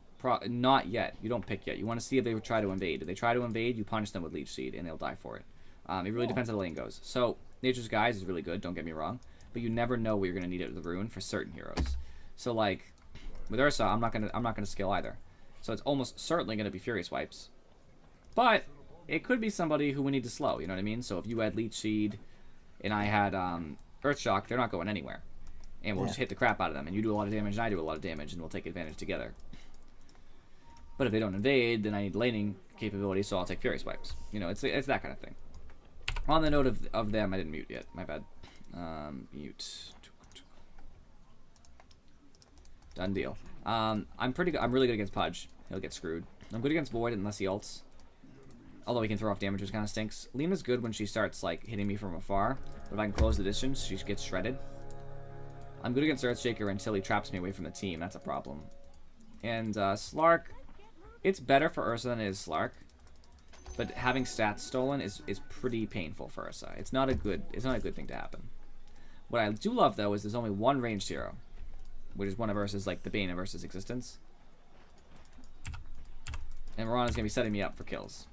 Not yet. You don't pick yet. You want to see if they would try to invade. If they try to invade, you punish them with Leech Seed, and they'll die for it. It really depends how the lane goes. So Nature's Guise is really good. Don't get me wrong, but you never know what you're gonna need it with the rune for certain heroes. So like with Ursa, I'm not gonna skill either. So it's almost certainly gonna be Furious Wipes, but it could be somebody who we need to slow. You know what I mean? So if you had Leech Seed, and I had Earth Shock, they're not going anywhere, and we'll just hit the crap out of them. And you do a lot of damage, and I do a lot of damage, and we'll take advantage together. But if they don't invade, then I need laning capability, so I'll take Furious Wipes. You know, it's that kind of thing. On the note of them, I didn't mute yet. My bad. Mute. Done deal. I'm pretty good. I'm really good against Pudge. He'll get screwed. I'm good against Void unless he ults. Although he can throw off damage, which kind of stinks. Lena's good when she starts like hitting me from afar. But if I can close the distance, she gets shredded. I'm good against Earthshaker until he traps me away from the team. That's a problem. And Slark, it's better for Ursa than it is Slark. But having stats stolen is pretty painful for Ursa. It's not a good thing to happen. What I do love though is there's only one ranged hero, which is one of Ursa's, like the bane of Ursa's existence. And Mirana's gonna be setting me up for kills.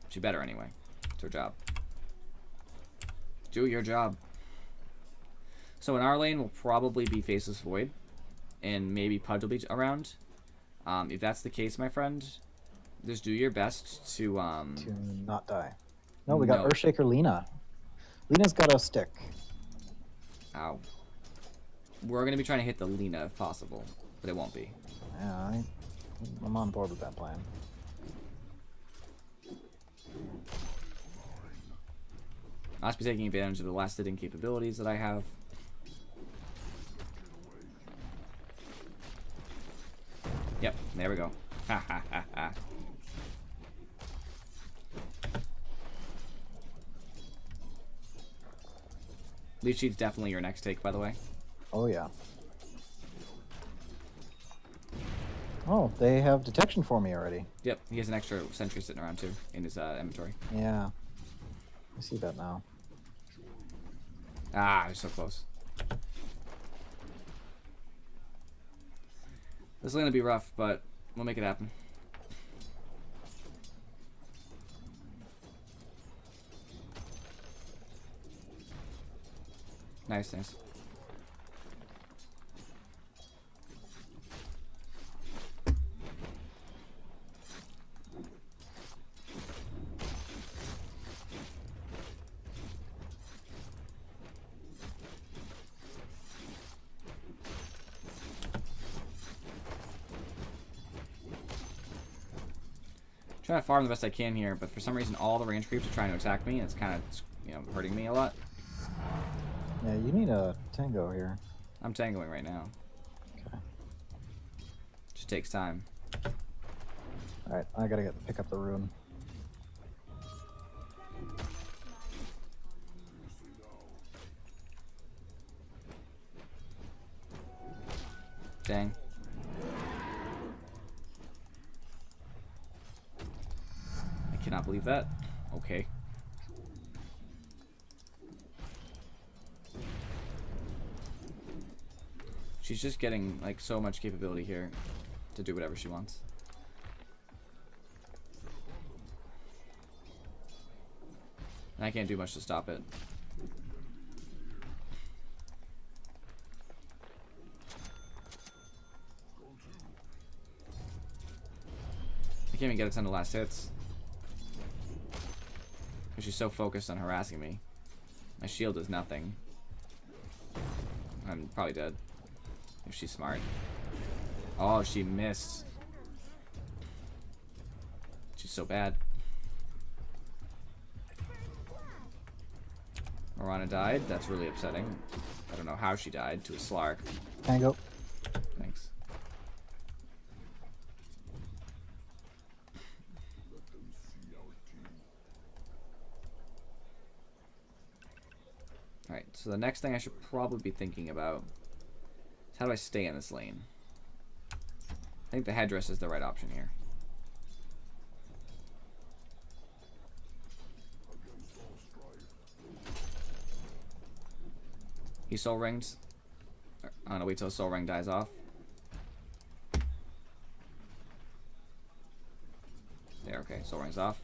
She better anyway. It's her job. Do your job. So in our lane will probably be Faceless Void, and maybe Pudge will be around. If that's the case, my friend, just do your best to not die. No, we got Earthshaker Lena. Lena's got a stick. Ow. We're gonna be trying to hit the Lena if possible, but it won't be. Yeah, I'm on board with that plan. I must be taking advantage of the last hitting capabilities that I have. Yep, there we go. Ha ha ha ha. Leech Seed's definitely your next take, by the way. Oh yeah. Oh, they have detection for me already. Yep, he has an extra sentry sitting around too in his inventory. Yeah, I see that now. Ah, he's so close. This is gonna be rough, but we'll make it happen. Nice, nice. Trying to farm the best I can here, but for some reason all the range creeps are trying to attack me, and it's kind of, you know, hurting me a lot. Yeah, you need a tango here. I'm tangoing right now. Okay. Just takes time. Alright, I gotta pick up the rune. Dang. I cannot believe that. Okay. She's just getting like so much capability here to do whatever she wants. And I can't do much to stop it. I can't even get a ton of last hits. Because she's so focused on harassing me. My shield is nothing. I'm probably dead. If she's smart. Oh, she missed. She's so bad. Mirana died. That's really upsetting. I don't know how she died to a Slark. Tango. Thanks. Alright, so the next thing I should probably be thinking about is how do I stay in this lane? I think the headdress is the right option here. He's soul ringed. I'm gonna wait till his soul ring dies off. There, okay, soul ring's off.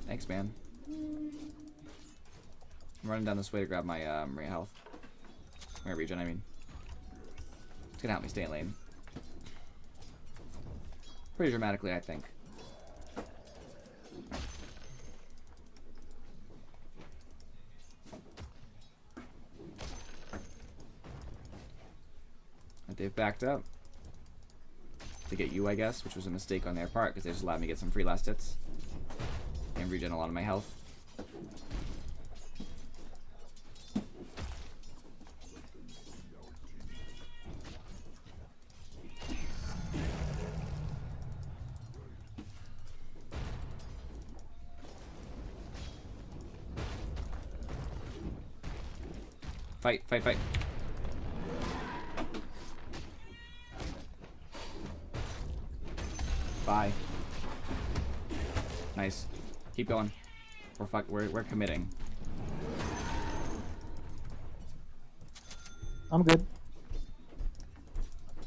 Thanks, man. I'm running down this way to grab my Maria health. My regen, I mean. It's gonna help me stay in lane. Pretty dramatically, I think. And they've backed up. To get you, I guess, which was a mistake on their part, because they just allowed me to get some free last hits. And regen a lot of my health. Fight, fight, fight. Bye. Nice. Keep going. We're committing. I'm good.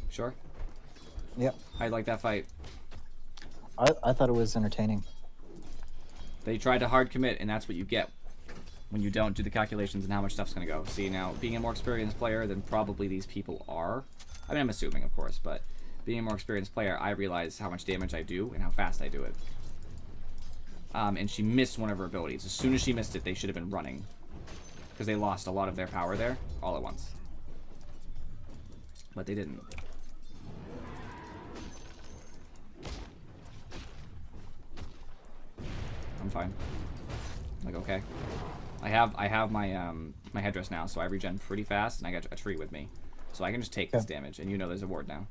Sure? Yep. I'd like that fight. I thought it was entertaining. They tried to hard commit, and that's what you get when you don't do the calculations and how much stuff's going to go. See, now, being a more experienced player than probably these people are, I mean, I'm assuming, of course, but being a more experienced player, I realize how much damage I do and how fast I do it. And she missed one of her abilities. As soon as she missed it, they should have been running. Because they lost a lot of their power there, all at once. But they didn't. I'm fine. Like, okay. I have my my headdress now, so I regen pretty fast, and I got a tree with me. So I can just take this damage, and you know there's a ward now.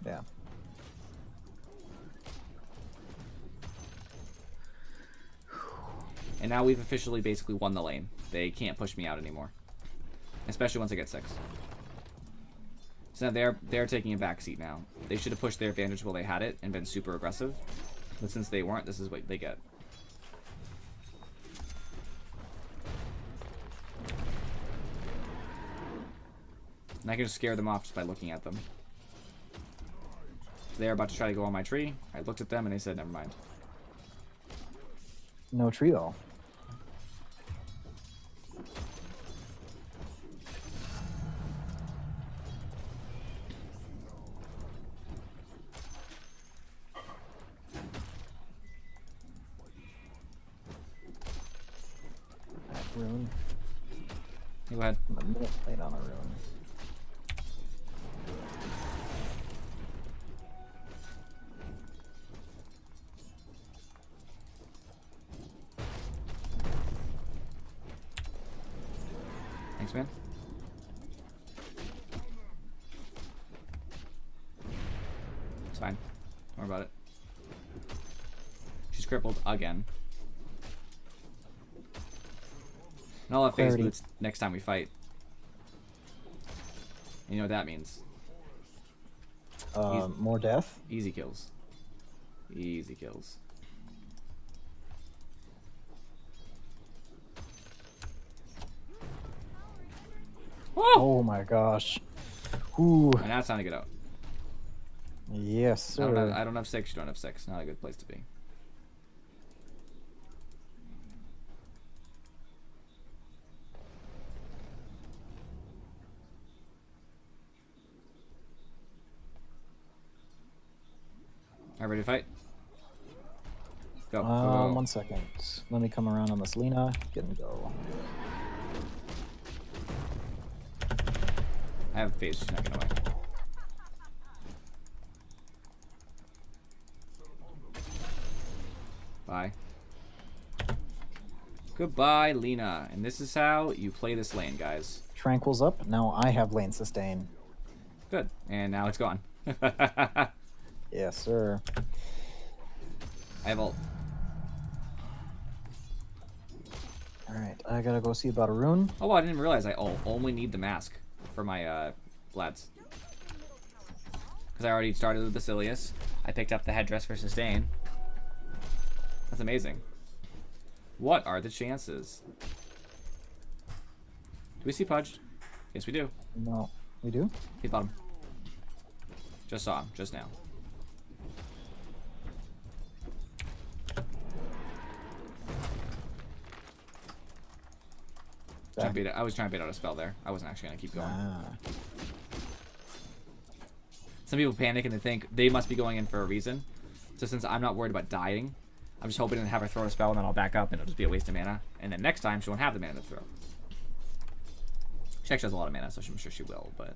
Yeah. And now we've officially basically won the lane. They can't push me out anymore. Especially once I get 6. So now they're taking a back seat now. They should have pushed their advantage while they had it and been super aggressive. But since they weren't, this is what they get. And I can just scare them off just by looking at them. They're about to try to go on my tree. I looked at them and they said, never mind. No trio. Rune. Go ahead. I'm a minute late on a rune. Thanks, man. It's fine. Don't worry about it. She's crippled again. And I'll have phase boots next time we fight. You know what that means. More death? Easy kills. Easy kills. Oh my gosh. Ooh. And now it's time to get out. Yes, I sir. don't have 6. You don't have 6. Not a good place to be. All right, ready to fight? Go. Go, go. 1 second. Let me come around on this Lena. Get and go. I have phase. She's not gonna win. Bye. Goodbye, Lena. And this is how you play this lane, guys. Tranquil's up. Now I have lane sustain. Good. And now it's gone. Yes, sir. I have ult. Alright, I gotta go see about a rune. Oh, I didn't realize I only need the mask for my Vlads. Because I already started with Basilius. I picked up the headdress for sustain. That's amazing. What are the chances? Do we see Pudge? Yes, we do. No, we do. He bottom. Just saw him, just now. I was trying to bait out a spell there. I wasn't actually going to keep going. Ah. Some people panic and they think they must be going in for a reason. So since I'm not worried about dying, I'm just hoping to have her throw a spell and then I'll back up and it'll just be a waste of mana. And then next time she won't have the mana to throw. She actually has a lot of mana, so I'm sure she will, but...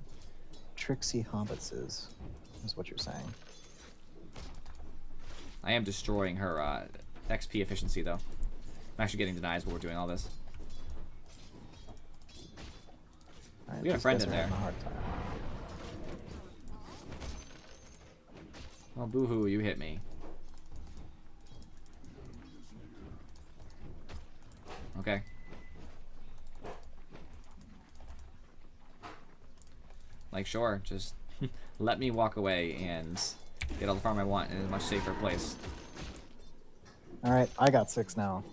Tricksy Hobbits is what you're saying. I am destroying her XP efficiency, though. I'm actually getting denies while we're doing all this. All right, We got a these friend guys in are there. having a hard time. Well, boo-hoo, you hit me. Okay. Like, sure, just let me walk away and get all the farm I want in a much safer place. All right, I got 6 now.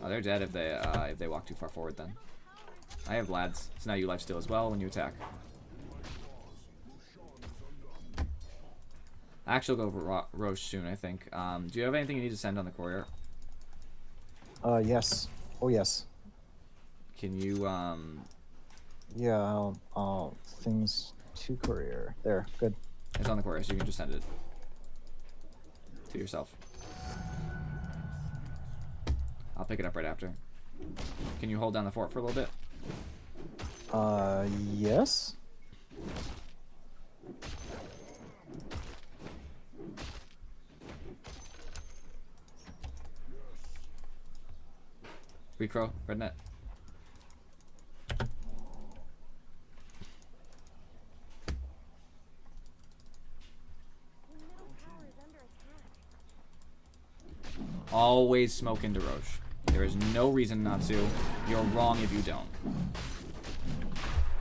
Oh, they're dead if they walk too far forward then. I have lads, so now you life steal as well when you attack. Actually, I'll go for Roche soon, I think. Do you have anything you need to send on the courier? Yes. Oh, yes. Can you, Yeah, I'll things to courier. There, good. It's on the courier, so you can just send it to yourself. I'll pick it up right after. Can you hold down the fort for a little bit? Yes. Recrow, red net. Always smoke into Roche. There is no reason not to. You're wrong if you don't.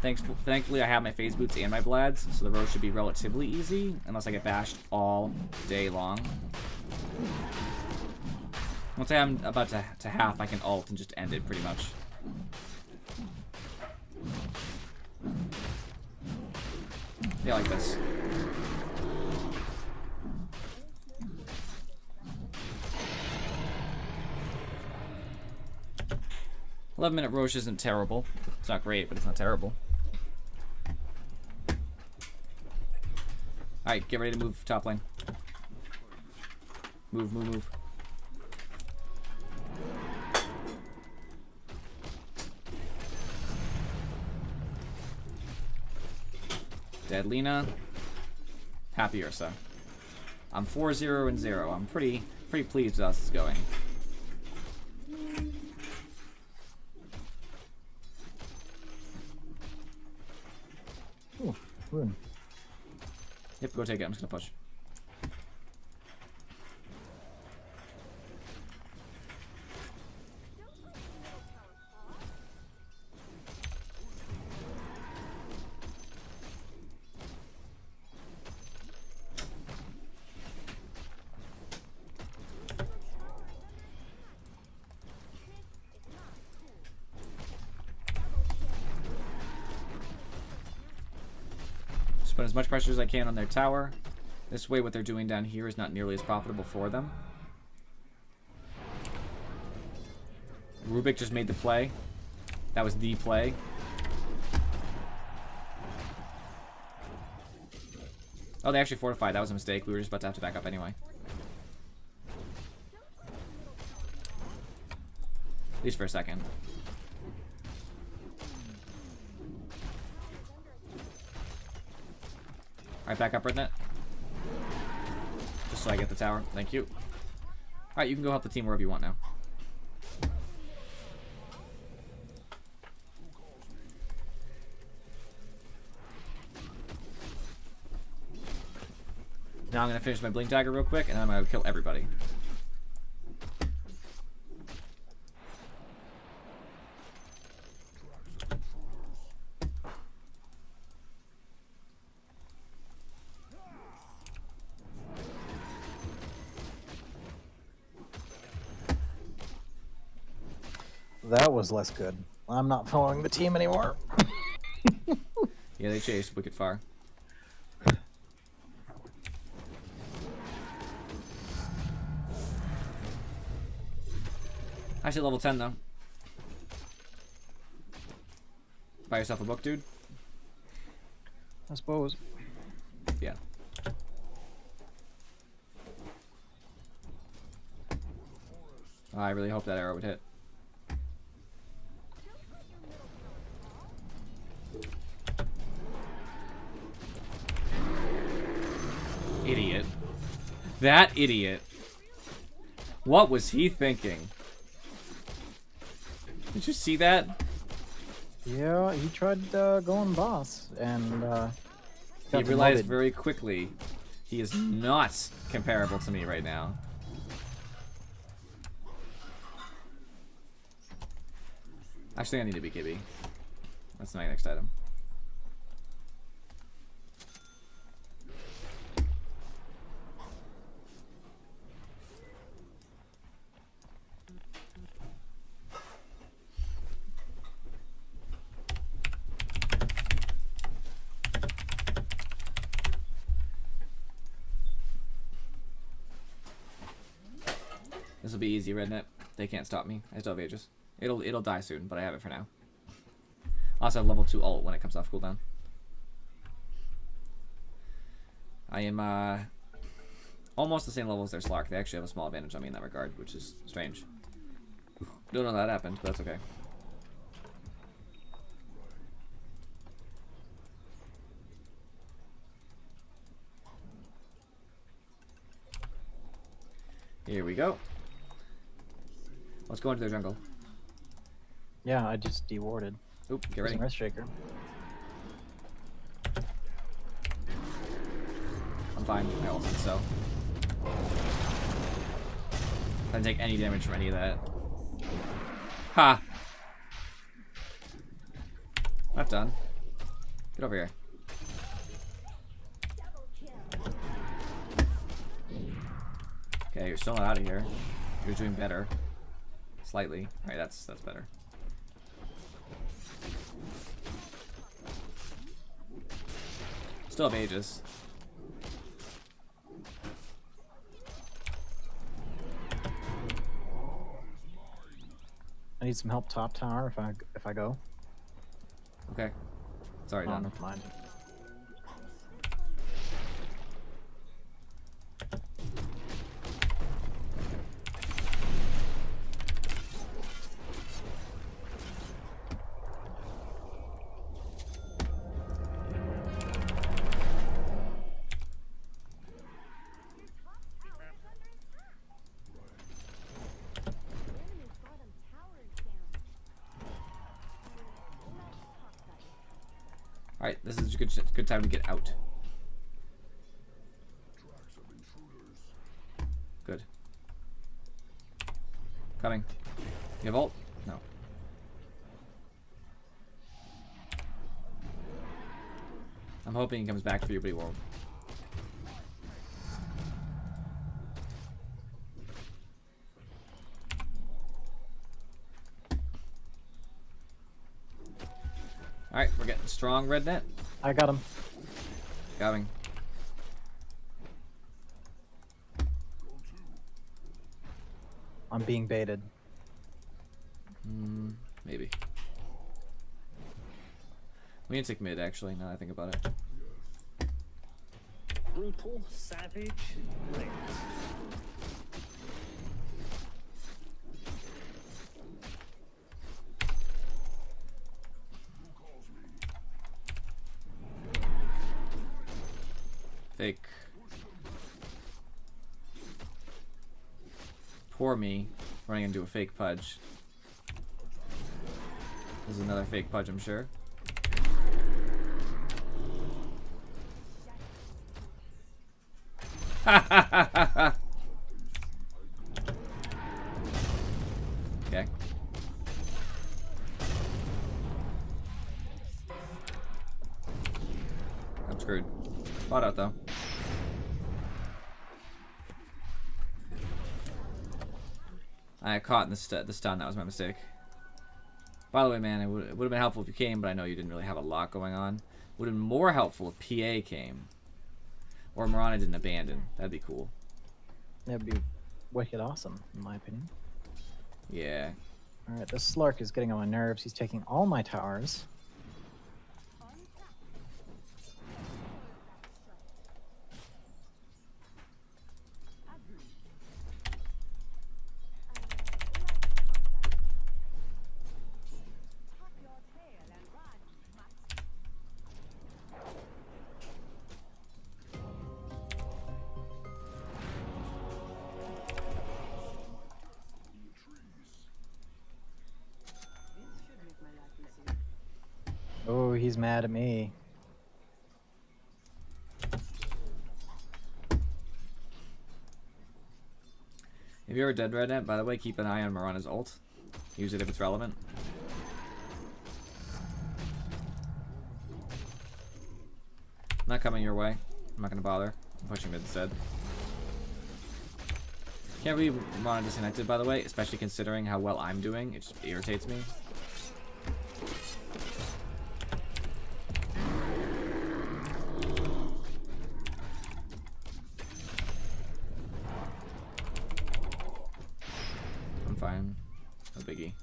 Thankfully, I have my phase boots and my blads, so the Roche should be relatively easy, unless I get bashed all day long. Once I'm about to half, I can ult and just end it pretty much. Yeah, like this. 11-minute Roche isn't terrible. It's not great, but it's not terrible. Alright, get ready to move top lane. Move, move, move. Dead Lina. Happy Ursa. I'm 4-0 and 0. I'm pretty pleased with how this is going. Ooh, rune. Yep, go take it. I'm just gonna push. Just put as much pressure as I can on their tower. This way, what they're doing down here is not nearly as profitable for them. Rubik just made the play. That was the play. Oh, they actually fortified. That was a mistake. We were just about to have to back up anyway. At least for a second. Alright, back up, Rednet. Just so I get the tower. Thank you. Alright, you can go help the team wherever you want now. Now I'm going to finish my Blink Dagger real quick, and then I'm going to kill everybody. that was less good. I'm not following the team anymore. Yeah, they chased wicked far. Actually, level 10 though. Buy yourself a book, dude. I suppose. Yeah. Oh, I really hope that arrow would hit. Idiot. That idiot. What was he thinking? Did you see that? Yeah, he tried going boss, and He got realized demoted. very quickly he is not comparable to me right now. Actually, I need to be Gibby. That's my next item. This will be easy, Rednet. They can't stop me. I still have Aegis. It'll die soon, but I have it for now. I also have level 2 ult when it comes off cooldown. I am almost the same level as their Slark. They actually have a small advantage on me in that regard, which is strange. Don't know that happened, but that's okay. Here we go. Let's go into their jungle. Yeah, I just dewarded. Oop, get ready. Rest Shaker. I'm fine. I don't think so. I didn't take any damage from any of that. Ha! Not done. Get over here. Okay, you're still not out of here. You're doing better. Slightly. Alright, that's better. Still have Aegis. I need some help top tower if I go. Okay. Sorry, Oh, done. never mind. Alright, this is a good time to get out. Good. Coming. You have ult? No. I'm hoping he comes back for you, but he won't. Alright, we're getting strong, Rednet. I got him. Coming. I'm being baited. Maybe. We need to take mid, actually, now that I think about it. Brutal, savage, great. Fake. Poor me, running into a fake pudge. This is another fake pudge, I'm sure. Okay. I'm screwed. Bought out though. I got caught in the stun. That was my mistake. By the way, man, it would have been helpful if you came, but I know you didn't really have a lot going on. Would have been more helpful if PA came. Or Marana didn't abandon. That'd be cool. That'd be wicked awesome, in my opinion. Yeah. Alright, this Slark is getting on my nerves. He's taking all my towers. Oh, he's mad at me. If you're a dead rednet, by the way, keep an eye on Marana's ult. Use it if it's relevant. Not coming your way. I'm not gonna bother. I'm pushing mid instead. Can't believe Marana disconnected, by the way, especially considering how well I'm doing. It just irritates me. I'm fine. No biggie.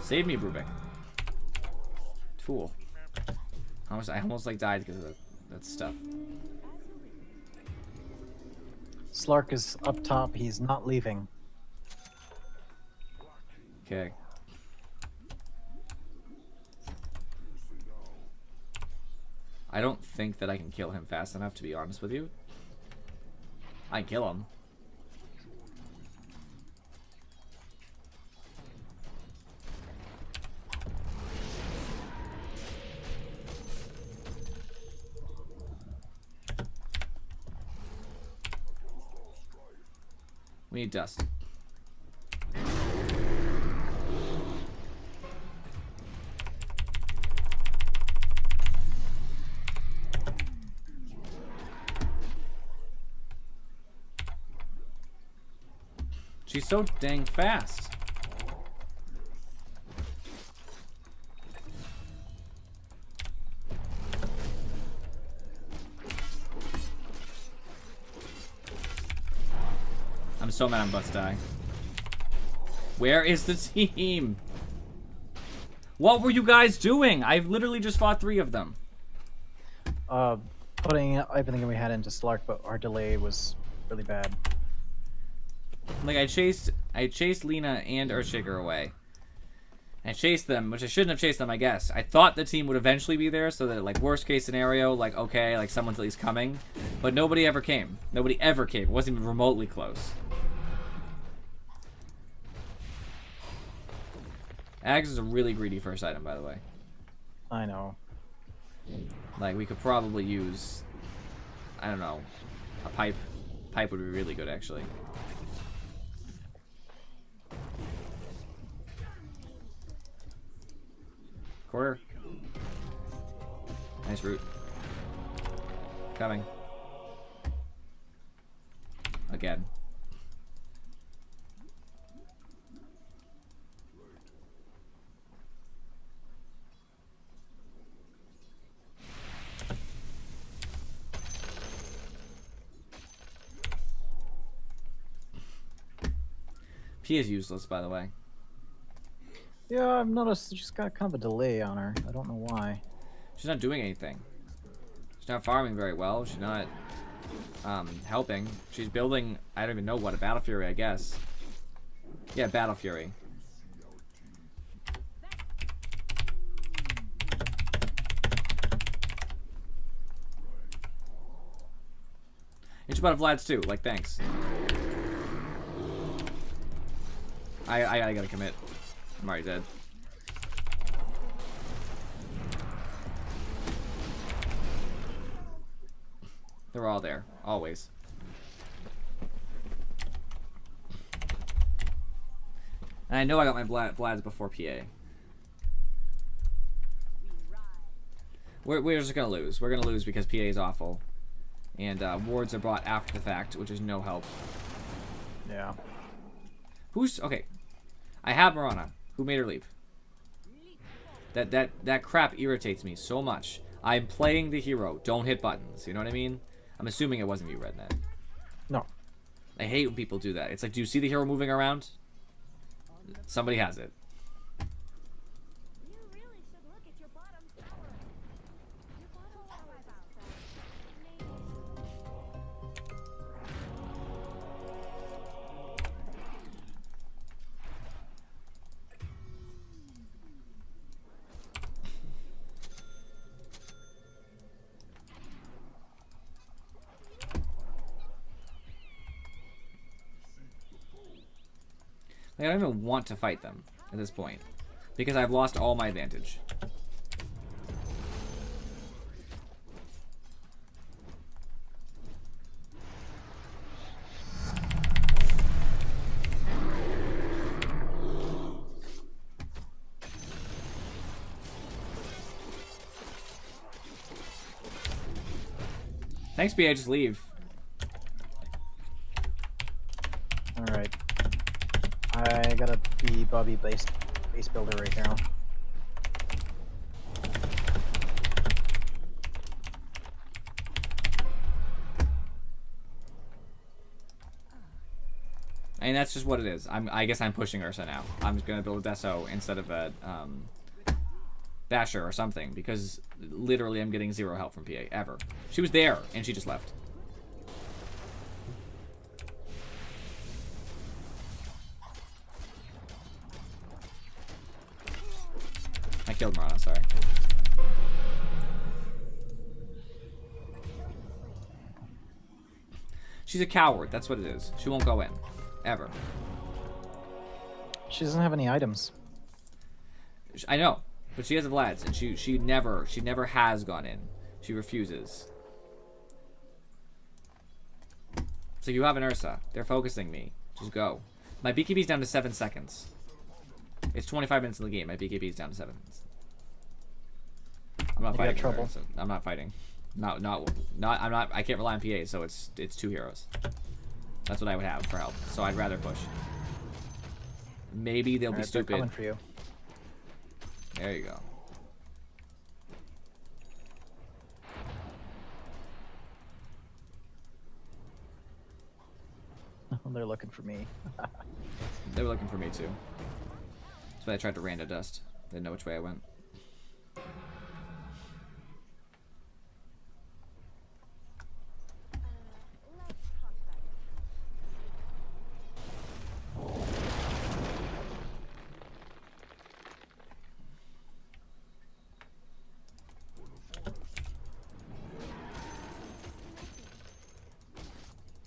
Save me, Brubik. Fool. I almost like died because of that stuff. Slark is up top. He's not leaving. Okay. I don't think that I can kill him fast enough, to be honest with you. I can kill him. We need dust. She's so dang fast. I'm so mad I'm about to die. Where is the team? What were you guys doing? I've literally just fought 3 of them. Putting everything we had into Slark, but our delay was really bad. Like I chased Lena and Earthshaker away. I chased them, which I shouldn't have chased them, I guess. I thought the team would eventually be there, so that like worst case scenario, like okay, like someone's at least coming. But nobody ever came. Nobody ever came. It wasn't even remotely close. Axe is a really greedy first item, by the way. I know. Like, we could probably use, I don't know, a pipe. Pipe would be really good, actually. Quarter. Nice root. Coming. Again. P is useless, by the way. Yeah, I've noticed she's got kind of a delay on her. I don't know why. She's not doing anything. She's not farming very well. She's not helping. She's building, I don't even know what, a Battle Fury, I guess. Yeah, Battle Fury. It's about Vlad's too, like, thanks. I gotta commit. I'm already dead. They're all there, always. And I know I got my Vlad's before PA. We're just gonna lose. We're gonna lose because PA is awful. And wards are brought after the fact, which is no help. Yeah. Who's okay? I have Marana. Who made her leave? That crap irritates me so much. I'm playing the hero. Don't hit buttons. You know what I mean? I'm assuming it wasn't you, Rednet. No. I hate when people do that. It's like, do you see the hero moving around? Somebody has it. You really should look at your bottom tower. Your bottom tower about Like, I don't even want to fight them at this point because I've lost all my advantage. Thanks, BA. Just leave. All right. I gotta be Bobby base builder right now. I mean, that's just what it is. I guess I'm pushing Ursa now. I'm just gonna build a Deso instead of a Basher or something because literally I'm getting zero help from PA ever. She was there and she just left. I killed Marana, sorry. She's a coward, that's what it is. She won't go in. Ever. She doesn't have any items. I know, but she has a Vlad's, and she never has gone in. She refuses. So you have an Ursa. They're focusing me. Just go. My BKB's down to 7 seconds. It's 25 minutes in the game. My BKB's down to 7. I'm not You got fighting. trouble. Ursa. I'm not fighting. I'm not. I can't rely on PA, so it's 2 heroes. That's what I would have for help. So I'd rather push. Maybe they'll be Alright, they're stupid. coming for you. There you go. They're looking for me. They were looking for me too. That's why I tried to random dust. Didn't know which way I went. let's talk about it.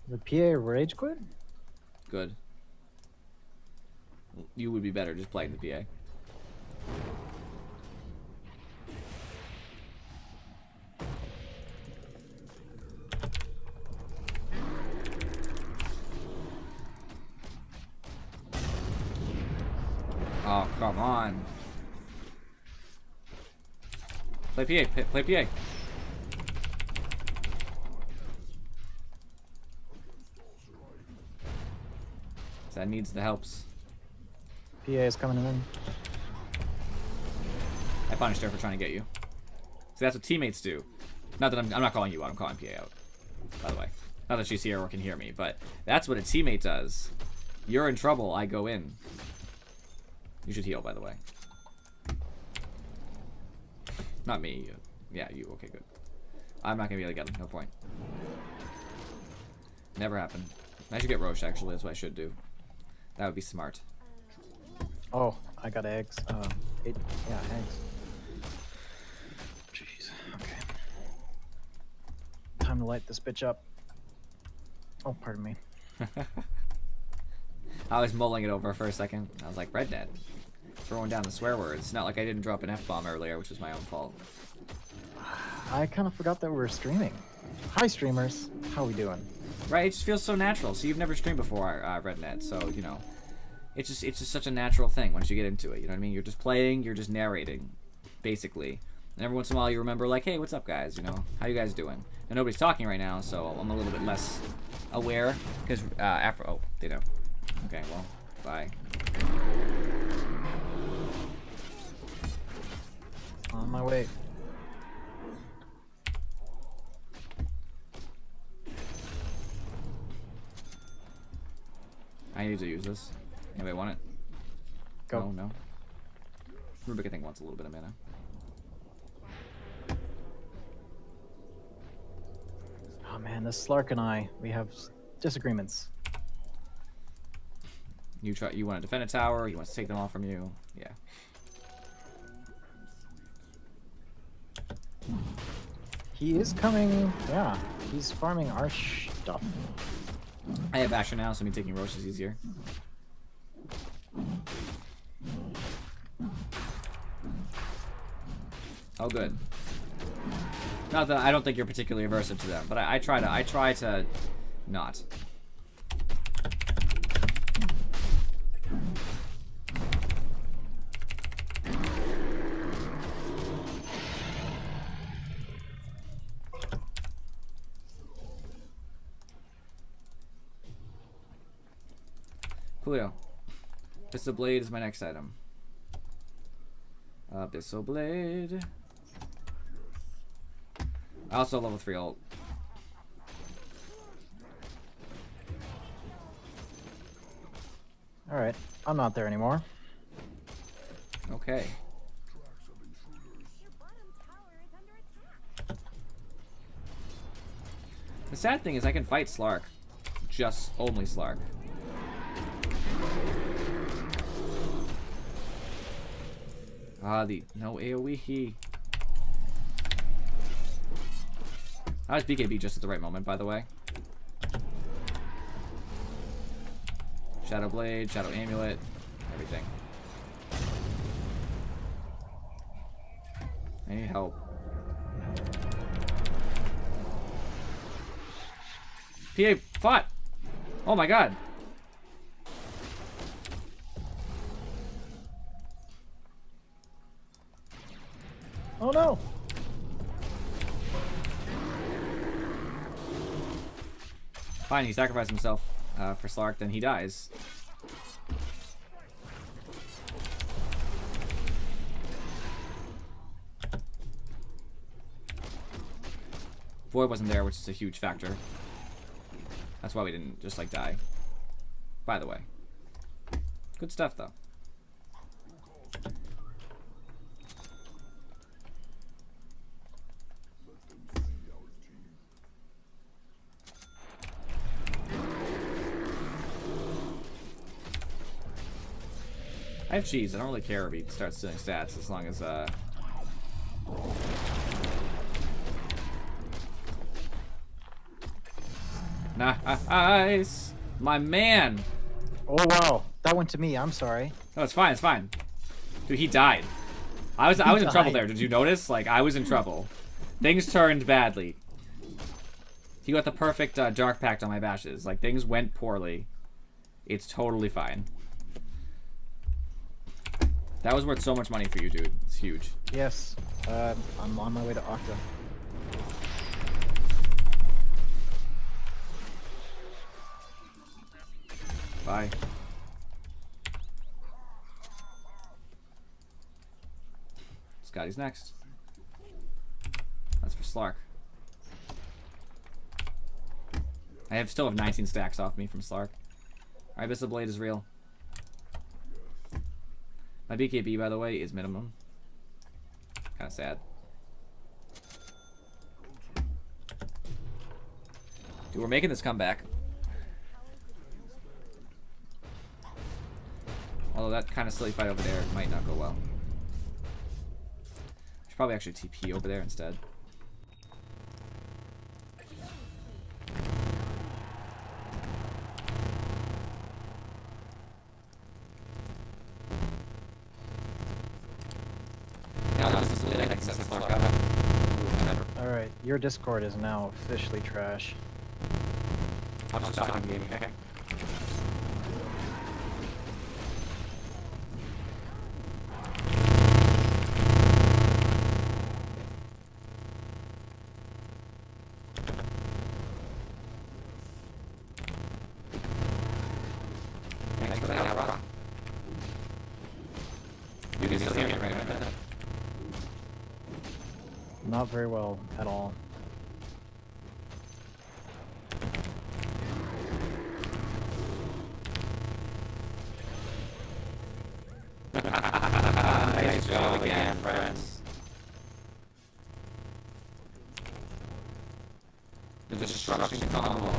The PA rage quit? Good. You would be better just playing the PA. Oh, come on. Play PA. Play PA. That needs the helps. PA is coming in. I punished her for trying to get you. See, that's what teammates do. Not that I'm not calling you out. I'm calling PA out. By the way, not that she's here or can hear me, but that's what a teammate does. You're in trouble. I go in. You should heal, by the way. Not me. Yeah, you. Okay, good. I'm not gonna be able to get him. No point. Never happened. I should get Roche. Actually, that's what I should do. That would be smart. Oh, I got eggs. Yeah, eggs. Jeez. Okay. Time to light this bitch up. Oh, pardon me. I was mulling it over for a second. I was like, Rednet, throwing down the swear words. It's not like I didn't drop an F-bomb earlier, which was my own fault. I kind of forgot that we were streaming. Hi, streamers. How we doing? Right? It just feels so natural. So you've never streamed before, Rednet, so, you know. It's just such a natural thing once you get into it. You know what I mean? You're just playing, you're just narrating, basically. And every once in a while you remember, like, hey, what's up, guys? You know, how you guys doing? And nobody's talking right now, so I'm a little bit less aware. Because, oh, they know. Okay, well, Bye. On my way. I need to use this. Anybody want it? Go. No, no. Rubik, I think, wants a little bit of mana. Oh man, this Slark and I, we have disagreements. You want to defend a tower, you want to take them all from you. Yeah. He is coming. Yeah, he's farming our stuff. I have Asher now, so me taking Roche is easier. Oh, good. Not that I don't think you're particularly aversive to them, but I try to not. Coolio. Pistol Blade is my next item. Pistol Blade. I also have level 3 ult. Alright, I'm not there anymore. Okay. Your bottom tower is under attack. The sad thing is I can fight Slark. Just only Slark. No AoE. I was BKB just at the right moment, by the way. Shadow Blade, Shadow Amulet, everything. I need help. PA fought! Oh my god! Oh no! Fine, he sacrificed himself for Slark, then he dies. Void wasn't there, which is a huge factor. That's why we didn't just like die. By the way. Good stuff though. I have cheese. I don't really care if he starts stealing stats as long as Nice, my man. Oh wow, that went to me. I'm sorry. No, it's fine. It's fine. Dude, he died. I was in trouble there. Did you notice? Like I was in trouble. Things turned badly. He got the perfect dark pact on my bashes. Like things went poorly. It's totally fine. That was worth so much money for you, dude. It's huge. Yes, I'm on my way to Octa. Bye. Scotty's next. That's for Slark. I still have 19 stacks off me from Slark. Alright, Abyssal Blade is real. My BKB, by the way, is minimum. Kinda sad. Dude, we're making this comeback. Although that kind of silly fight over there might not go well. I should probably actually TP over there instead. Alright, your Discord is now officially trash. I'll just stop gaming, okay? Thanks for that, Rock. Not very well at all. Nice job again, friends. The destruction combo.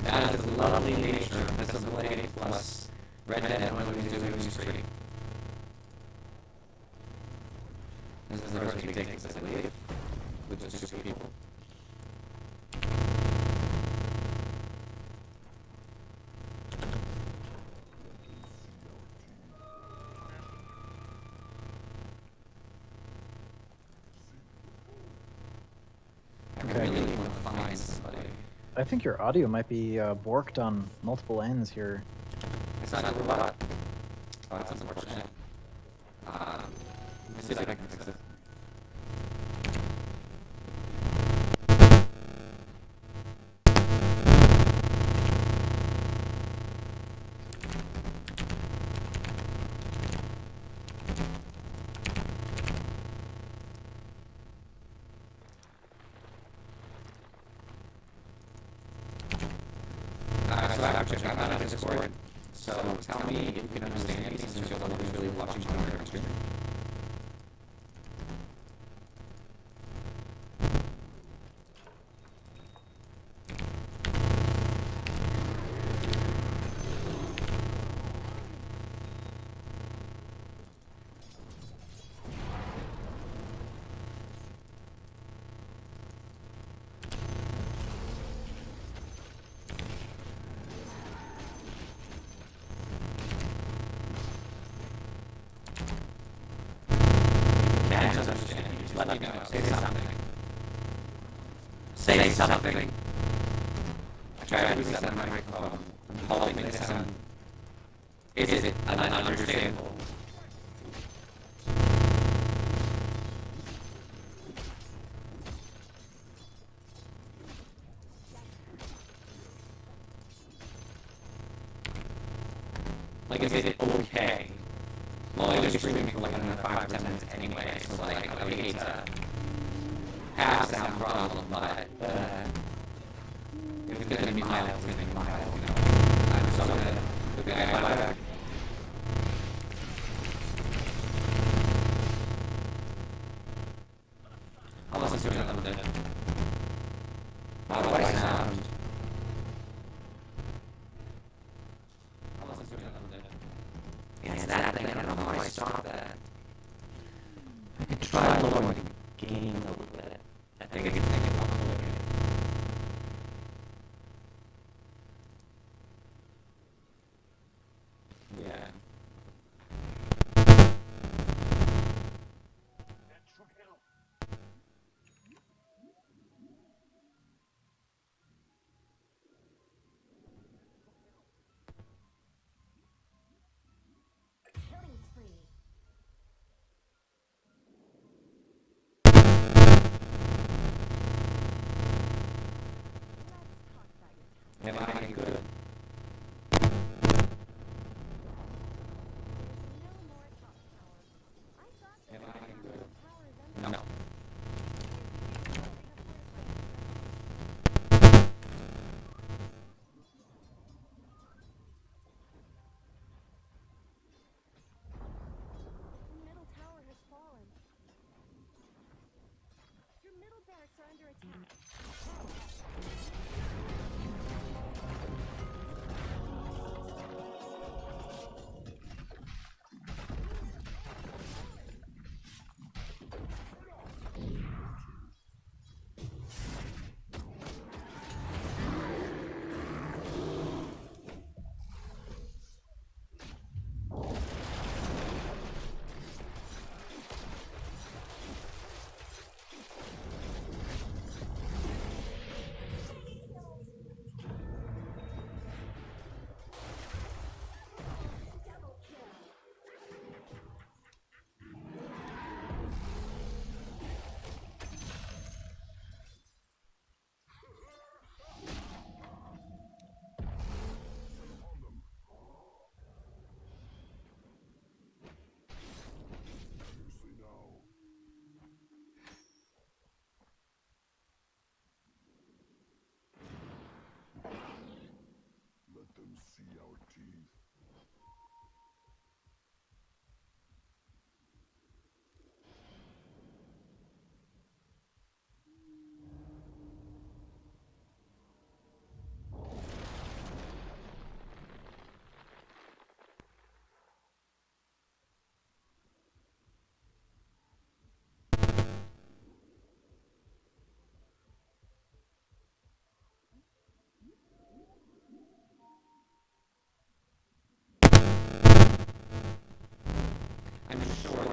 That is the lovely nature of this Blade plus Red Dead when we do it stream. This is the first we take this, I believe. With just 2 people. I really want to find somebody. I think your audio might be borked on multiple ends here. It's not a robot. Oh, that's unfortunate. Let me see if I can fix it. So I'm not on Discord, so tell me if you can understand me since you're the one who's really watching on stream. Let me know. Say something. Say something. I tried to reset my microphone. I'm calling it sound. Is it ununderstandable? Like, is it okay? Well, I was streaming for like another 5 or 10 minutes anyway, so like, I would hate to have a sound problem, but if it's gonna be mild, it's gonna be mild, you know. I'm so gonna look at my back. I'll listen to it a little bit. How do I sound? I'll listen to it a little bit. Yeah, it's that thing. I don't know how I stop that. I could try lowering the gain a little bit. I think I can think about lowering it. Yeah. Killing spree.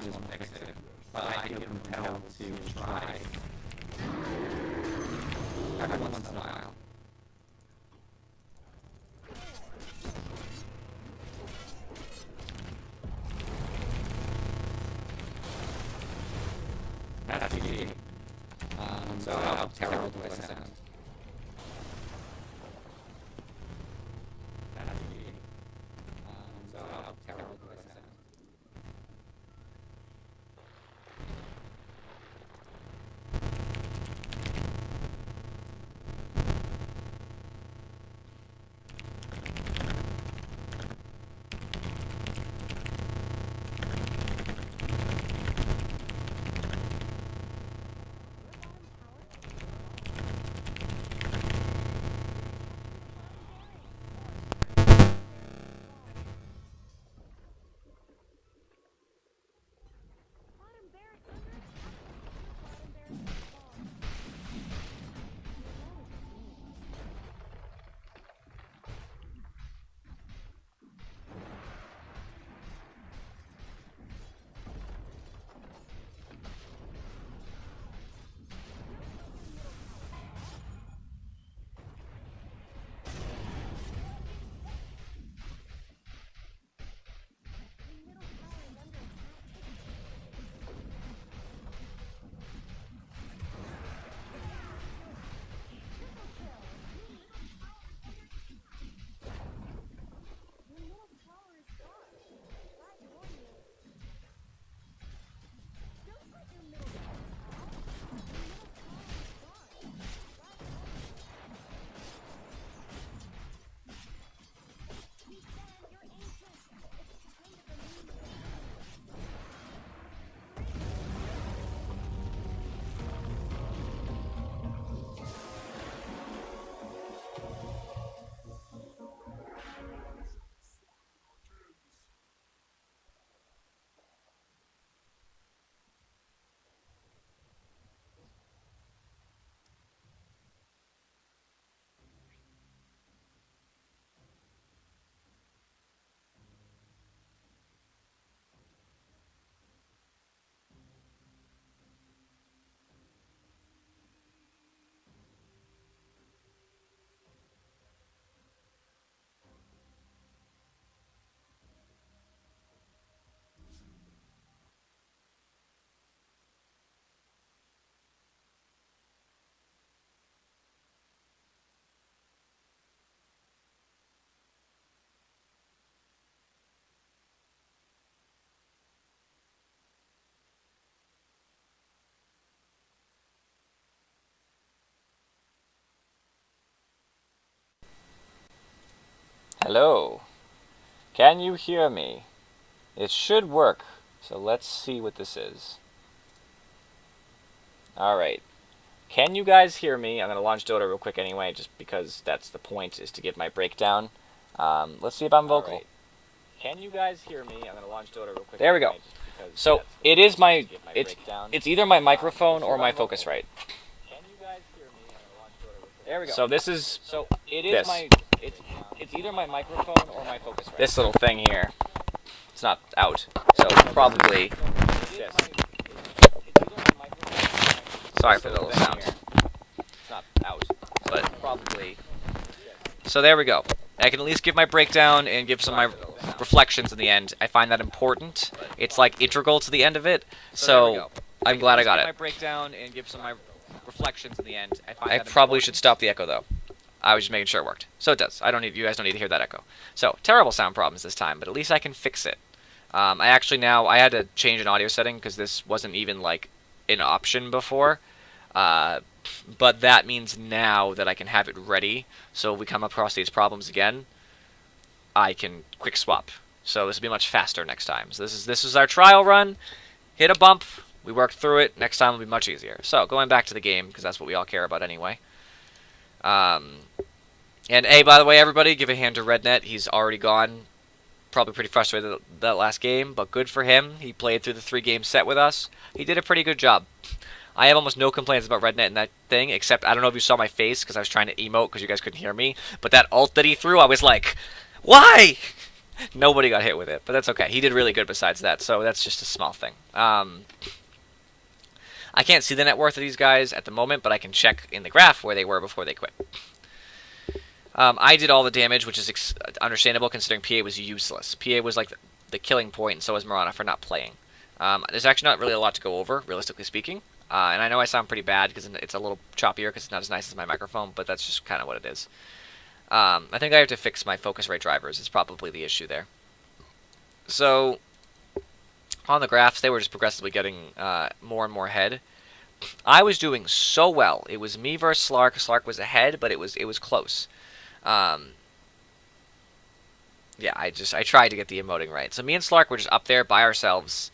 Discord doesn't fix it, but I feel compelled to try every once in a while. That's GG. So how terrible do I sound? That's GG. So how terrible do I sound? Bottom barracks under attack. Bottom barracks fall. The middle tower is under attack. The middle tower is gone. Right for you. Don't let your middle tower fall. The middle tower is gone. Right for you. We stand your ancient. It's kind of a mean Hello. Can you hear me? It should work, so let's see what this is. Alright. Can you guys hear me? I'm going to launch Dota real quick anyway, just because that's the point, is to give my breakdown. Let's see if I'm vocal. Right. Can you guys hear me? I'm going to launch Dota real quick. There we go. So, it is my... It's either my microphone or my Focusrite. Can you guys hear me? I'm going to launch Dota real quick. There we go. So this is... So, it is my... It's either my microphone or my Focusrite. This little thing here. It's not out. So, probably this. Sorry for the little sound. It's not out, but probably. So there we go. I can at least give my breakdown and give some of my reflections in the end. I find that important. It's like integral to the end of it. So I'm glad I got it. My breakdown and give some of my reflections in the end. I probably should stop the echo though. I was just making sure it worked. So it does. You guys don't need to hear that echo. So terrible sound problems this time, but at least I can fix it. I had to change an audio setting because this wasn't even like an option before. But that means now that I can have it ready, so if we come across these problems again, I can quick swap. So this will be much faster next time. So this is our trial run. Hit a bump, we worked through it. Next time will be much easier. So going back to the game, because that's what we all care about anyway. And hey, by the way, everybody, give a hand to Rednet. He's already gone. Probably pretty frustrated that last game, but good for him. He played through the 3-game set with us. He did a pretty good job. I have almost no complaints about Rednet in that thing, except I don't know if you saw my face because I was trying to emote because you guys couldn't hear me, but that ult that he threw, I was like, why? Nobody got hit with it, but that's okay. He did really good besides that, so that's just a small thing. I can't see the net worth of these guys at the moment, but I can check in the graph where they were before they quit. I did all the damage, which is understandable considering PA was useless. PA was like the killing point, and so was Marana for not playing. There's actually not really a lot to go over, realistically speaking. And I know I sound pretty bad because it's a little choppier because it's not as nice as my microphone, but that's just kind of what it is. I think I have to fix my focus rate drivers. It's probably the issue there. So, on the graphs, they were just progressively getting more and more ahead. I was doing so well. It was me versus Slark. Slark was ahead, but it was close. Yeah, I tried to get the emoting right. So me and Slark were just up there by ourselves.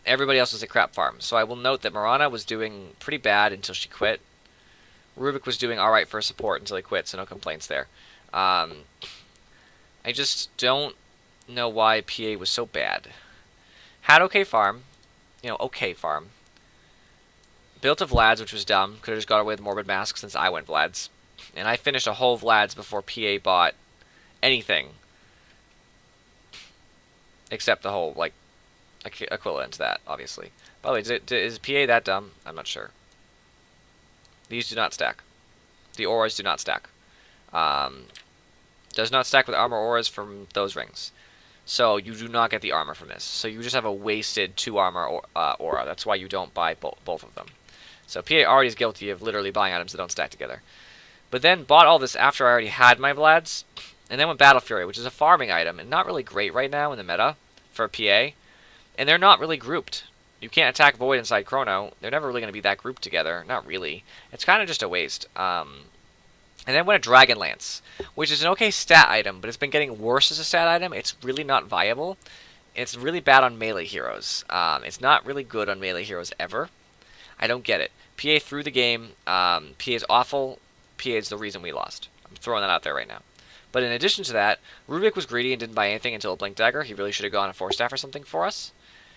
Everybody else was a crap farm. So I will note that Marana was doing pretty bad until she quit. Rubik was doing alright for support until he quit, so no complaints there. I just don't know why PA was so bad. Had okay farm. Okay farm. Built a Vlad's, which was dumb. Could have just got away with Morbid Mask since I went Vlad's. And I finished a whole Vlad's before PA bought anything. Except the whole, equivalent to that, obviously. By the way, is PA that dumb? I'm not sure. These do not stack. The auras do not stack. Does not stack with armor auras from those rings. So you do not get the armor from this. So you just have a wasted 2 armor aura. That's why you don't buy both of them. So PA already is guilty of literally buying items that don't stack together. But then bought all this after I already had my Vlads. And then went Battle Fury, which is a farming item and not really great right now in the meta for PA. And they're not really grouped. You can't attack Void inside Chrono. They're never really going to be that grouped together. Not really. It's kind of just a waste. And then went a Dragon Lance, which is an okay stat item, but it's been getting worse as a stat item. It's really not viable. It's really bad on melee heroes. It's not really good on melee heroes ever. I don't get it. PA threw the game. PA is awful. PA is the reason we lost. I'm throwing that out there right now. But in addition to that, Rubik was greedy and didn't buy anything until a Blink Dagger. He really should have gone a Force Staff or something for us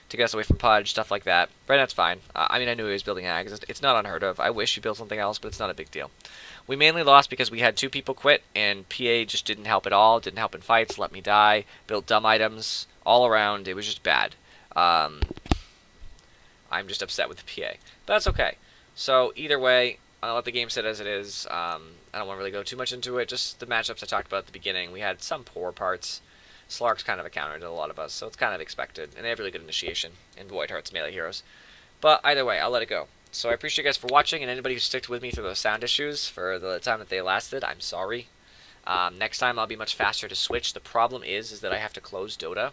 to get us away from Pudge, stuff like that. Right now it's fine. I mean, I knew he was building Ags. It's not unheard of. I wish he built something else, but it's not a big deal. We mainly lost because we had 2 people quit, and PA just didn't help at all. Didn't help in fights, let me die, built dumb items all around. It was just bad. I'm just upset with the PA. But that's okay. So either way, I'll let the game sit as it is. I don't want to really go too much into it. Just the matchups I talked about at the beginning. We had some poor parts. Slark's kind of a counter to a lot of us, so it's kind of expected. And they have really good initiation in Void Heart's melee heroes. But either way, I'll let it go. So I appreciate you guys for watching, and anybody who stuck with me through those sound issues for the time that they lasted, I'm sorry. Next time I'll be much faster to switch. The problem is that I have to close Dota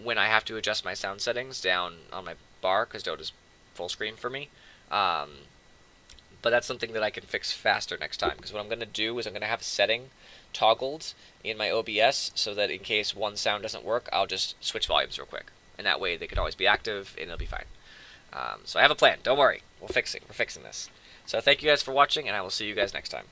when I have to adjust my sound settings down on my bar, because Dota's full screen for me. But that's something that I can fix faster next time, because what I'm going to do is I'm going to have a setting toggled in my OBS so that in case one sound doesn't work, I'll just switch volumes real quick. And that way they could always be active and it'll be fine. So I have a plan. Don't worry. We'll fix it. We're fixing this. So thank you guys for watching, and I will see you guys next time.